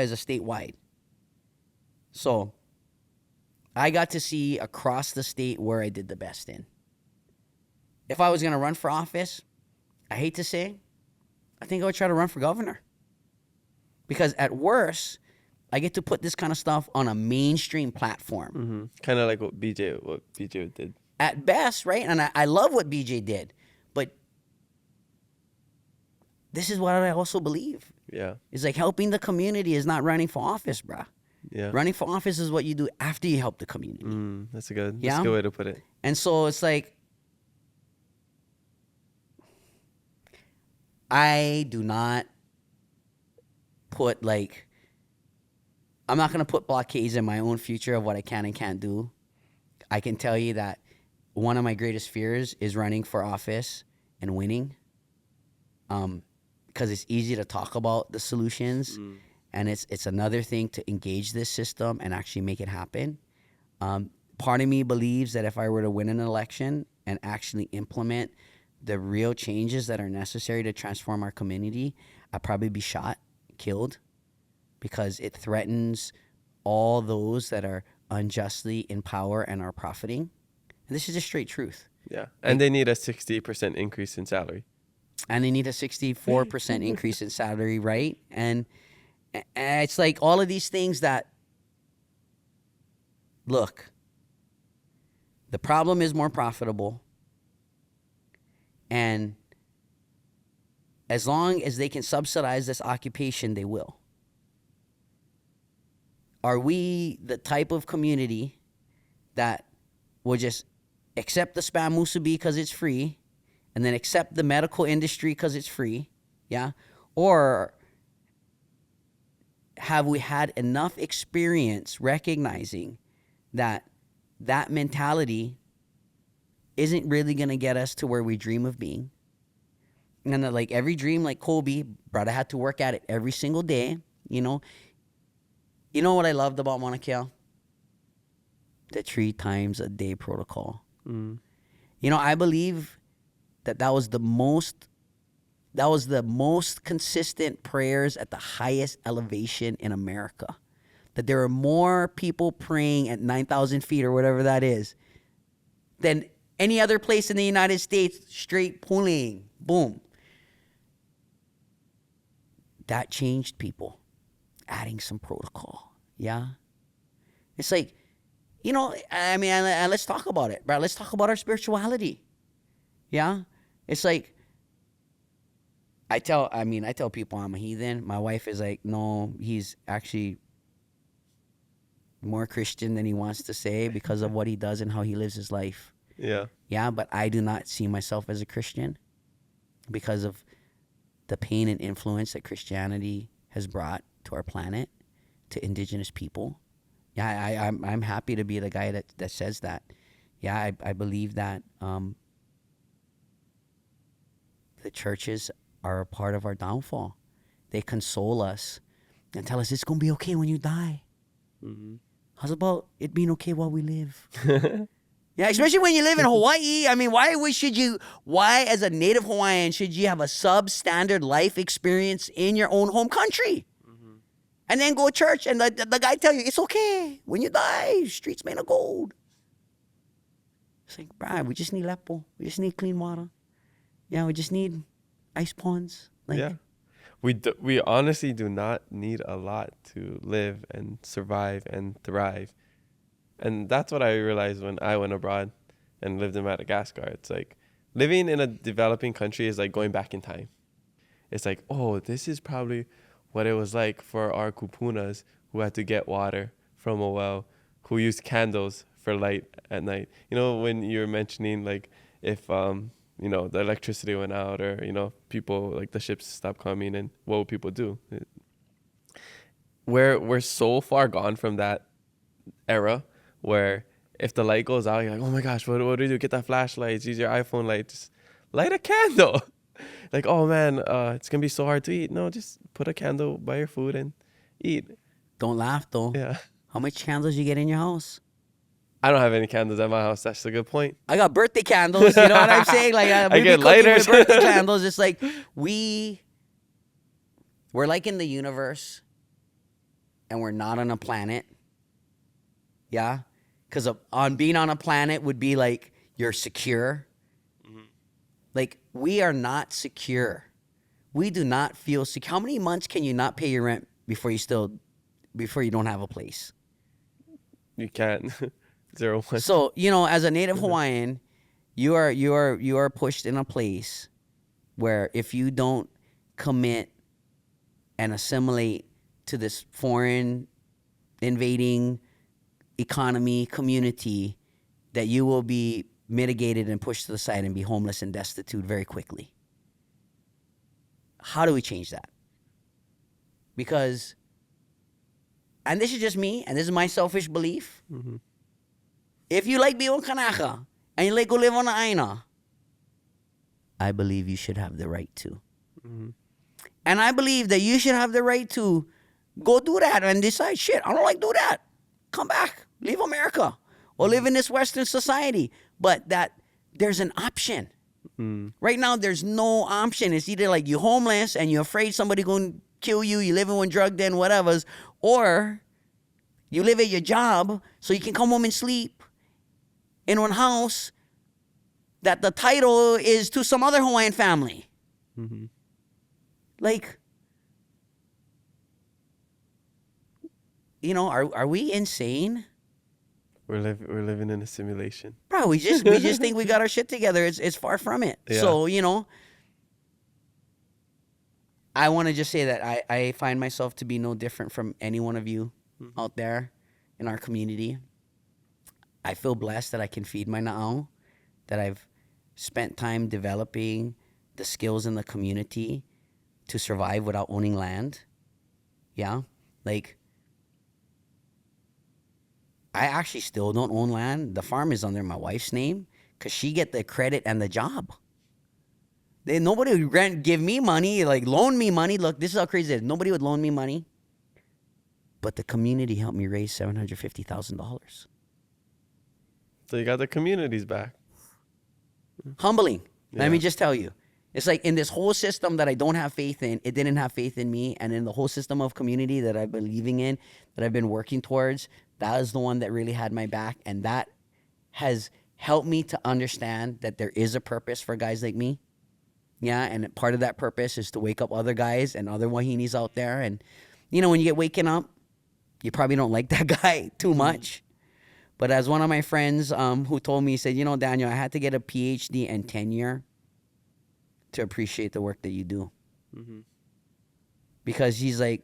is a statewide. So I got to see across the state where I did the best in. If I was going to run for office, I hate to say, I think I would try to run for governor. Because at worst, I get to put this kind of stuff on a mainstream platform. Kind of like what BJ did. At best, right? And I love what BJ did. But this is what I also believe. Yeah. It's like helping the community is not running for office, bruh. Yeah. Running for office is what you do after you help the community. That's a good way to put it. And so it's like, I do not put like, I'm not going to put blockades in my own future of what I can and can't do. I can tell you that one of my greatest fears is running for office and winning. Because it's easy to talk about the solutions, and it's another thing to engage this system and actually make it happen. Part of me believes that if I were to win an election and actually implement the real changes that are necessary to transform our community, I'd probably be shot, killed, because it threatens all those that are unjustly in power and are profiting. And this is just straight truth. Yeah. And they need a 60% increase in salary. And they need a 64% increase in salary, right? And it's like all of these things that, look, the problem is more profitable. And as long as they can subsidize this occupation, they will. Are we the type of community that will just accept the spam musubi because it's free and then accept the medical industry because it's free? Yeah. Or have we had enough experience recognizing that that mentality isn't really going to get us to where we dream of being? And that, like every dream, like Kobe, brother had to work at it every single day, you know. You know what I loved about Mauna Kea? The 3 times a day protocol. You know, I believe that was the most consistent prayers at the highest elevation in America. That there are more people praying at 9,000 feet or whatever that is than any other place in the United States, straight pulling. Boom. That changed people. Adding some protocol. Yeah. It's like, you know, I mean, let's talk about it, bro. Let's talk about our spirituality. Yeah. It's like, I tell people I'm a heathen. My wife is like, no, he's actually more Christian than he wants to say because of what he does and how he lives his life. Yeah. Yeah, but I do not see myself as a Christian because of the pain and influence that Christianity has brought to our planet, to indigenous people. Yeah, I'm happy to be the guy that says that. Yeah, I believe that the churches are a part of our downfall. They console us and tell us it's going to be okay when you die. Mm-hmm. How's about it being okay while we live? Yeah, especially when you live in Hawaii. I mean, why as a native Hawaiian should you have a substandard life experience in your own home country? Mm-hmm. And then go to church and the guy tell you, it's okay. When you die, streets made of gold. It's like, bruh, we just need lepo. We just need clean water. Yeah, we just need ice ponds. Like, yeah. We honestly do not need a lot to live and survive and thrive. And that's what I realized when I went abroad and lived in Madagascar. It's like living in a developing country is like going back in time. It's like, oh, this is probably what it was like for our kupunas who had to get water from a well, who used candles for light at night. You know, when you're mentioning like if, you know, the electricity went out or, you know, people like the ships stopped coming and what would people do? We're so far gone from that era where if the light goes out, you're like, oh my gosh, what do we do? Get that flashlight, use your iPhone light, just light a candle. Like, oh man, it's gonna be so hard to eat. No, just put a candle by your food and eat. Don't laugh though. Yeah. How much candles you get in your house? I don't have any candles at my house. That's a good point. I got birthday candles. You know what I'm saying? Like I get lighters. With birthday candles. It's like we're like in the universe, and we're not on a planet. Yeah, because on being on a planet would be like you're secure. Mm-hmm. Like we are not secure. We do not feel secure. How many months can you not pay your rent before you don't have a place? You can't. 0 1. So, you know, as a native Hawaiian, you are pushed in a place where if you don't commit and assimilate to this foreign invading economy, community, that you will be mitigated and pushed to the side and be homeless and destitute very quickly. How do we change that? Because, and this is just me, and this is my selfish belief, mm-hmm. If you like being on Kanaka and you like go live on the Aina, I believe you should have the right to. Mm-hmm. And I believe that you should have the right to go do that and decide, shit, I don't like do that. Come back, leave America or live in this Western society. But that there's an option. Mm. Right now, there's no option. It's either like you're homeless and you're afraid somebody going to kill you, you live in one drug den, whatever's, or you live at your job so you can come home and sleep in one house that the title is to some other Hawaiian family. Mm-hmm. Like, you know, are we insane? We're living in a simulation. Bro, we just think we got our shit together. It's far from it. Yeah. So, you know, I want to just say that I find myself to be no different from any one of you out there in our community. I feel blessed that I can feed my na'au, that I've spent time developing the skills in the community to survive without owning land. Yeah, like, I actually still don't own land. The farm is under my wife's name because she get the credit and the job. Nobody would give me money, like loan me money. Look, this is how crazy it is. Nobody would loan me money. But the community helped me raise $750,000. So you got the communities back. Humbling. Yeah. Let me just tell you. It's like in this whole system that I don't have faith in, it didn't have faith in me. And in the whole system of community that I've been believing in, that I've been working towards, that is the one that really had my back. And that has helped me to understand that there is a purpose for guys like me. Yeah, and part of that purpose is to wake up other guys and other wahinis out there. And, you know, when you get waking up, you probably don't like that guy too much. But as one of my friends who told me, he said, you know, Daniel, I had to get a PhD and tenure to appreciate the work that you do. Mm-hmm. Because he's like,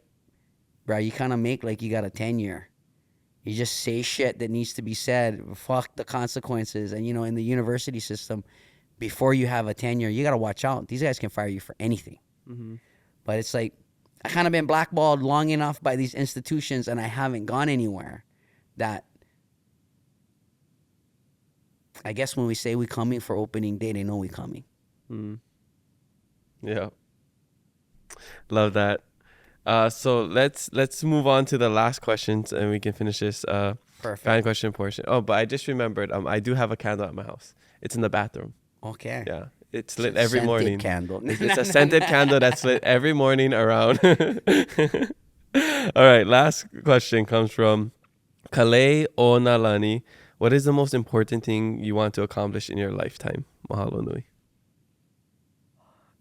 bro, you kind of make like you got a tenure. You just say shit that needs to be said. Fuck the consequences. And, in the university system, before you have a tenure, you got to watch out. These guys can fire you for anything. Mm-hmm. But it's like, I kind of been blackballed long enough by these institutions, and I haven't gone anywhere, that I guess when we say we coming for opening day, they know we coming. Mm. Yeah. Love that. So let's move on to the last questions, and we can finish this Perfect. fan question portion. Oh, but I just remembered, I do have a candle at my house. It's in the bathroom. Okay. Yeah. It's lit every Scented morning. Candle. It's a scented candle that's lit every morning around. All right. Last question comes from Kale Onalani. What is the most important thing you want to accomplish in your lifetime? Mahalo nui.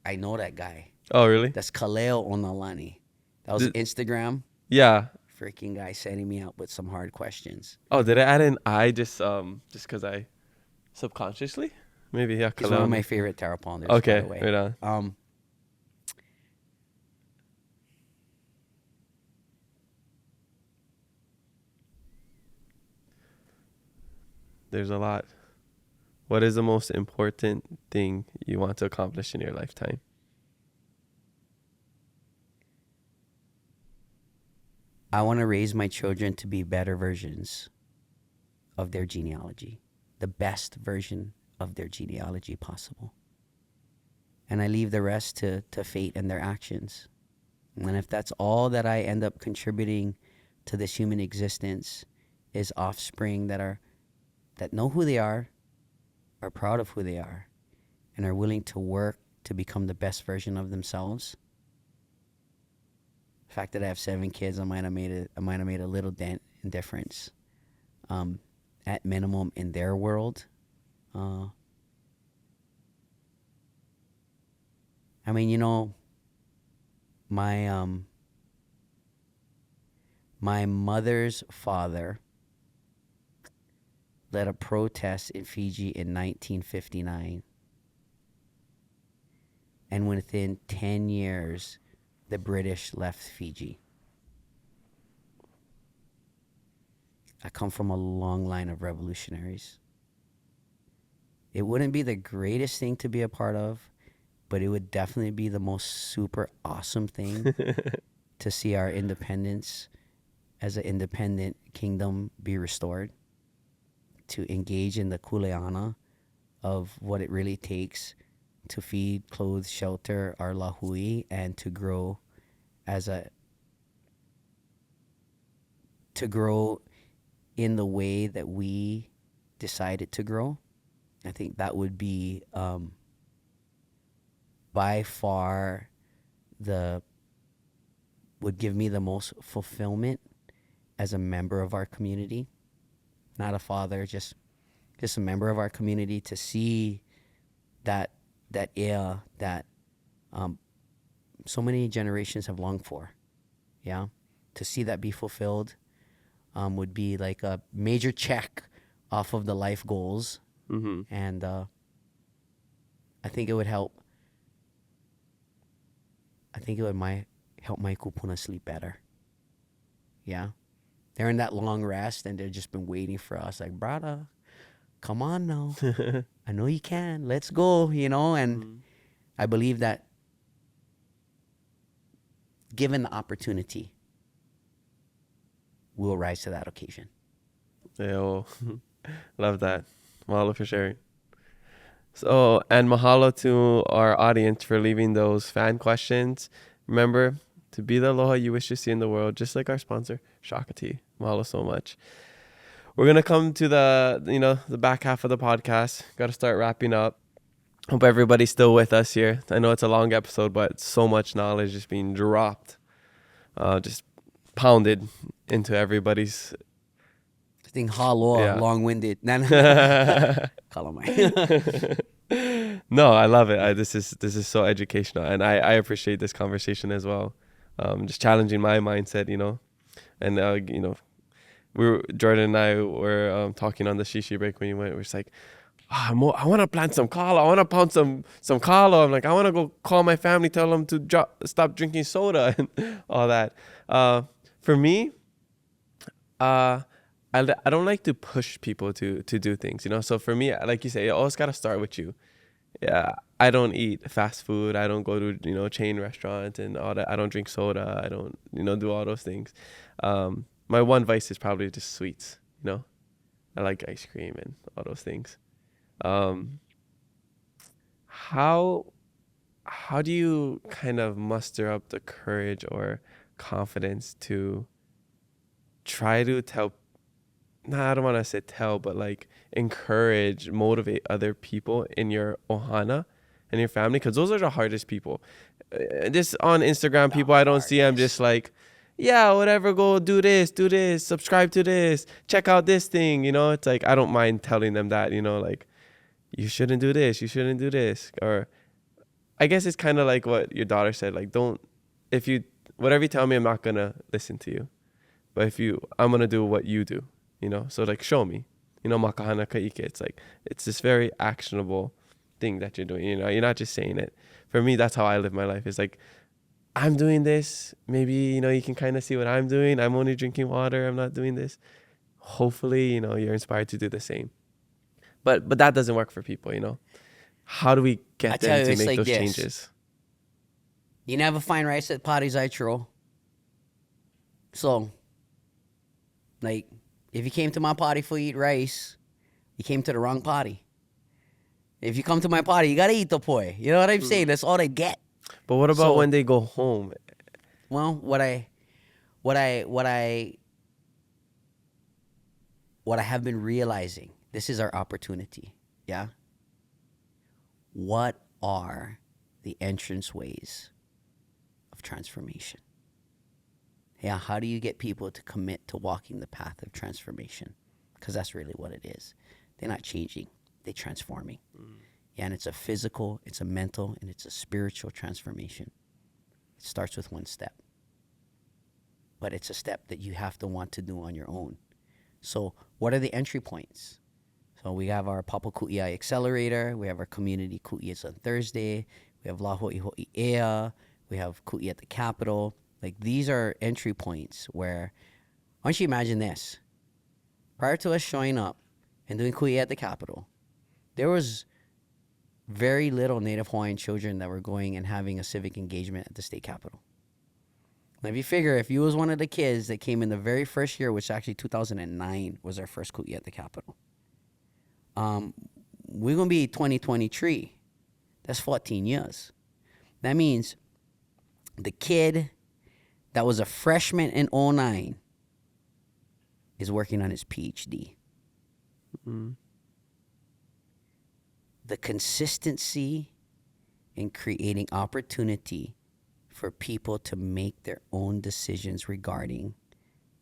I know that guy. Oh, really? That's Kaleo Onalani. That was Instagram. Yeah. Freaking guy setting me up with some hard questions. Oh, did I add an I just because I subconsciously? Maybe, yeah. He's one of my favorite tarot ponders, Okay, by the way. right on. There's a lot. What is the most important thing you want to accomplish in your lifetime? I want to raise my children to be better versions of their genealogy, the best version of their genealogy possible. And I leave the rest to fate and their actions. And if that's all that I end up contributing to this human existence, is offspring that know who they are proud of who they are, and are willing to work to become the best version of themselves. The fact that I have 7 kids, I might have made a little dent in difference, at minimum in their world. I mean, my mother's father led a protest in Fiji in 1959. And within 10 years, the British left Fiji. I come from a long line of revolutionaries. It wouldn't be the greatest thing to be a part of, but it would definitely be the most super awesome thing to see our independence as an independent kingdom be restored, to engage in the kuleana of what it really takes to feed, clothe, shelter our lahui, and to grow in the way that we decided to grow. I think that would be by far would give me the most fulfillment as a member of our community. Not a father, just a member of our community, to see that era that so many generations have longed for. Yeah, to see that be fulfilled would be like a major check off of the life goals. Mm-hmm. And I think it would help. I think it would help my kupuna sleep better. Yeah. They're in that long rest, and they've just been waiting for us. Like, brother, come on now. I know you can. Let's go, And I believe that given the opportunity, we'll rise to that occasion. Yeah, love that. Mahalo for sharing. So, and mahalo to our audience for leaving those fan questions. Remember to be the aloha you wish to see in the world, just like our sponsor, Shakati. Mahalo so much. We're going to come to the back half of the podcast. Got to start wrapping up. Hope everybody's still with us here. I know it's a long episode, but so much knowledge just being dropped, just pounded into everybody's. I think halo, long-winded. No, I love it. This is so educational, and I appreciate this conversation as well. Just challenging my mindset, and Jordan and I were talking on the shishi break when you went. We're just like, I want to plant some kalo. I want to pound some kalo. I'm like, I want to go call my family, tell them to stop drinking soda and all that. For me, I don't like to push people to do things, you know. So for me, like you say, it always got to start with you. Yeah, I don't eat fast food. I don't go to, you know, chain restaurants and all that. I don't drink soda. I don't, you know, do all those things. My one vice is probably just sweets, you know. I like ice cream and all those things. How do you kind of muster up the courage or confidence to try to tell, I don't want to say tell, but like encourage, motivate other people in your ohana and your family? Because those are the hardest people. Just on Instagram, people I don't see, I'm just like, yeah, whatever, go do this, subscribe to this, check out this thing, you know. It's like, I don't mind telling them that, you know, like, you shouldn't do this, you shouldn't do this. Or I guess it's kind of like what your daughter said, like, whatever you tell me, I'm not going to listen to you. But I'm going to do what you do, you know. So like, show me, you know, makahana kaike. It's like, it's this very actionable thing that you're doing, you know. You're not just saying it. For me, that's how I live my life. It's like, I'm doing this. Maybe, you know, you can kind of see what I'm doing. I'm only drinking water. I'm not doing this. Hopefully, you know, you're inspired to do the same. But that doesn't work for people, you know. How do we get them to make those changes? You never find rice at parties I throw. So, like, if you came to my party for eat rice, you came to the wrong party. If you come to my party, you gotta eat the poi. You know what I'm saying? That's all they get. But what about when they go home? Well, what I have been realizing, this is our opportunity. Yeah. What are the entrance ways of transformation? Yeah. How do you get people to commit to walking the path of transformation? Because that's really what it is. They're not changing. They're transforming. Yeah, and it's a physical, it's a mental, and it's a spiritual transformation. It starts with one step. But it's a step that you have to want to do on your own. So what are the entry points? So we have our Papa Ku'iai Accelerator. We have our community Ku'i's on Thursday. We have La Ho'i Ho'i Ea. We have Ku'i at the Capitol. Like, these are entry points where, why don't you imagine this? Prior to us showing up and doing Ku'i at the Capitol, there was very little Native Hawaiian children that were going and having a civic engagement at the state capitol. Now, if you figure, if you was one of the kids that came in the very first year, which actually 2009 was our first Ku'i at the Capitol, we're going to be 2023. That's 14 years. That means the kid that was a freshman in 2009 is working on his PhD. Mm-hmm. The consistency in creating opportunity for people to make their own decisions regarding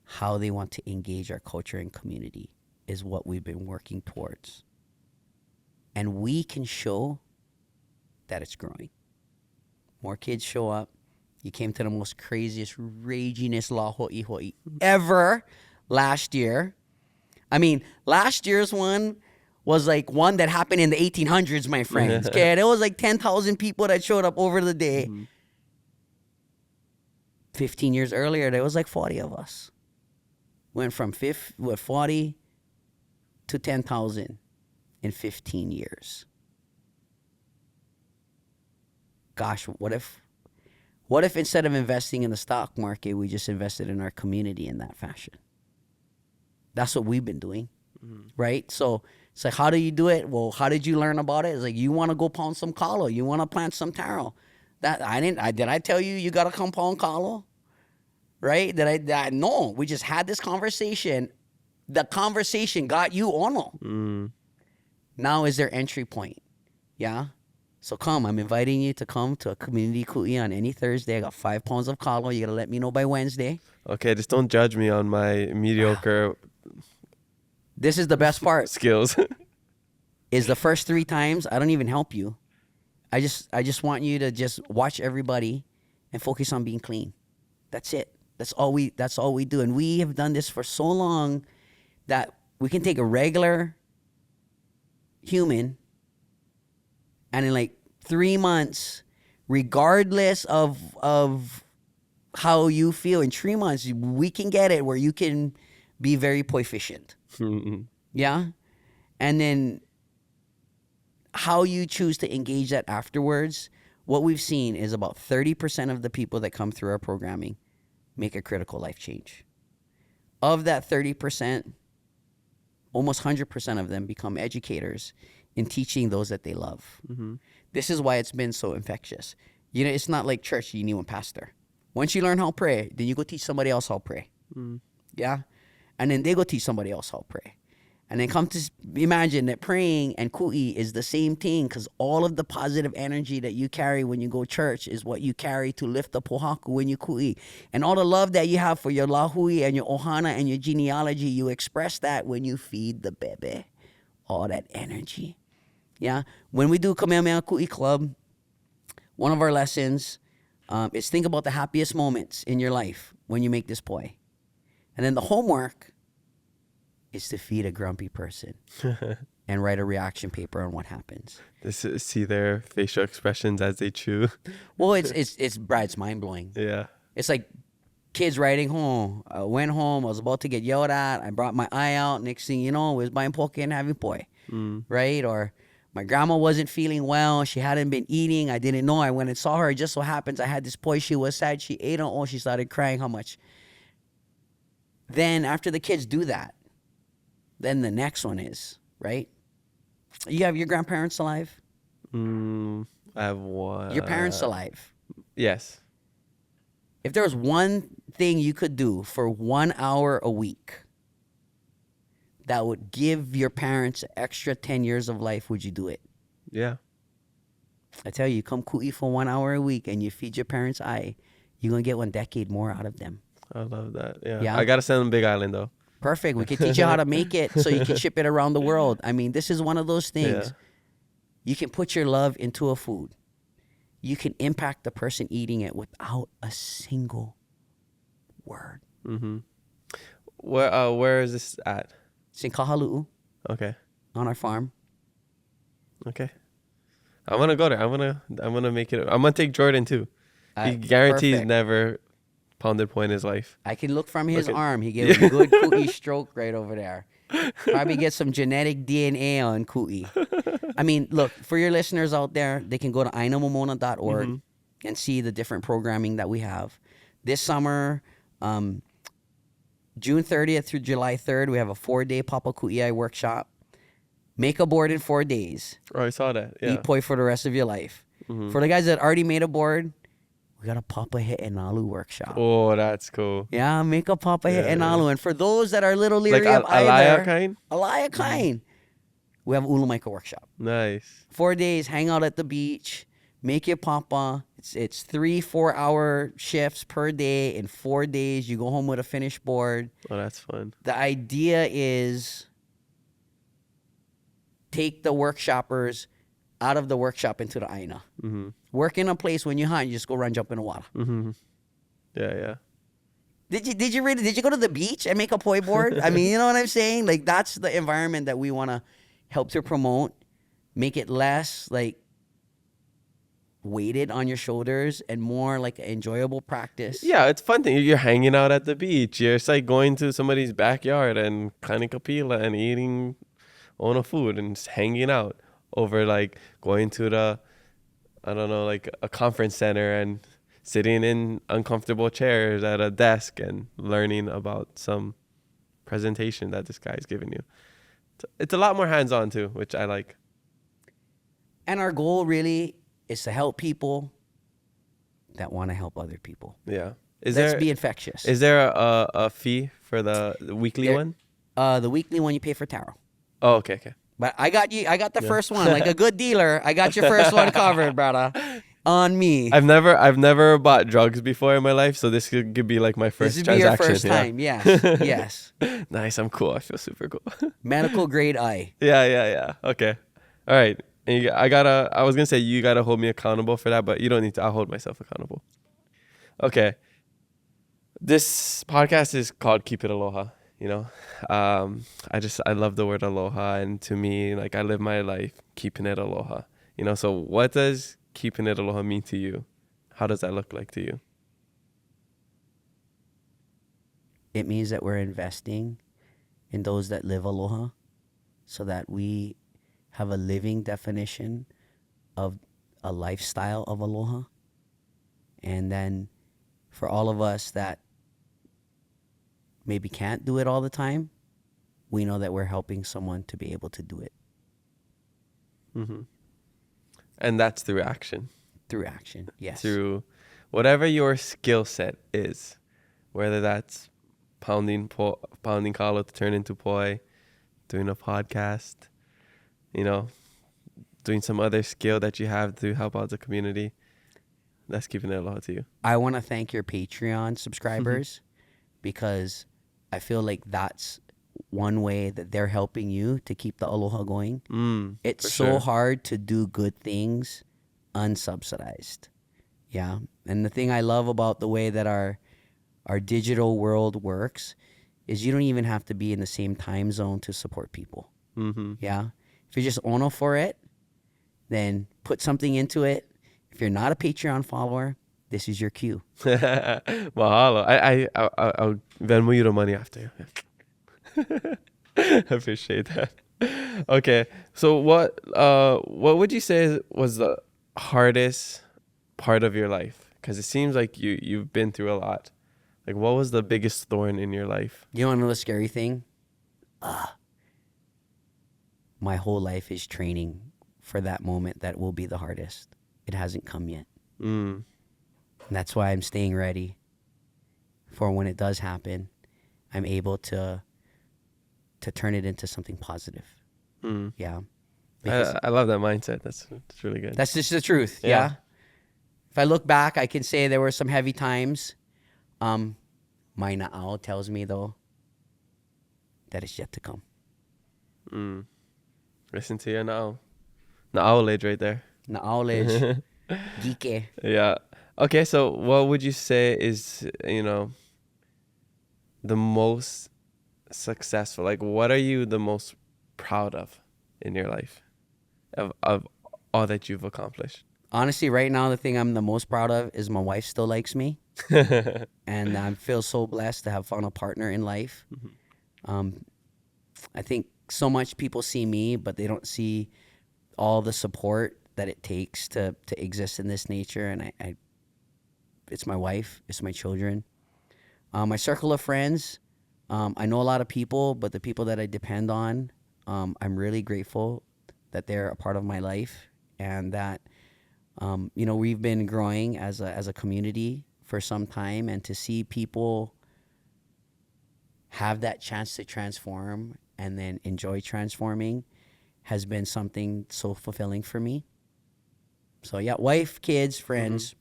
how they want to engage our culture and community is what we've been working towards. And we can show that it's growing. More kids show up. You came to the most craziest, ragingest La Ho'i Ho'i ever last year. I mean, last year's one was like one that happened in the 1800s, my friends. Okay, there was like 10,000 people that showed up over the day. Mm-hmm. 15 years earlier, there was like 40 of us. Went from 40 to 10,000 in 15 years. Gosh, what if instead of investing in the stock market, we just invested in our community in that fashion? That's what we've been doing, right? So it's like, how do you do it? Well, how did you learn about it? It's like, you want to go pound some kalo. You want to plant some taro. Did I tell you got to come pound kalo? Right? No, we just had this conversation. The conversation got you ono. Now is their entry point. Yeah? So come, I'm inviting you to come to a community ku'i on any Thursday. I got 5 pounds of kalo. You got to let me know by Wednesday. Okay, just don't judge me on my mediocre... This is the best part. Skills. Is the first 3 times, I don't even help you. I just want you to just watch everybody and focus on being clean. That's it. That's all we do. And we have done this for so long that we can take a regular human and in like 3 months, regardless of how you feel, in 3 months, we can get it where you can be very proficient. Yeah? And then how you choose to engage that afterwards, what we've seen is about 30% of the people that come through our programming make a critical life change. Of that 30%, almost 100% of them become educators in teaching those that they love. This is why it's been so infectious. You know, it's not like church, you need one pastor. Once you learn how to pray, then you go teach somebody else how to pray. Yeah? And then they go teach somebody else how to pray. And then come to imagine that praying and ku'i is the same thing, because all of the positive energy that you carry when you go church is what you carry to lift the pohaku when you ku'i. And all the love that you have for your lahui and your ohana and your genealogy, you express that when you feed the bebe. All that energy. Yeah? When we do Kamehameha Ku'i Club, one of our lessons is think about the happiest moments in your life when you make this poi. And then the homework is to feed a grumpy person and write a reaction paper on what happens. See their facial expressions as they chew. Well, it's mind blowing. Yeah. It's like kids writing home. I went home. I was about to get yelled at. I brought my eye out. Next thing you know, I was buying poke and having poi. Right? Or my grandma wasn't feeling well. She hadn't been eating. I didn't know. I went and saw her. It just so happens I had this poi. She was sad. She ate on. Oh, she started crying. How much? Then after the kids do that, then the next one is, right? You have your grandparents alive? I have one. Your parents alive? Yes. If there was one thing you could do for 1 hour a week that would give your parents extra 10 years of life, would you do it? Yeah. I tell you, come ku'i for 1 hour a week and you feed your parents eye, you're going to get 1 decade more out of them. I love that. Yeah. Yeah? I got to send them Big Island, though. Perfect. We can teach you how to make it so you can ship it around the world. I mean, this is one of those things. Yeah. You can put your love into a food. You can impact the person eating it without a single word. Where is this at? It's in Kahalu'u Okay. on our farm. Okay. I'm gonna go there. I'm gonna make it. I'm gonna take Jordan too. He guarantees perfect. never pounded point in his life. I can look from his arm. He gave a good ku'i stroke right over there. Probably get some genetic DNA on ku'i. I mean, look, for your listeners out there, they can go to ainamomona.org and see the different programming that we have. This summer, June 30th through July 3rd, we have a 4-day Papa Ku'iai workshop. Make a board in 4 days. Oh, I saw that. Yeah. Eat poi for the rest of your life. For the guys that already made a board, we got a Papa He'enalu workshop. Oh, that's cool. Yeah, make a Papa He'enalu. And for those that are a little leery Like of either, kind? Alaya kind, we have Ulumaika workshop. Nice. 4 days, hang out at the beach, make your Papa. It's 3-4 hour shifts per day. In 4 days, you go home with a finished board. Oh, that's fun. The idea is take the workshoppers out of the workshop into the aina. Work in a place when you're hot, you just go run, jump in the water. Yeah. Did you go to the beach and make a poi board? I mean, you know what I'm saying? Like, that's the environment that we want to help to promote. Make it less like weighted on your shoulders and more like an enjoyable practice. Yeah, it's fun thing. You're hanging out at the beach. It's like going to somebody's backyard and kaning kapila and eating on a food and just hanging out over like going to the, I don't know, like a conference center and sitting in uncomfortable chairs at a desk and learning about some presentation that this guy's giving you. It's a lot more hands-on too, which I like. And our goal really is to help people that want to help other people. Yeah. Let's be infectious. Is there a fee for the weekly one? The weekly one you pay for taro. Oh, okay. But I got the first one. Like a good dealer, I got your first one covered, brother. On me. I've never bought drugs before in my life, so this could be like my first transaction. This would be your first time, yes. Nice, I'm cool. I feel super cool. Medical grade eye. Yeah. Okay. All right. And I was gonna say you gotta hold me accountable for that, but you don't need to. I'll hold myself accountable. Okay. This podcast is called Keep It Aloha. You know, I love the word aloha, and to me, like, I live my life keeping it aloha. You know, so what does keeping it aloha mean to you? How does that look like to you? It means that we're investing in those that live aloha so that we have a living definition of a lifestyle of aloha. And then for all of us that maybe can't do it all the time, we know that we're helping someone to be able to do it. Mm-hmm. And that's through action. Through action, yes. Through whatever your skill set is, whether that's pounding kalo to turn into poi, doing a podcast, doing some other skill that you have to help out the community. That's keeping it aloha to you. I want to thank your Patreon subscribers because I feel like that's one way that they're helping you to keep the aloha going. It's so hard to do good things unsubsidized. Yeah. And the thing I love about the way that our digital world works is you don't even have to be in the same time zone to support people. Mm-hmm. Yeah. If you're just ono for it, then put something into it. If you're not a Patreon follower, this is your cue. Mahalo. I'll Venmo you the money after. I appreciate that. Okay. So what would you say was the hardest part of your life? Because it seems like you've been through a lot. Like, what was the biggest thorn in your life? You want to know the scary thing? My whole life is training for that moment that will be the hardest. It hasn't come yet. And that's why I'm staying ready for when it does happen. I'm able to turn it into something positive. Yeah. I love that mindset. That's really good. That's just the truth. Yeah. If I look back, I can say there were some heavy times. My na'au tells me, though, that it's yet to come. Listen to your na'au. Na'au right there. Na'au Gike. Yeah. Okay, so what would you say is, the most successful? Like, what are you the most proud of in your life? Of all that you've accomplished? Honestly, right now, the thing I'm the most proud of is my wife still likes me. And I feel so blessed to have found a partner in life. I think so much people see me, but they don't see all the support that it takes to exist in this nature. And I it's my wife, it's my children. My circle of friends, I know a lot of people, but the people that I depend on, I'm really grateful that they're a part of my life and that, we've been growing as a community for some time, and to see people have that chance to transform and then enjoy transforming has been something so fulfilling for me. So yeah, wife, kids, friends.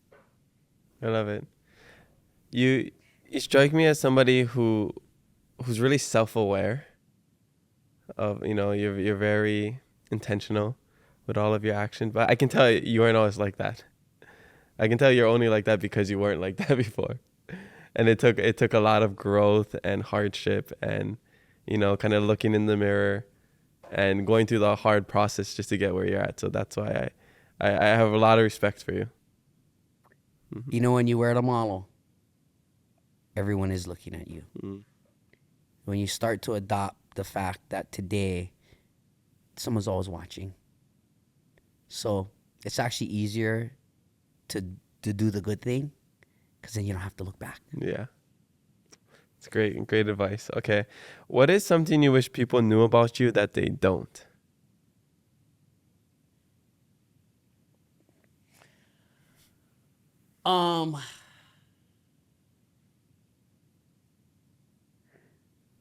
I love it. You strike me as somebody who's really self-aware of, you're very intentional with all of your actions, but I can tell you weren't always like that. I can tell you're only like that because you weren't like that before. And it took a lot of growth and hardship and, kind of looking in the mirror and going through the hard process just to get where you're at. So that's why I have a lot of respect for you. When you wear the malo, everyone is looking at you. When you start to adopt the fact that today someone's always watching, so it's actually easier to do the good thing because then you don't have to look back. Yeah. It's great advice. Okay. What is something you wish people knew about you that they don't?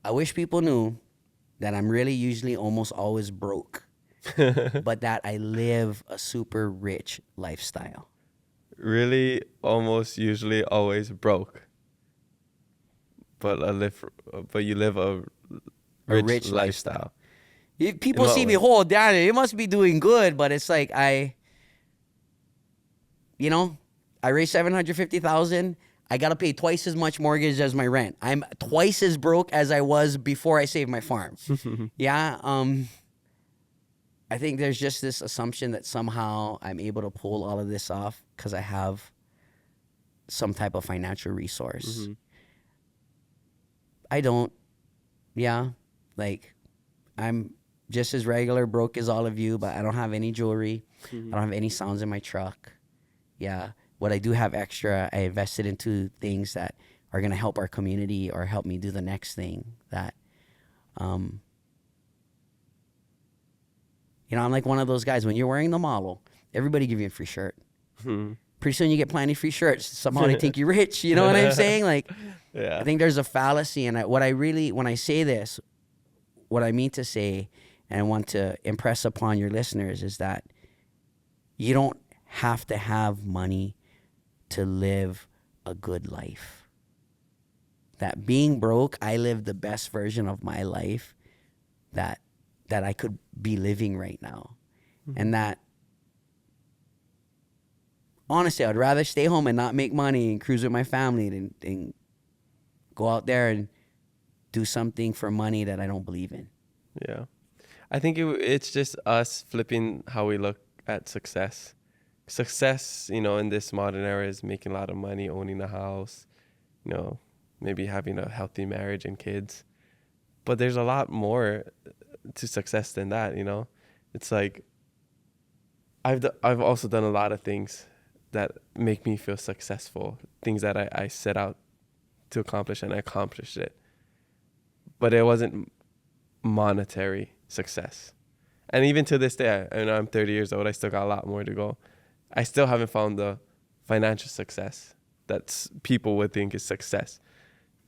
I wish people knew that I'm really usually almost always broke, but that I live a super rich lifestyle. Really, almost usually always broke, but you live a rich lifestyle. People see me, oh, damn, it must be doing good, but it's like I raised $750,000. I gotta pay twice as much mortgage as my rent. I'm twice as broke as I was before I saved my farm. Yeah. I think there's just this assumption that somehow I'm able to pull all of this off because I have some type of financial resource. I don't. Yeah. Like, I'm just as regular broke as all of you, but I don't have any jewelry. I don't have any sounds in my truck. Yeah. What I do have extra, I invested into things that are going to help our community or help me do the next thing that, I'm like one of those guys, when you're wearing the model, everybody give you a free shirt. Pretty soon you get plenty of free shirts. Somehow they think you're rich. You know what I'm saying? Like, Yeah. I think there's a fallacy. And when I say this, what I mean to say and I want to impress upon your listeners is that you don't have to have money to live a good life. That being broke, I live the best version of my life that I could be living right now. And that, honestly, I'd rather stay home and not make money and cruise with my family than go out there and do something for money that I don't believe in. Yeah. I think it's just us flipping how we look at success. Success, in this modern era is making a lot of money, owning a house, maybe having a healthy marriage and kids. But there's a lot more to success than that, It's like I've also done a lot of things that make me feel successful, things that I set out to accomplish, and I accomplished it. But it wasn't monetary success. And even to this day, I'm 30 years old, I still got a lot more to go. I still haven't found the financial success that people would think is success.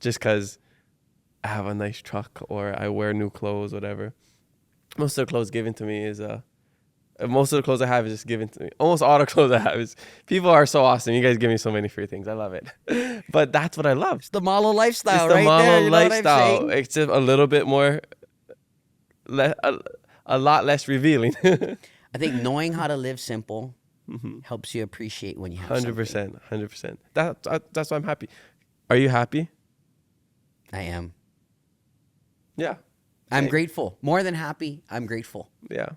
Just because I have a nice truck or I wear new clothes, whatever. Most of the clothes given to me is most of the clothes I have is just given to me. Almost all the clothes I have is, people are so awesome. You guys give me so many free things. I love it. But that's what I love. It's the Malo lifestyle, It's the right Malo there. You know lifestyle. what I'm saying? It's just a little bit more, a lot less revealing. I think knowing how to live simple helps you appreciate when you have 100%. 100%. That's why I'm happy. Are you happy? I am. Yeah. I'm grateful. More than happy, I'm grateful. Yeah.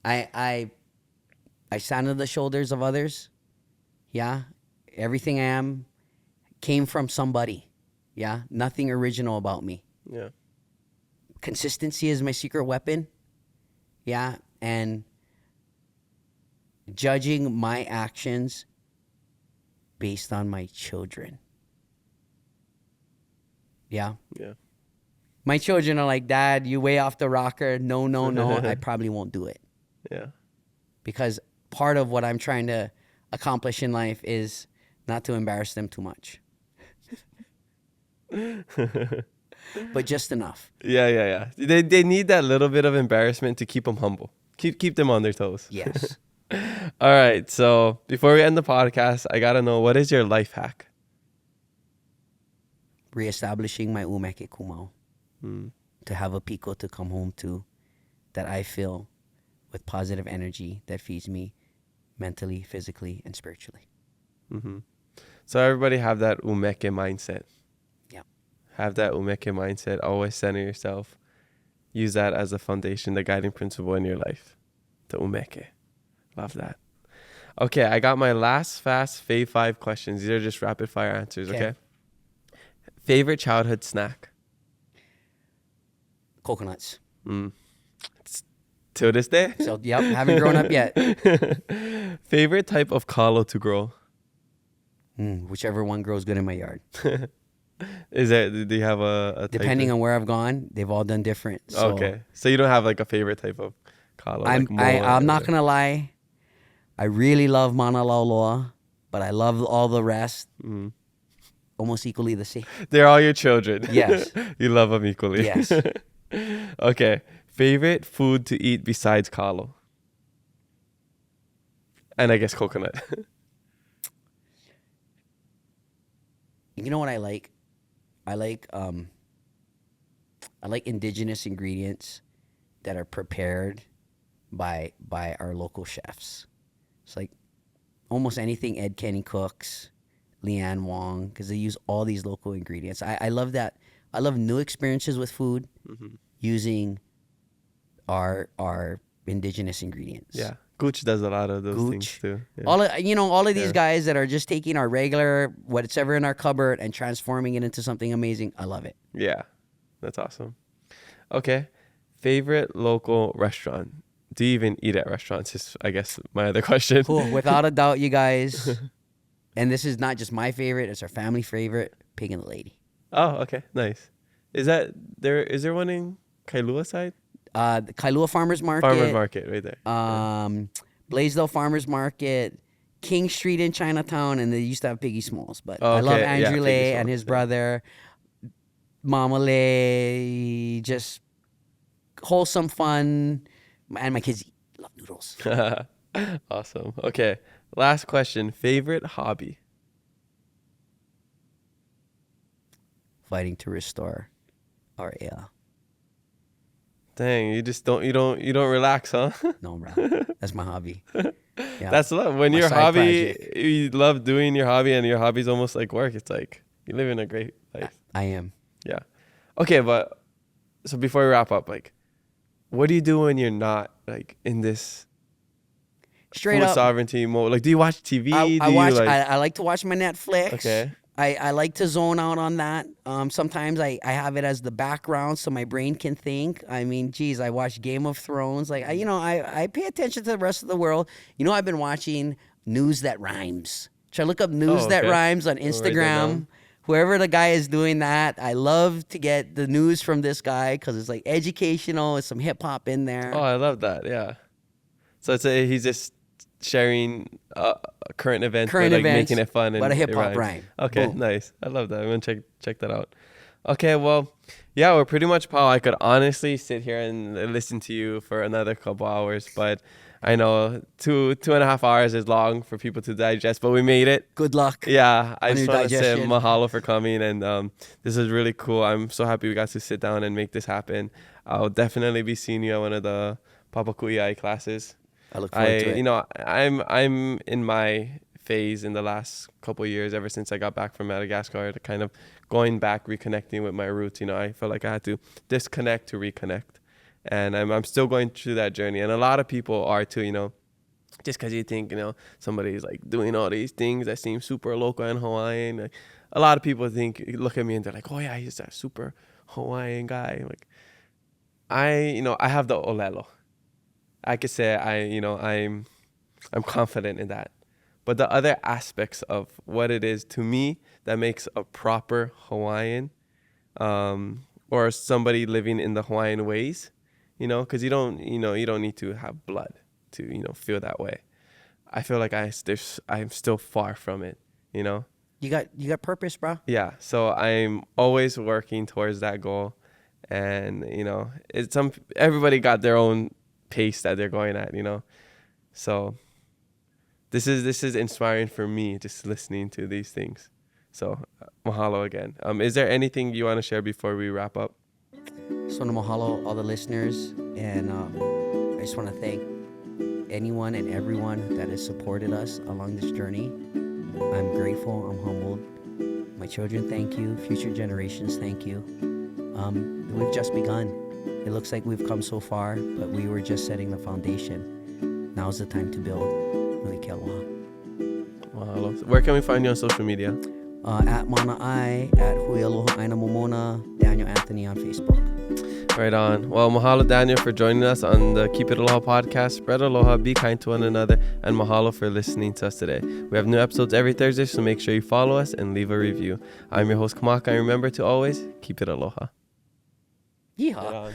I stand on the shoulders of others. Yeah. Everything I am came from somebody. Yeah. Nothing original about me. Yeah. Consistency is my secret weapon. Yeah. And judging my actions based on my children. Yeah. Yeah. My children are like, Dad, you way off the rocker. No, I probably won't do it. Yeah. Because part of what I'm trying to accomplish in life is not to embarrass them too much. But just enough. Yeah. They need that little bit of embarrassment to keep them humble. Keep them on their toes. Yes. All right. So before we end the podcast, I got to know, what is your life hack? Reestablishing my umeke kumau. To have a pico to come home to that I feel with positive energy that feeds me mentally, physically, and spiritually. So everybody have that umeke mindset. Yeah. Have that umeke mindset. Always center yourself. Use that as a foundation, the guiding principle in your life. The umeke. Love that. Okay, I got my last fast fave 5 questions. These are just rapid fire answers, okay? Favorite childhood snack? Coconuts. Till this day? So, yep, haven't grown up yet. Favorite type of kalo to grow? Whichever one grows good in my yard. Do you have a Depending on where I've gone, they've all done different. So okay. So you don't have like a favorite type of kalo? I'm not going to lie. I really love Mana Lauloa, but I love all the rest almost equally the same. They're all your children. Yes. You love them equally. Yes. Okay. Favorite food to eat besides kalo? And I guess coconut. You know what I like? I like indigenous ingredients that are prepared by our local chefs. It's like almost anything Ed Kenny cooks, Leanne Wong, because they use all these local ingredients. I love that. I love new experiences with food using our indigenous ingredients. Yeah. Gooch does a lot of those things too. Yeah. All of these guys that are just taking our regular, whatever in our cupboard and transforming it into something amazing. I love it. Yeah. That's awesome. Okay. Favorite local restaurant? Do you even eat at restaurants? Is I guess my other question. Cool. Without a doubt, you guys. And this is not just my favorite; it's our family favorite. Pig and the Lady. Oh, okay, nice. Is there one in Kailua side? The Kailua Farmers Market. Farmers Market, right there. Blaisdell Farmers Market, King Street in Chinatown, and they used to have Piggy Smalls. But I love Andrew Lay and his brother, Mama Lay, just wholesome fun. And my kids love noodles. Awesome. Okay, last question. Favorite hobby? Fighting to restore our AL. Dang, you don't relax, huh? No, bro. That's my hobby. Yeah. That's love. When My your side hobby, project. you love doing your hobby, and your hobby's almost like work. It's like you live in a great life. I am. Yeah. Okay, but so before we wrap up, like, what do you do when you're not like in this Straight full up. sovereignty mode? Like, do you watch TV? I like to watch my Netflix. Okay. I like to zone out on that. Sometimes I have it as the background so my brain can think. I mean, geez, I watch Game of Thrones. Like, I pay attention to the rest of the world. I've been watching News That Rhymes. Should I look up News That Rhymes on Instagram? Whoever the guy is doing that, I love to get the news from this guy because it's like educational. It's some hip hop in there. Oh, I love that. Yeah. So he's just sharing current events, making it fun, but a and hip hop rhyme. Okay, Boom. nice. I love that. I'm gonna check that out. Okay, well, yeah, we're pretty much, Paul. I could honestly sit here and listen to you for another couple hours, but I know 2.5 hours is long for people to digest, but we made it. Good luck. Yeah, I just want to say digestion. mahalo for coming, and this is really cool. I'm so happy we got to sit down and make this happen. I'll definitely be seeing you at one of the Papakui'ai classes. I look forward to it. I'm in my phase in the last couple of years, ever since I got back from Madagascar, to kind of going back, reconnecting with my roots. I felt like I had to disconnect to reconnect, and I'm still going through that journey. And a lot of people are too. Just because you think somebody's like doing all these things that seem super local and Hawaiian, like, a lot of people look at me and they're like, oh yeah, he's that super Hawaiian guy. Like, I have the olelo. I could say I'm confident in that. But the other aspects of what it is to me that makes a proper Hawaiian, or somebody living in the Hawaiian ways, because you don't need to have blood to feel that way. I feel like I'm still far from it. You got purpose, bro. Yeah. So I'm always working towards that goal, and everybody got their own pace that they're going at, so this is inspiring for me, just listening to these things. So mahalo again. Is there anything you want to share before we wrap up? So mahalo all the listeners, and I just want to thank anyone and everyone that has supported us along this journey. I'm grateful, I'm humbled. My children, thank you. Future generations, thank you. We've just begun. It looks like we've come so far, but we were just setting the foundation. Now's the time to build. Aloha. Mahalo. Where can we find you on social media? At Mana'ai, at Hui Aloha Aina Momona, Daniel Anthony on Facebook. Right on. Well, mahalo, Daniel, for joining us on the Keep It Aloha podcast. Spread aloha, be kind to one another, and mahalo for listening to us today. We have new episodes every Thursday, so make sure you follow us and leave a review. I'm your host, Kamaka, and remember to always keep it aloha. Yeehaw.